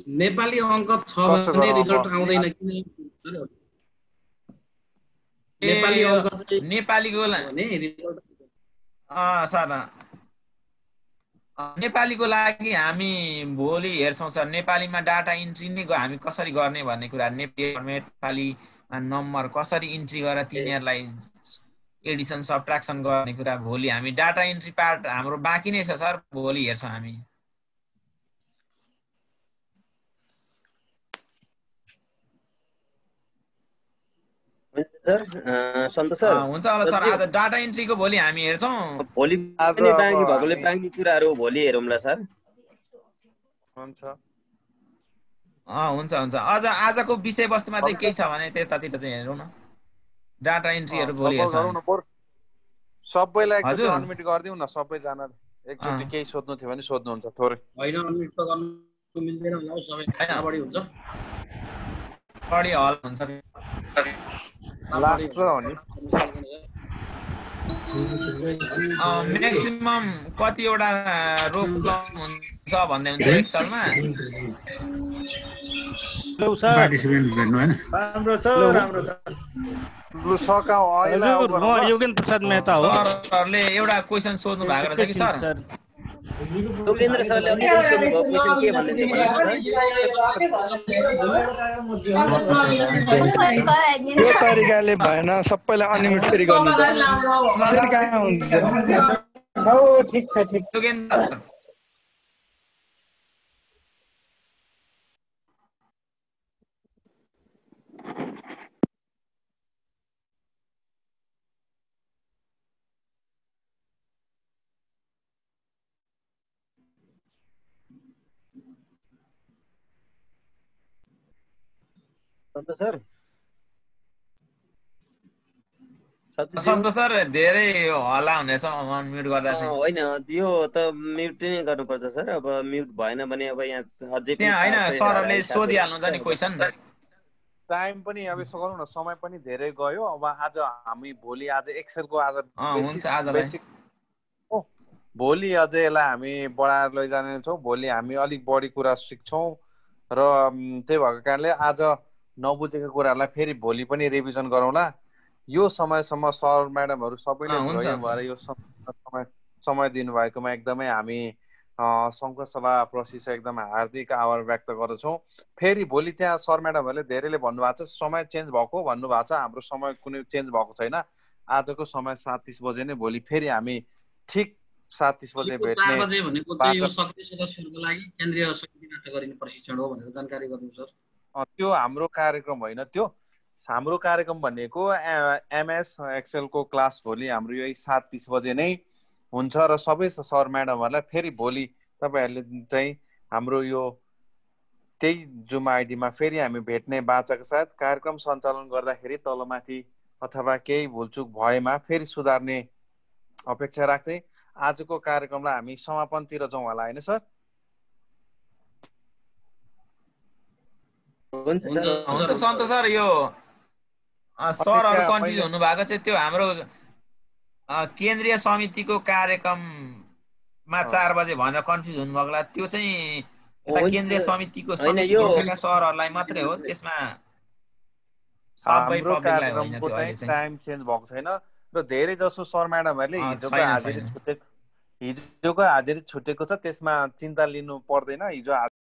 नेपाली अङ्क छ भने रिजल्ट आउँदैन किन? नेपाली अङ्क चाहिँ नेपालीको सर नेपालीको लागि हामी भोलि हेर्छौँ सर। नेपालीमा डाटा इन्ट्री नै हामी कसरी गर्ने भन्ने कुरा, नेपालीमा नम्बर कसरी इन्ट्री गरेर तिनीहरूलाई एडिसन सबट्र्याक्सन गर्ने कुरा भोलि हामी डाटा इन्ट्री पार्ट हाम्रो बाँकी नै छ सर, भोलि हेर्छौँ हामी। सर सन्तोष सर हुन्छ होला सर। आज डाटा इन्ट्रीको भोलि हामी हेर्छौँ। भोलि पनि बाँकी भएकोले बाँकी कुराहरू भोलि हेरौँला सर। हुन्छ हुन्छ हुन्छ। अझ आजको विषयवस्तुमा चाहिँ केही छ भने त्यतातिर चाहिँ हेरौँ न। डाटा इन्ट्रीहरू भोलि हेर्छौँ। सबैलाई एकचोटि अनम्युट गरिदिउँ न, सबैजना एकचोटि केही सोध्नु थियो भने सोध्नुहुन्छ थोरै। होइन अनम्युट त गर्नु मिल्दैन होला, सबै बढी हुन्छ, बढी हल हुन्छ। लास्ट हो नि म्याक्सिमम कतिवटा रो हुन्छ भन्दै हुन्छ एक सालमा? राम्रो छ राम्रो छ। योगेन्द्र प्रसाद मेहता हो। सरहरूले एउटा क्वेसन सोध्नु भएको रहेछ कि सर? योगेन्द्र सरले अघि सोध्नुभएको क्वेसन के भन्दैछ? यो तरिकाले भएन, सबैलाई अनम्युट फेरि गर्नु फेरि कहाँ हुन्छ? ठिक छ ठिक छ। सन्तोष सर सन्तोष सर धेरै हल्ला हुनेछ अनम्युट गर्दा चाहिँ। होइन यो त म्युट नै गर्नुपर्छ सर। अब म्युट भएन भने अब यहाँ अझै त्यहाँ होइन सरहरूले सोधिहाल्नुहुन्छ नि क्वेसन। टाइम पनि अब यसो गरौँ न, समय पनि धेरै गयो। अब आज हामी भोलि आज एक्सेलको आज बेसिक भोलि अझै यसलाई हामी बढाएर लैजाने छौँ। भोलि हामी अलिक बढी कुरा सिक्छौँ र त्यही भएको कारणले आज नबुझेको कुराहरूलाई फेरि भोलि पनि रिभिजन गरौँला। यो समयसम्म सर म्याडमहरू सबैले भएर यो समय दिनुभएकोमा एकदमै हामी सङ्घसभा प्रशिष एकदम हार्दिक आभार व्यक्त गर्दछौँ। फेरि भोलि त्यहाँ सर म्याडमहरूले धेरैले भन्नुभएको छ समय चेन्ज भएको भन्नुभएको छ। हाम्रो समय कुनै चेन्ज भएको छैन। आजको समय 7:30 बजे नै भोलि फेरि हामी ठिक 7:30 बजे भेट्ने। 4 बजे भनेको चाहिँ यो सक्रिय सदस्यहरूको लागि केन्द्रीय समितिबाट गरिने प्रशिक्षण हो भनेर जानकारी गर्नु सर। त्यो हाम्रो कार्यक्रम होइन। त्यो हाम्रो कार्यक्रम भनेको एमएस एक्सेलको क्लास भोलि हाम्रो यही 7:30 बजे नै हुन्छ र सबै सर म्याडमहरूलाई फेरि भोलि तपाईँहरूले चाहिँ हाम्रो यो त्यही जुम आइडीमा फेरि हामी भेट्ने बाचाको साथ कार्यक्रम सञ्चालन गर्दाखेरि तलमाथि अथवा केही भुलचुक भएमा फेरि सुधार्ने अपेक्षा राख्दै आजको कार्यक्रमलाई हामी समापनतिर जाउँ होला, होइन सर? हुन्छ सन्तोष सर। यो सरहरू कन्फ्युज हुनु भएको चाहिँ त्यो हाम्रो केन्द्रीय समितिको कार्यक्रममा 4 बजे भनेर कन्फ्युज हुनुभएको त्यो चाहिँ यता केन्द्रीय समितिको समितिका सरहरूलाई मात्रै हो। त्यसमा सबै कार्यक्रमको चाहिँ टाइम चेन्ज भएको छैन र धेरै जसो सर म्याडमहरूले हिजोको हाजिरी छुटेको छ। त्यसमा चिन्ता लिनु पर्दैन। हिजो